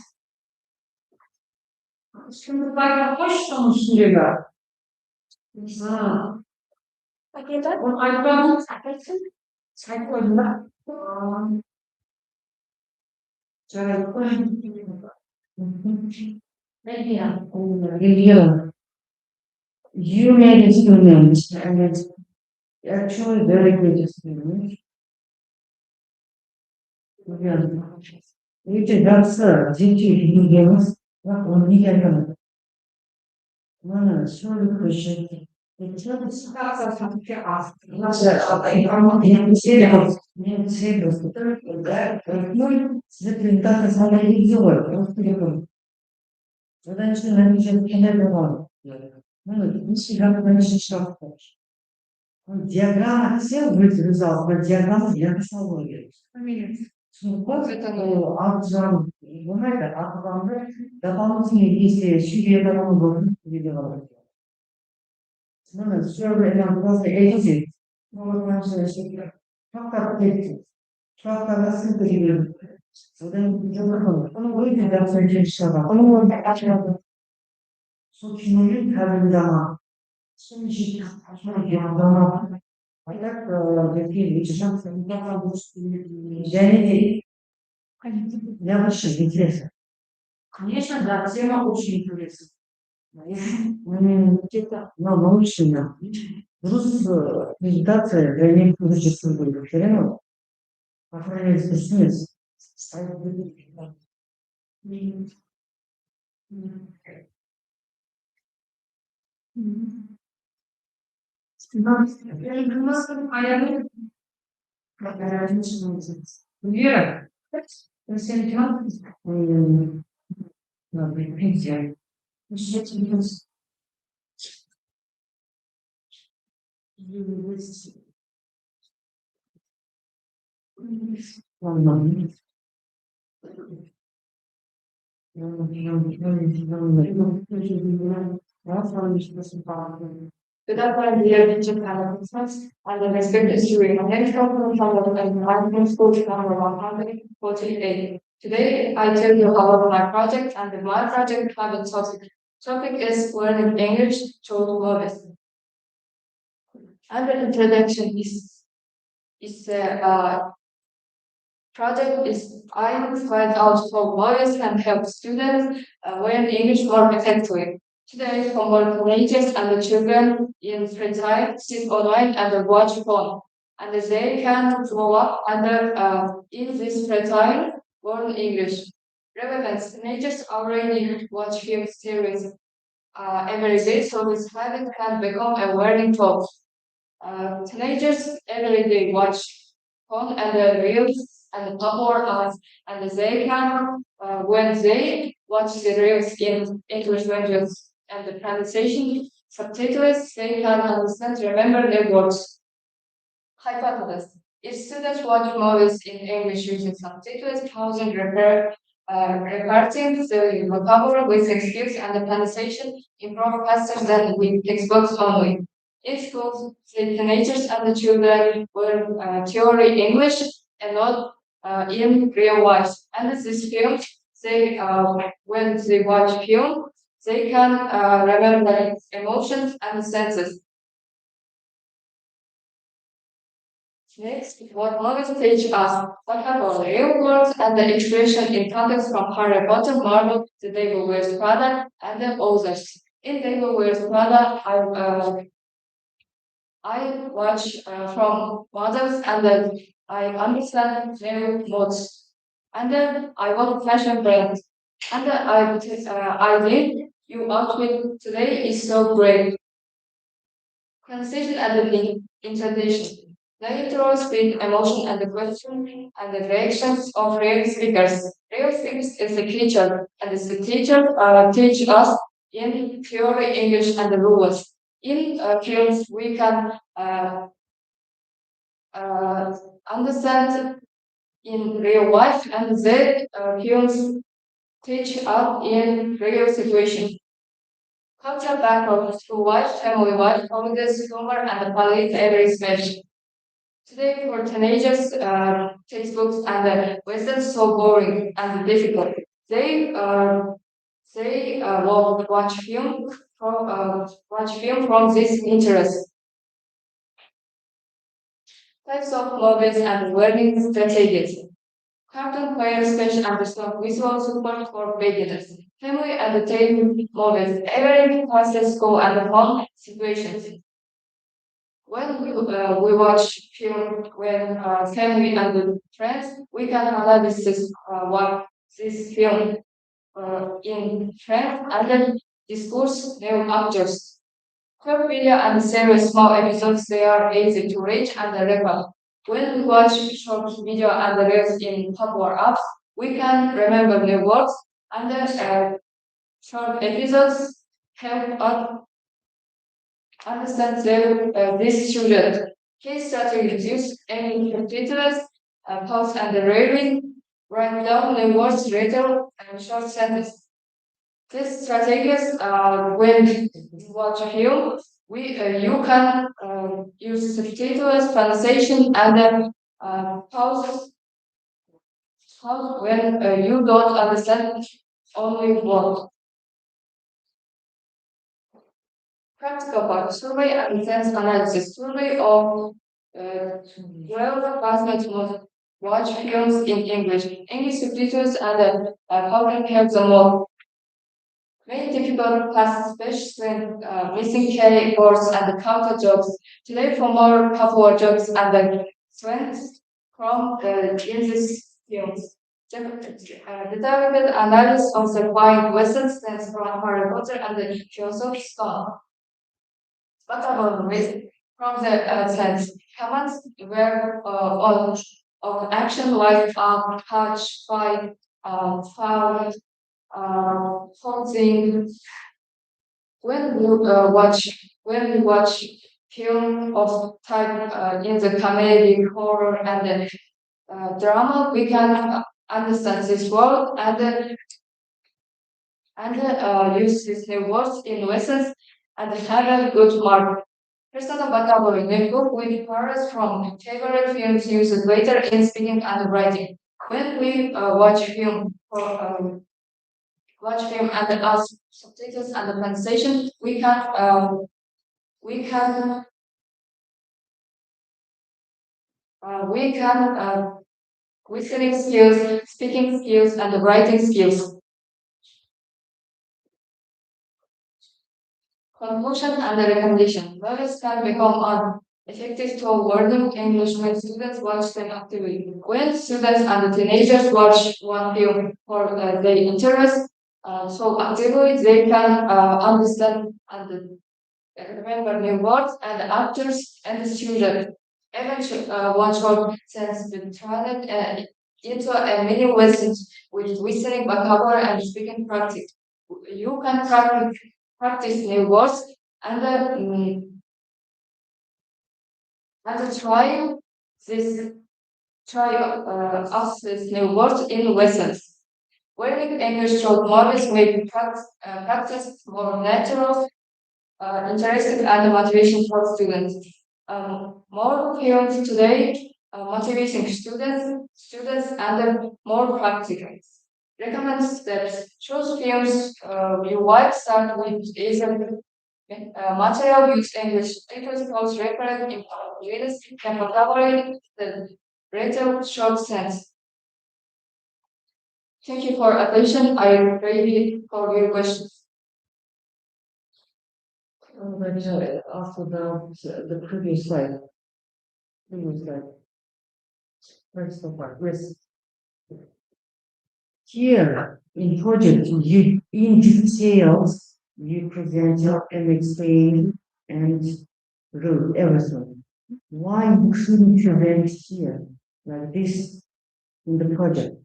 Şimdi ben hoş sonuçluyor. Ha. Okay, that Onu ayıplamam. Sayfa oyunda. Çay koyun. Ne diyor? Geliyor. You made a student and it's actually very good student. 이제 잡서 진짜 이게는 막 얘기하는 나는 수업을 그렇게 처음 시작해서 그렇게 맞아 아마 그냥 그냥 세로서 그러니까 그 스트린다는 사람이 이거를 어떻게 그 저단신은 이제 해내는 나는 이 시간을 시작했어 диаграмма все вырезал по диаграмме я писал это алжан бывает алжанды дополнительные действия щебетану должны передавать. Ну, все время просто эти, ну, наши щебет. Как эти, как нас передают. Он выйдет до следующего. Он может отправить. Сочинили календарь. Сочинили календарь. А так, какие шансы? Я не я больше интересно. Конечно, да, тема очень интересна. Где-то, но научно. Плюс медитация для них зачастую все равно охраняет бизнес. Вера, пенсия. Good afternoon, dear teacher participants, and the respected students. Next up, from the Marketing School number 148. Today, I tell you about my project, and my project have a topic. Topic is learning English through movies. And the introduction is project is I find out how movies can help students learn English more effectively. Today, for more teenagers and the children in free time sit online and watch phone, and they can grow up under in this free time learn English. Relevant teenagers already watch film series every day, so this habit can become a learning tool. Teenagers every day watch phone and reels and popular ads, and they can when they watch the reels in English language and the pronunciation subtitles, they can understand, remember their words. Hypothesis. If students watch movies in English using subtitles, pausing, repeating the vocabulary with skills and the pronunciation improve faster than with textbooks only. In schools, the teenagers and the children learn theory English and not in real life. And this film, they when they watch film, they can remember emotions and senses. Next, what movies teach us what about real world and the expression in context from Harry Potter, Marvel, The Devil Wears Prada, and the others. In Devil Wears Prada, I watch from models and then I understand their modes. And then I want fashion brands. And then I did your outfit today is so great. Conversation and the intonation. The intro speak emotion and the question and the reactions of real speakers. Real speakers is a teacher, and the teacher teach us in theory, English, and the rules. In films, we can uh, understand in real life, and the films teach us in real situation. Cultural background to life, family life, holidays, humor, and the politics every special. Today, for teenagers, textbooks and lessons so boring and difficult. They will watch film from this interest. Types of movies and learning strategies. Cartoon players special and strong visual support for beginners. Family entertainment movies. Every classes school and home situations. When we watch film when family and friends, we can analyze what this film in friends and then discuss new actors. Short video and series small episodes, they are easy to reach and recall. When we watch short video and reels in popular apps, we can remember new words and short episodes help us understand this student. Key strategies use any subtitles, pause and reading, write down the words later and short sentence. These strategies, when you watch a film, you can use subtitles, pronunciation, and then pause when you don't understand only word. Practical part, survey and sense analysis. Survey of 12 classmates must watch films in English. English subtitles and how can help them more. Many difficult classes, especially missing K words and counter jokes. Today, for more popular jokes and strengths from in these films. The targeted analysis of the wide lessons stems from Harry Potter and the Philosopher's Stone. What about risk from the sense? Commands were on action like touch, fight, found, holding. When we watch film of type in the comedy, horror, and drama, we can understand this world and use these new words in lessons and have a good mark. Personal vocabulary notebook with parts from favorite films used later in speaking and writing. When we watch film and ask subtitles and the translation, we can listening skills, speaking skills, and writing skills. Conclusion and the recommendation. Learners can become an effective tool learning English when students watch them actively. When students and teenagers watch one film for their interest, so actively they can understand and remember new words and actors and the student. Even one short sentence will turn it into a mini lesson with listening, vocabulary, and speaking practice. You can practice new words and try this access new words in lessons. Learning English short movies make practice more natural, interesting, and motivation for students. More films today motivating students, and more practical. Recommend steps. Choose films you like. Start with easy material. Use English articles, reference, important readers can vocabulary the greater short sense. Thank you for attention. I am ready for your questions. After the previous slide. First of all, yes. Here in project, you in details you present and explain and do everything. Why you shouldn't present here like this in the project?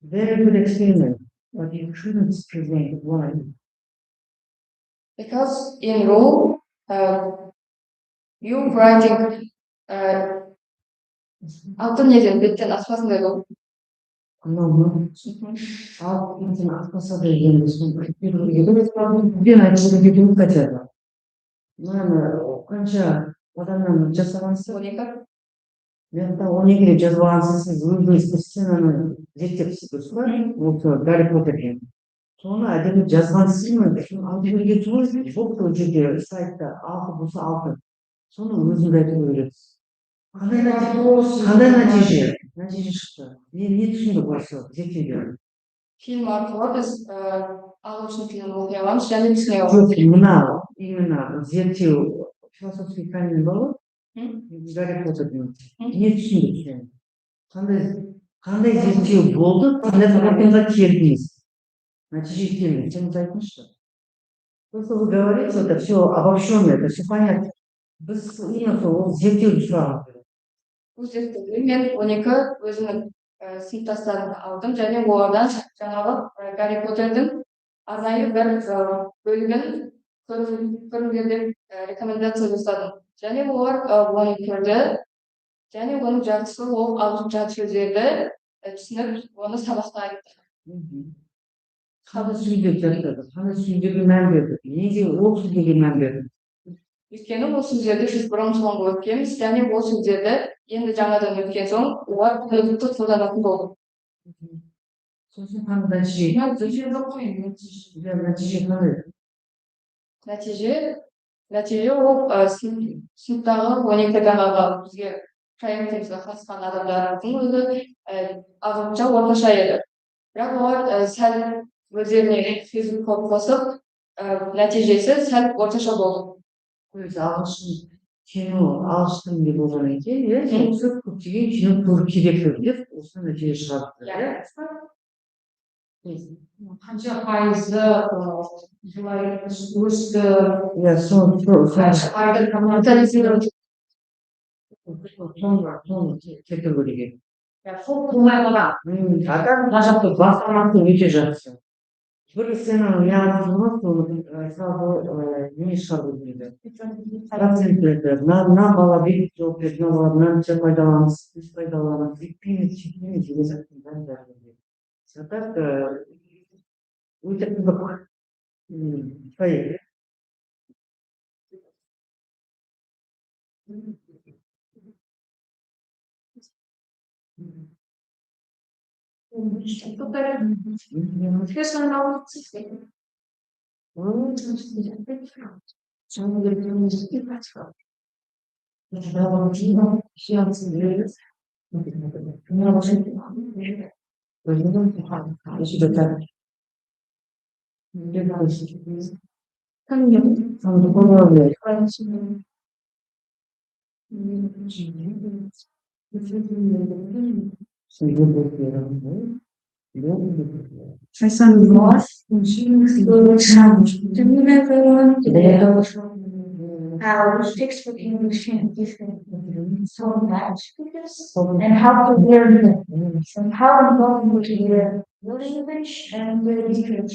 Very good experiment, but you shouldn't present why. Because in rule, you writing алтын неден беттен аспасындай болып. Ал беттен аспаса да енді бірден айтып кетуіміз қажет. Қанша адамнан жасағансыз? 12. Мен 12 рет жазып алғансыз, сіз өзіңіз сценаны зерттепсіз дұрыс па? Осы Гарри Поттерден. Соны әдемі жазғансыз ба? Алдын кетіңіз, жоқ ол жерде сайтта 6 болса 6. Соны өзіңіз айтып өйретсіз. Қандай нәтиже шықты? Не түсіндік осы зерттеуден? Фильм арқылы біз ағылшын тілін оқи аламыз және түсіне аламыз. Жоқ, мына именно зерттеу философский камень бар ғой? Гарри Поттерден. Не түсіндік сен? Қандай зерттеу болды, қандай қорытындыға келдіңіз? Нәтиже келмеді, сен айтыңызшы. Просто вы говорите, это все обобщенно, это все понятно. Біз именно сол зерттеуді сұрағымыз келеді. Бұл зерттеуді мен 12 өзімнің сыныптастарымды алдым және олардан жаңағы Гарри Поттердің арнайы бір бөлігін көріңдер рекомендация жасадым. Және олар оны көрді және оның жақсы болып алып жатқан сөздерді түсініп, оны сабақта айтты. Қандай сөздер жаттады? Қандай сөздерге мән берді? Неге ол сөздерге мән берді? Өйткені ол сөздерді біз бұрын соңғы өткенбіз және ол сөздерді енді жаңадан өткен соң олар күнделікті қолданатын болды. Сосын қандай нәтиже? Нәтиже жоқ қой, Нәтиже қандай? Нәтиже ол сыныптағы 12 адамға бізге проектімізге қатысқан адамдардың өзі ағылшынша орташа еді. Бірақ олар сәл өздеріне сөзін көп қосып, нәтижесі сәл орташа болды. Ағылшын кино ағылшын тілінде болғаннан кейін, осы көптеген кино көру керек деп осы нәтиже шығарды. Қанша пайызы былай өсті? Соны кетіру керек. Сол болмай қалған. Ғажапты бастамасы өте жақсы. Бір сценаны яғыз сразу не шығару дейді. Проценттерді, мына бала бет жоқ деп, мына бала мынанша пайдаланыс, біз пайдаланыс, жетпейміз, деген заттың бәрін А так, өте қызық проект. How textbook English can different so much and how to learn them and how important to learn language and the different.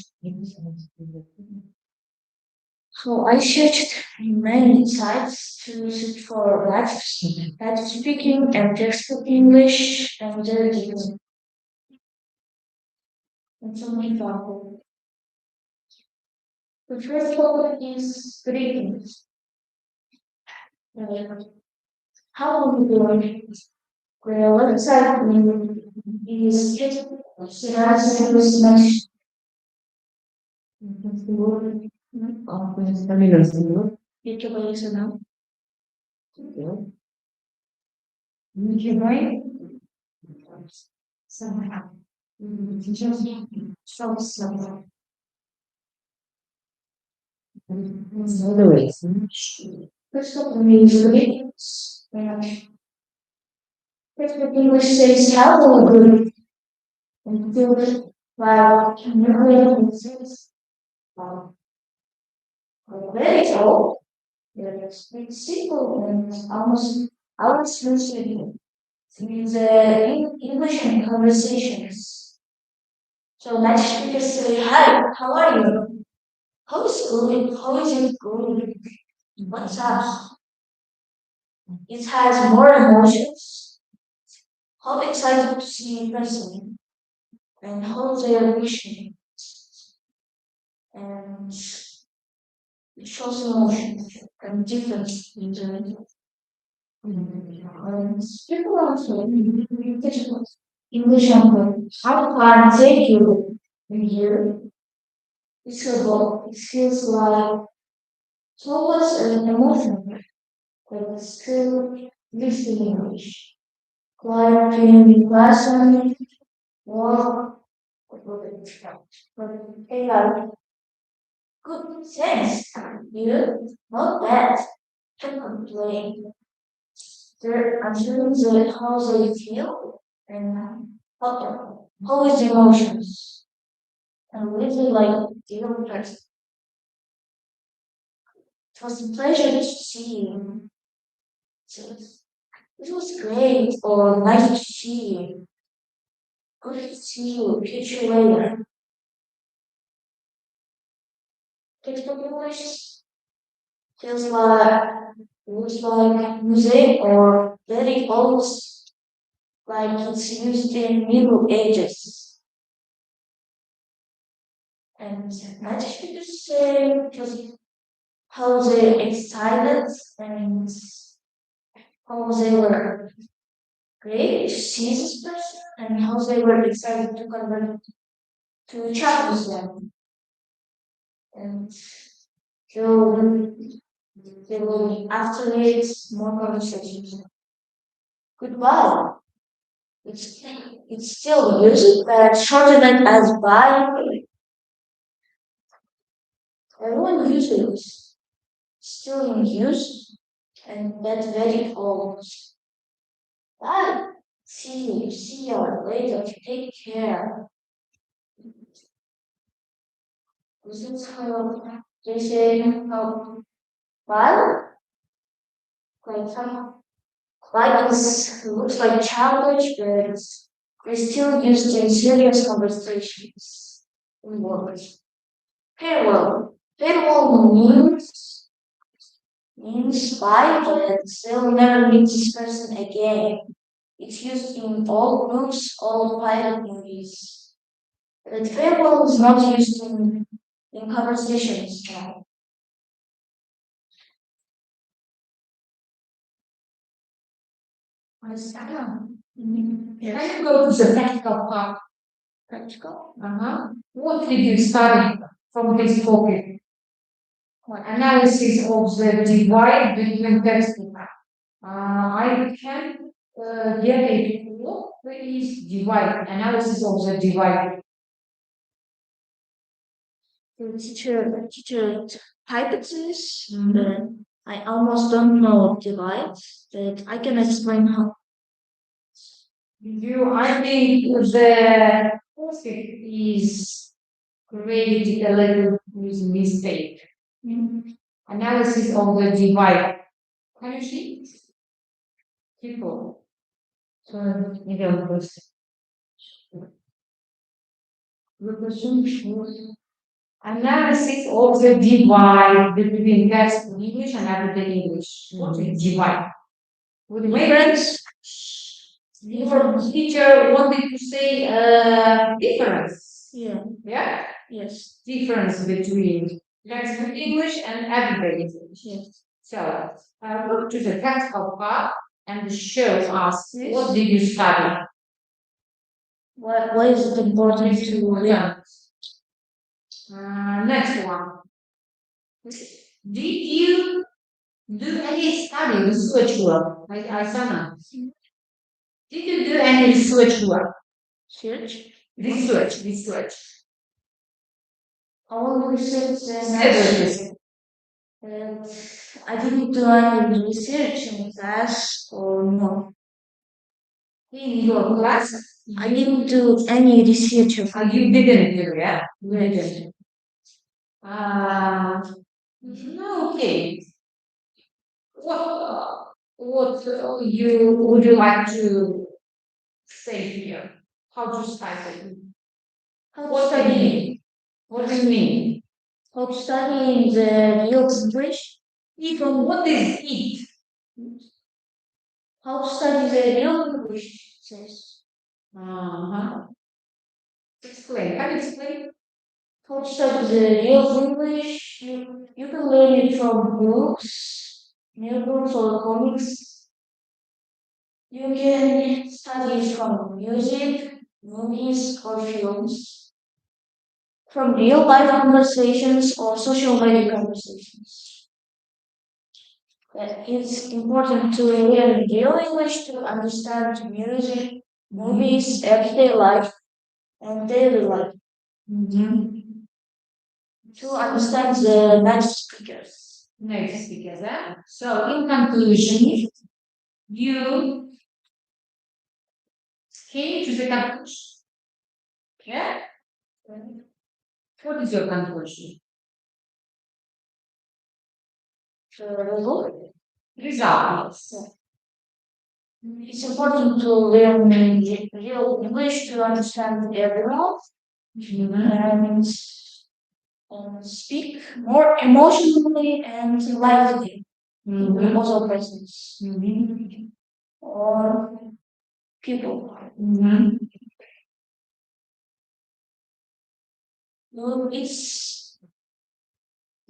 So I searched many sites to search for native speaking and textbook English and their different. And so many examples. The first one is greetings. How do you learn it? The website is Erasmus Mesh. YouTube is now. You right? Somehow. So. First of all, greetings. First of English says hello, good. And feel like says very old. It's simple and almost listening. Means English and conversations. So native speakers say, hi, how are you? How is going? How is it going? What's up? It has more emotions. How excited to see in person and how they are wishing. And it shows emotions and difference in the people also English and how can take you in here. It's a book. It feels like so much an emotion, but still listening English. Quiet can be pleasant, warm, but they are good sense. You, not bad, to complain. They're answering how they feel and how is emotions. And really like deal person. It was a pleasure to see you. It was great or nice to see you. Good to see you. Catch you later. Textbook English looks like music or very old, like it's used in Middle Ages. And native speakers say just how they excited and how they were great to see this person and how they were excited to convert to chat with them. And so they will after it more conversations. Goodbye. It's still used, but shortened as bye. Everyone uses it. Still in use, and that's very old. Bye. See you later. Take care. This is how they say bye. Like it looks like childish, but they still used in serious conversations in words. Farewell. Farewell means bye, but they'll never meet this person again. It's used in all groups, all pilot movies. The table is not used in conversations. Can you go to the practical part? Practical. What did you study from this topic? Analysis of the divide between text and fact. I can get a what is divide, analysis of the divide. The teacher typed this. I almost don't know divide, but I can explain how. I think the topic is created a little with mistake. Analysis of the divide. Can you see? People. Maybe I'll post it. Analysis of the divide between text English and everyday English. What is divide? Difference. Your teacher wanted to say difference. Yeah. Yeah? Yes. Difference between textbook English and everyday English. Yes. So, look to the text of part and show us what did you study? Why is it important to learn? Next one. Did you do any study research work? Sana. Did you do any research work? Research. All research Research. I didn't do any research in class or no. In your class? I didn't do any research. You didn't do, yeah? You didn't. No, okay. What you would you like to say here? How to study? What do you mean? What do you mean? How to study in the real English? Even what is it? How to study the real English says. Explain. Can you explain? How to study the real English? You can learn it from books, notebooks, or comics. You can study it from music, movies, or films, from real life conversations or social media conversations. But it's important to learn real English to understand music, movies, everyday life, and daily life. To understand the native speakers. So, in conclusion, you came to the conclusion. Yeah? What is your conclusion? Results. It's important to learn real English to understand everyone and speak more emotionally and lively in also presence or people.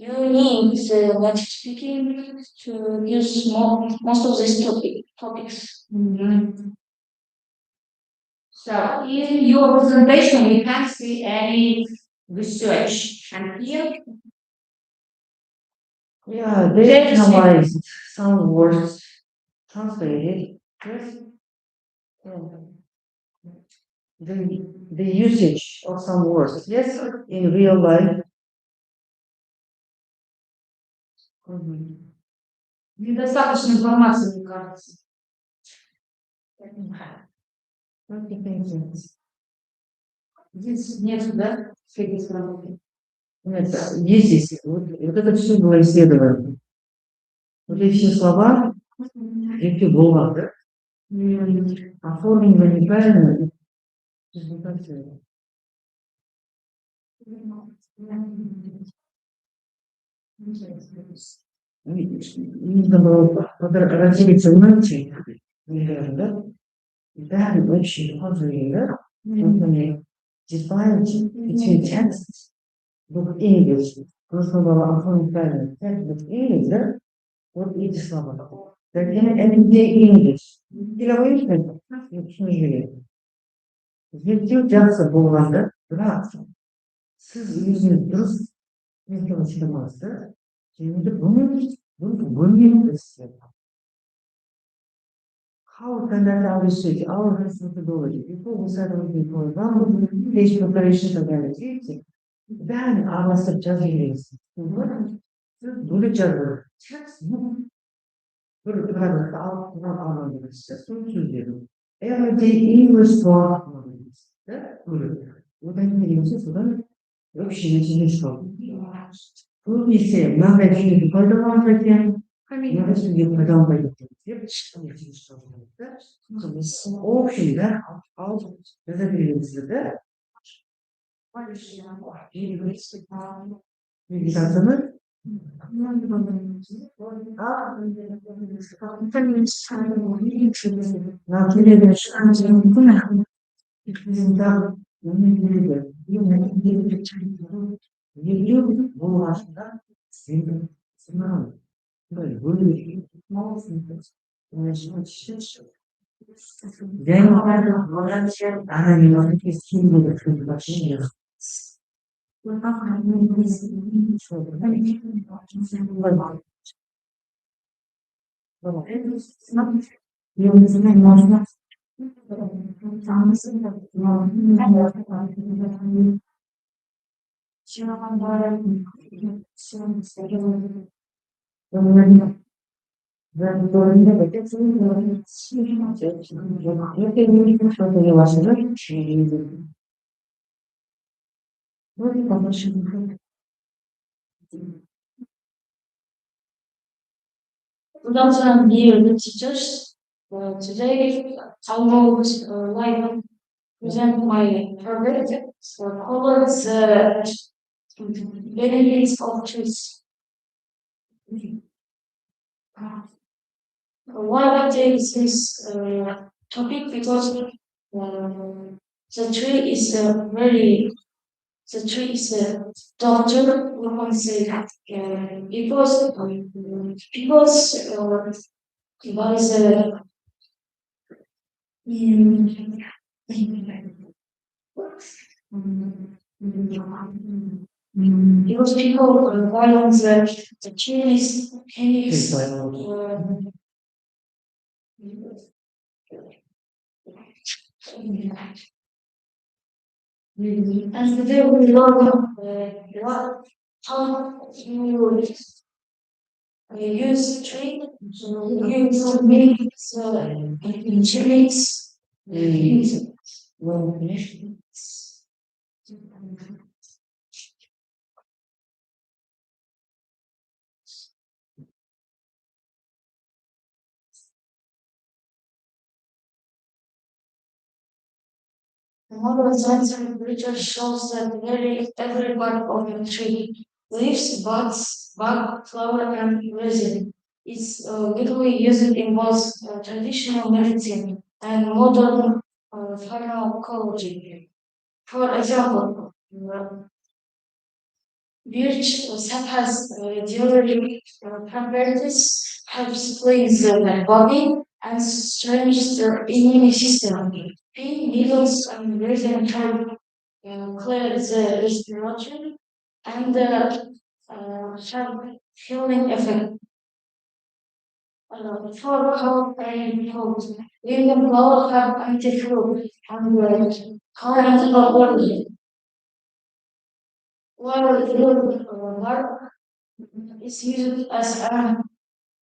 You need the native speaking to use most of these topics. So, in your presentation, we can't see any research. And here, Yeah, they analyzed some words translated. Yes. The usage of some words, yes, in real life. недостаточно информации, мне кажется. Здесь нет, да? Нет, есть здесь. Вот это все было исследовано. Вот эти все слова, эти было, да? Оформлено неправильно. Нужно было разделиться на эти, да? Да, очень похожие, да? defines between texts with English. Personal accompanying text with English, вот эти слова. Everyday English. Деловой язык. Düşünceli. Зерттеу жақсы болғанда, бірақ сіз өзіңіз дұрыс методикамызды және бұны бөлмеңіз. How can that appreciate our methodology? Before we start looking for example, page preparation of analytics, then arasında жазылыңыз. Siz bölük жазылır. Bir paragrafı alıp buna anladığınızda sonuç söylüyorum. Everyday English for anladığınızda bölük. O da ne sonra yok şeyin şu. Bu ise mağazayı пайдаланırken mağazayı пайдаланmayı hep o şeyler alıp yazabilirimizde bilgisayarını bu aslında sınav böyle ben doğrunda bakıyorum. Good afternoon, dear teachers. Today I will present my project called benefits of trees. Why I take this topic because the tree is a very the tree is a doctor. We can say that because by because people rely on the trees, caves, and they will learn how you use tree, use meats, trees. Modern scientific research shows that nearly every part of a tree, leaves, buds, bud, flower, and resin, is legally used in both traditional medicine and modern pharmacology. For example, birch sap has diuretic properties, helps cleanse the body, and strengthens the immune system. Pin needles and resin help clear the respiratory and have healing effect. For cold and cold, even flowers have anti-flu and current body. While the bark is used as an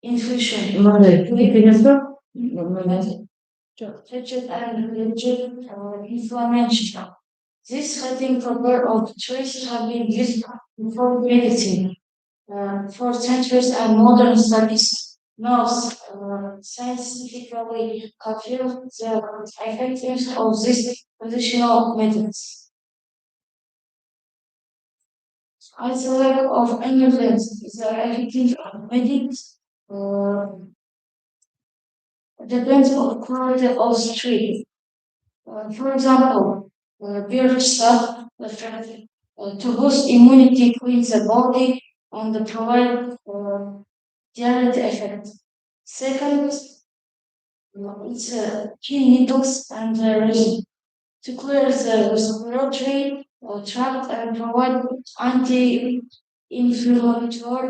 infusion. Touched and rigid inflammation. This heating proper of trees have been used for medicine for centuries and modern studies now scientifically confirm the effectiveness of these traditional methods. As a lack of evidence is the effective methods depends on quality of the tree. For example, beer stuff to boost immunity, clean the body, and provide diet effect. Second, it's pin needles and resin to clear the respiratory tract and provide anti-inflammatory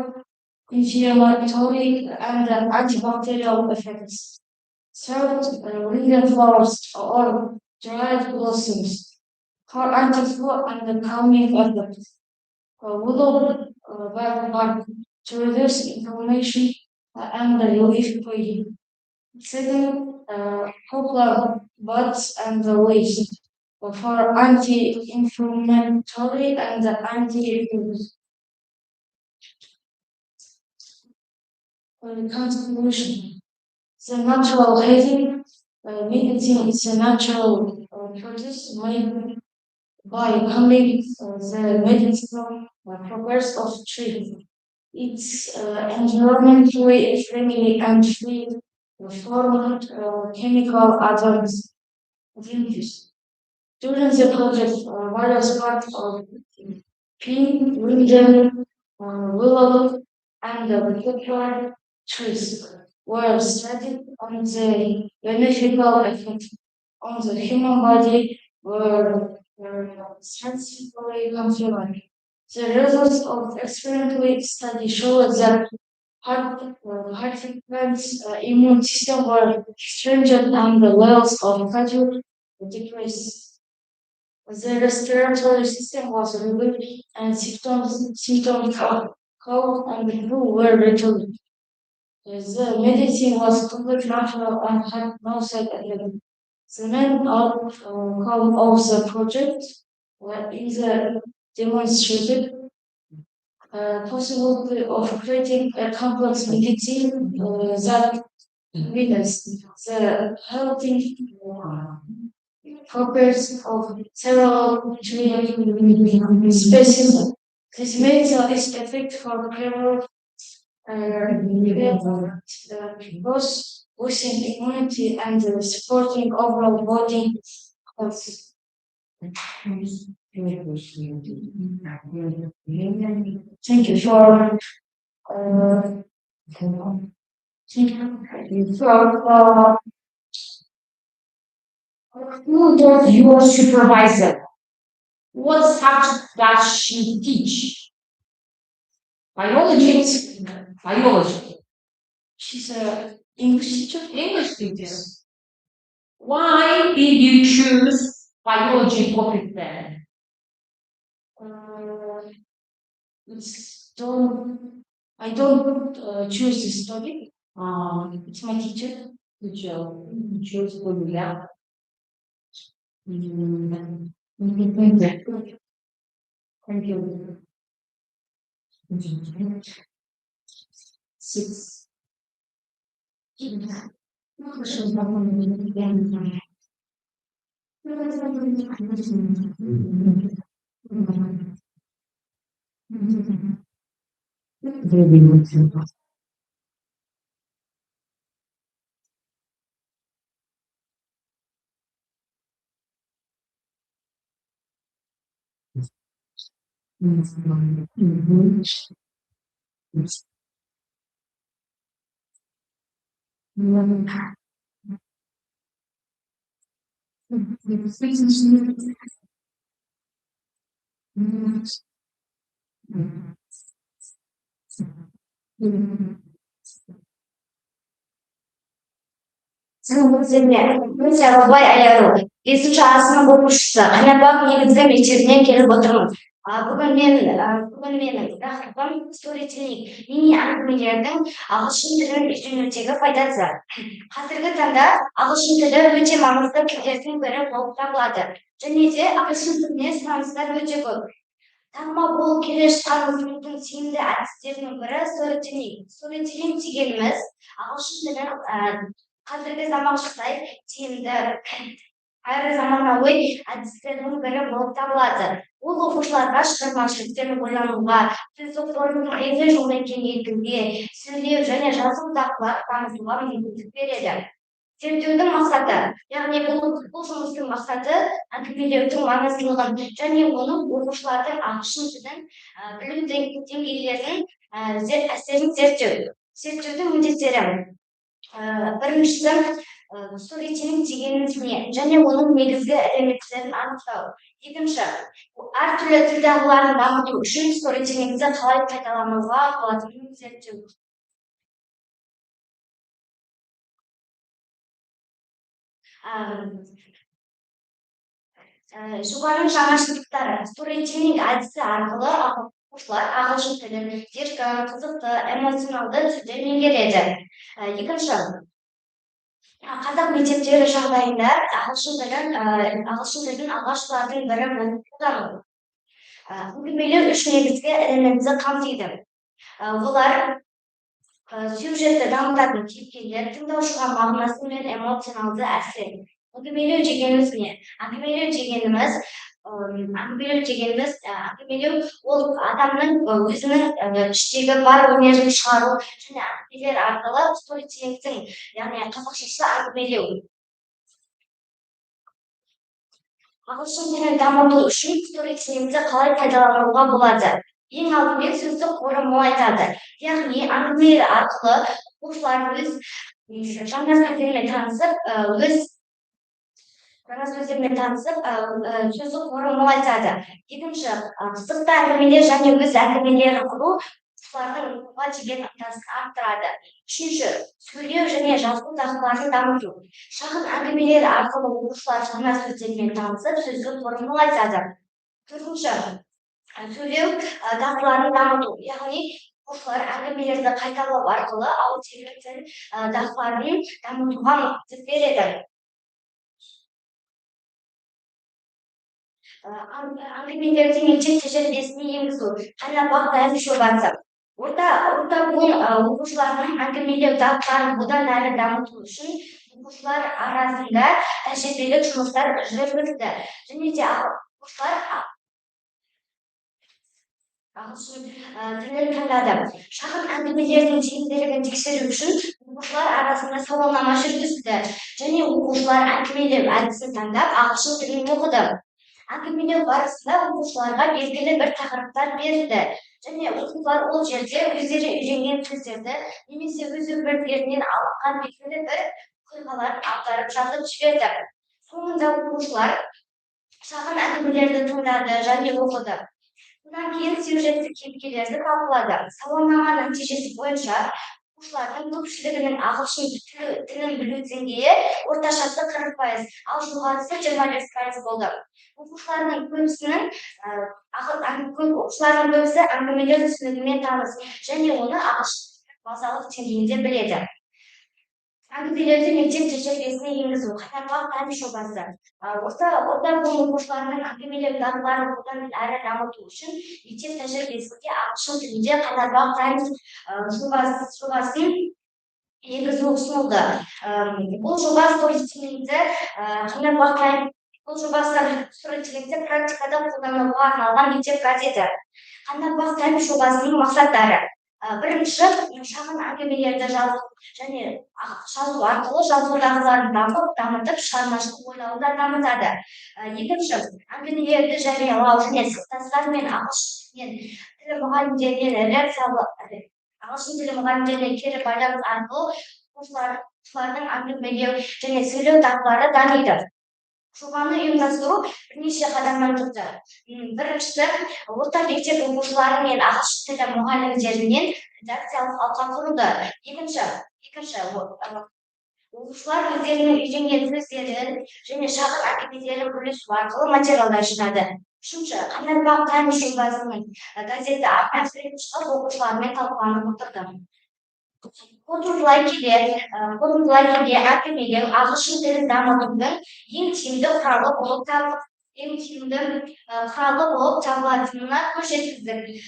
and antibacterial effects. Third, Indian flowers or dried blossoms for anti-flu and calming effect. Willow bark to reduce inflammation and relieve pain. Second, poplar buds and leaves for anti-inflammatory and anti-inflammatory conclusion. The natural healing medicine is a natural process made by handling the medicinal properties of tree. It's environmentally friendly and free from chemical adjuncts. During the project, various parts of pin, linden, willow, and poplar trees were studied on the beneficial effect on the human body were scientifically confirmed. The results of experimental study showed that participants' immune system were strengthened and the levels of fatigue decreased. The respiratory system was relieved and symptoms of cough and flu were reduced. The medicine was completely natural and had no side effects. The main outcome of the project is the demonstrated possibility of creating a complex medicine that witness the healthy properties of several tree species. This medicine is effective for preventing both boosting immunity and supporting overall body health. Thank you for Who does your supervisor? What subject does she teach? Biology. Biology. she's a English teacher. English teacher. Why did you choose biology topic then? It's don't I don't choose this topic. It's my teacher. Teacher. Choose good, yeah. Thank you. Six. Өте абай аяру бесінші сынып оқушысы қайнатбақ негізгі мектебінен келіп отырмын. Бүгін менің тақырыбым сторителлинг, мини әңгімелердің ағылшын тілін үйренудегі пайдасы. Қазіргі таңда ағылшын тілі өте маңызды тілдердің бірі болып табылады. Және де ағылшын тіліне сұраныстар өте көп. Танымал болып келе жатқан өзіміздің тиімді әдістерінің бірі сторителлинг. Сторителлинг дегеніміз ағылшын тілін қазіргі заманға сай тиімді әрі заманауи әдістердің бірі болып табылады. Ол оқушыларға шығармашылықпен ойлануға, сөз оқуларының езі жолмен кеңейтуге, сөйлеу және жазу дағдыларын дамытуға мүмкіндік береді. зерттеудің мақсаты, яғни бұл жұмыстың мақсаты әңгімелеудің маңыздылығын және оның оқушылардың ағылшын тілін білу деңгейлерінің әсерін зерттеу. Зерттеудің міндеттері біріншісі сторителлинг дегеніміз не және оның негізгі элементтерін анықтау. Екінші, әртүрлі тіл дағдыларын дамыту үшін сторителлингті қалай пайдалануға болатынын зерттеу. Жоғары жаңашылдықтары сторителлинг әдісі арқылы оқушылар ағылшын тілін еркін, қызықты, эмоционалды түрде меңгереді. Екінші, қазақ мектептері жағдайында ағылшын тілін алғашқылардың бірі болып қолдану. Әңгімелеу үш негізгі элементті қамтиды. Олар сюжетті дамытатын кейіпкерлер, тыңдаушыға мағынасы мен эмоционалды әсер. Әңгімелеу дегеніміз не? Әңгімелеу ол адамның өзінің іштегі бар өнерін шығару және әңгімелер арқылы сторителлингтің, яғни қазақшасы әңгімелеу. Ағылшын тілін дамыту үшін сторителлингті қалай пайдалануға болады? Ең алдымен сөздік қоры молайтады. Яғни әңгімелер арқылы оқушылар өз жаңа сөздермен танысып, сөздік қоры молайтады. Екінші, қызықты әңгімелер және өз әңгімелерін құру оқушылардың оқуға деген ынтасын арттырады. Үшінші, сөйлеу және жазу дағдыларын дамыту. Шағын әңгімелер арқылы оқушылар жаңа сөздермен танысып, сөздік қорын молайтады. Төртінші, сөйлеу дағдыларын дамыту. Яғни оқушылар әңгімелерді қайталау арқылы аудио тіл дағдыларын дамытуға мүмкіндік береді. Әңгімелерді мектеп тәжірибесіне енгізу. Қайнап дайын жобасы. Орта буын оқушыларының әңгімелеу дағдыларын одан әрі дамыту үшін оқушылар арасында тәжірибелік жұмыстар жүргізілді. Және де оқушылар ағылшын тілін таңдады. Шағын әңгімелердің тиімділігін тексеру үшін оқушылар арасында сауалнама жүргізілді. Және оқушылар әңгімелеу әдісін таңдап ағылшын тілін оқыды. Әңгімелеу барысында оқушыларға белгілі бір тақырыптар берілді. Және оқушылар ол жерде өздері үйренген сөздерді немесе өз өмірлерінен алынған белгілі бір оқиғаларды аударып жазып жіберді. Соңында оқушылар шағын әңгімелерді тыңдады және оқыды. Бұдан кейін сюжетті кейіпкерлерді талқылады. Сауалнама нәтижесі бойынша оқушылардың көпшілігінің ағылшын тілін білу деңгейі орташасы 40%, ал жоғарысы 25% болды. Оқушылардың көбісі әңгімелер түсінігімен таныс және оны ағылшын базалық деңгейінде біледі. Әңгімелерді мектеп тәжірибесіне енгізу. Қайнап дайын жобасы. Орта буын оқушыларының әңгімелеу дағдыларын одан әрі дамыту үшін мектеп тәжірибесінде ағылшын тілінде қайнап дайын жобасын енгізу ұсынылды. Бұл жоба сторителлингті практикада қолдануға арналған мектеп газеті. Қайнап дайын жобасының мақсаттары. Бірінші, шағын әңгімелерді жазу арқылы жазу дағдыларын дамытып, шығармашылық ойлауды дамытады. Екінші, әңгімелерді жариялау және сыныптастар мен ағылшын тілі мұғалімдеріне кері байланыс арқылы оқушылардың әңгімелеу және сөйлеу дағдылары дамиды. Жобаны ұйымдастыру бірнеше қадамнан тұрды. Біріншісі, орта мектеп оқушылары мен ағылшын тілі мұғалімдерінен редакциялық алқа құрылды. Екінші, оқушылар өздерінің үйренген сөздерін және шағын әңгімелерін бөлісу арқылы материалдар жинады. Үшінші, қайнап дайын жобасының газеті арнайы шығып оқушылармен талқыланып отырды. Қорытындылай келе әңгімелеу ағылшын тілін дамытудың ең тиімді құралы болып табылатынына көз жеткіздік.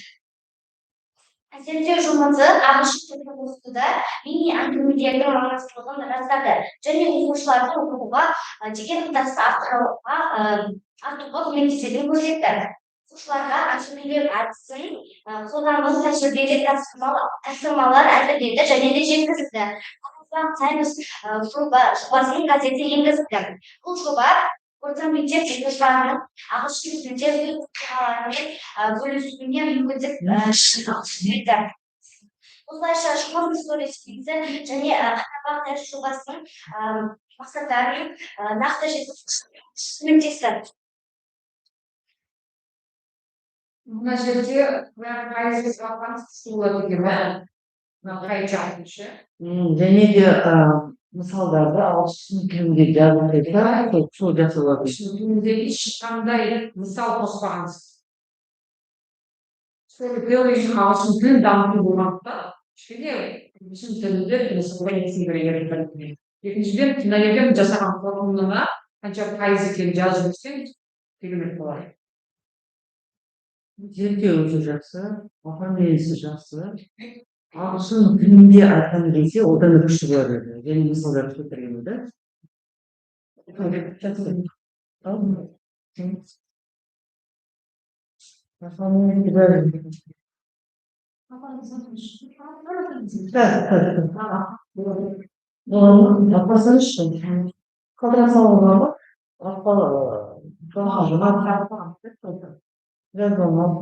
Зерттеу жұмысы ағылшын тілін оқытуда мини әңгімелердің маңыздылығын растады және оқушылардың оқуға деген ынтасын артуға көмектесетінін көрсетті. Оқушыларға әңгімелеу әдісін қолданбалы тәжірибелік тапсырмалар әзірледі және де жеткізілді. Сайнус жобасын газетке енгіздім. Бұл жоба орта мектеп оқушыларының ағылшын тілінде бөлісуіне мүмкіндік берді. Осылайша школ историясы және сабақ дәріс жобасының мақсаттарын нақты жеткізуге көмектесті. Мына жерде пайызы болады екен бе? Мына қайша айтыншы. және де мысалдарды ағылшын тілінде жазылса сол жасалады. Ағылшын тілінде ешқандай мысал қоспағансыз. Сол теория ағылшын тілін дамыту болғандықтан кішкене ағылшын тілінде мысалға есім берген. Екіншіден мына жерде жасаған қорытындыға қанша пайыз екенін жазып өтсең керемет болады. Зерттеу өзі жақсы, оформлениесі жақсы. Ағылшын тілінде айтқан кезде одан да күшті болады. Және мысалдар келтірген да. Апасыншы. Қалдыра салуға ма? Жазған алып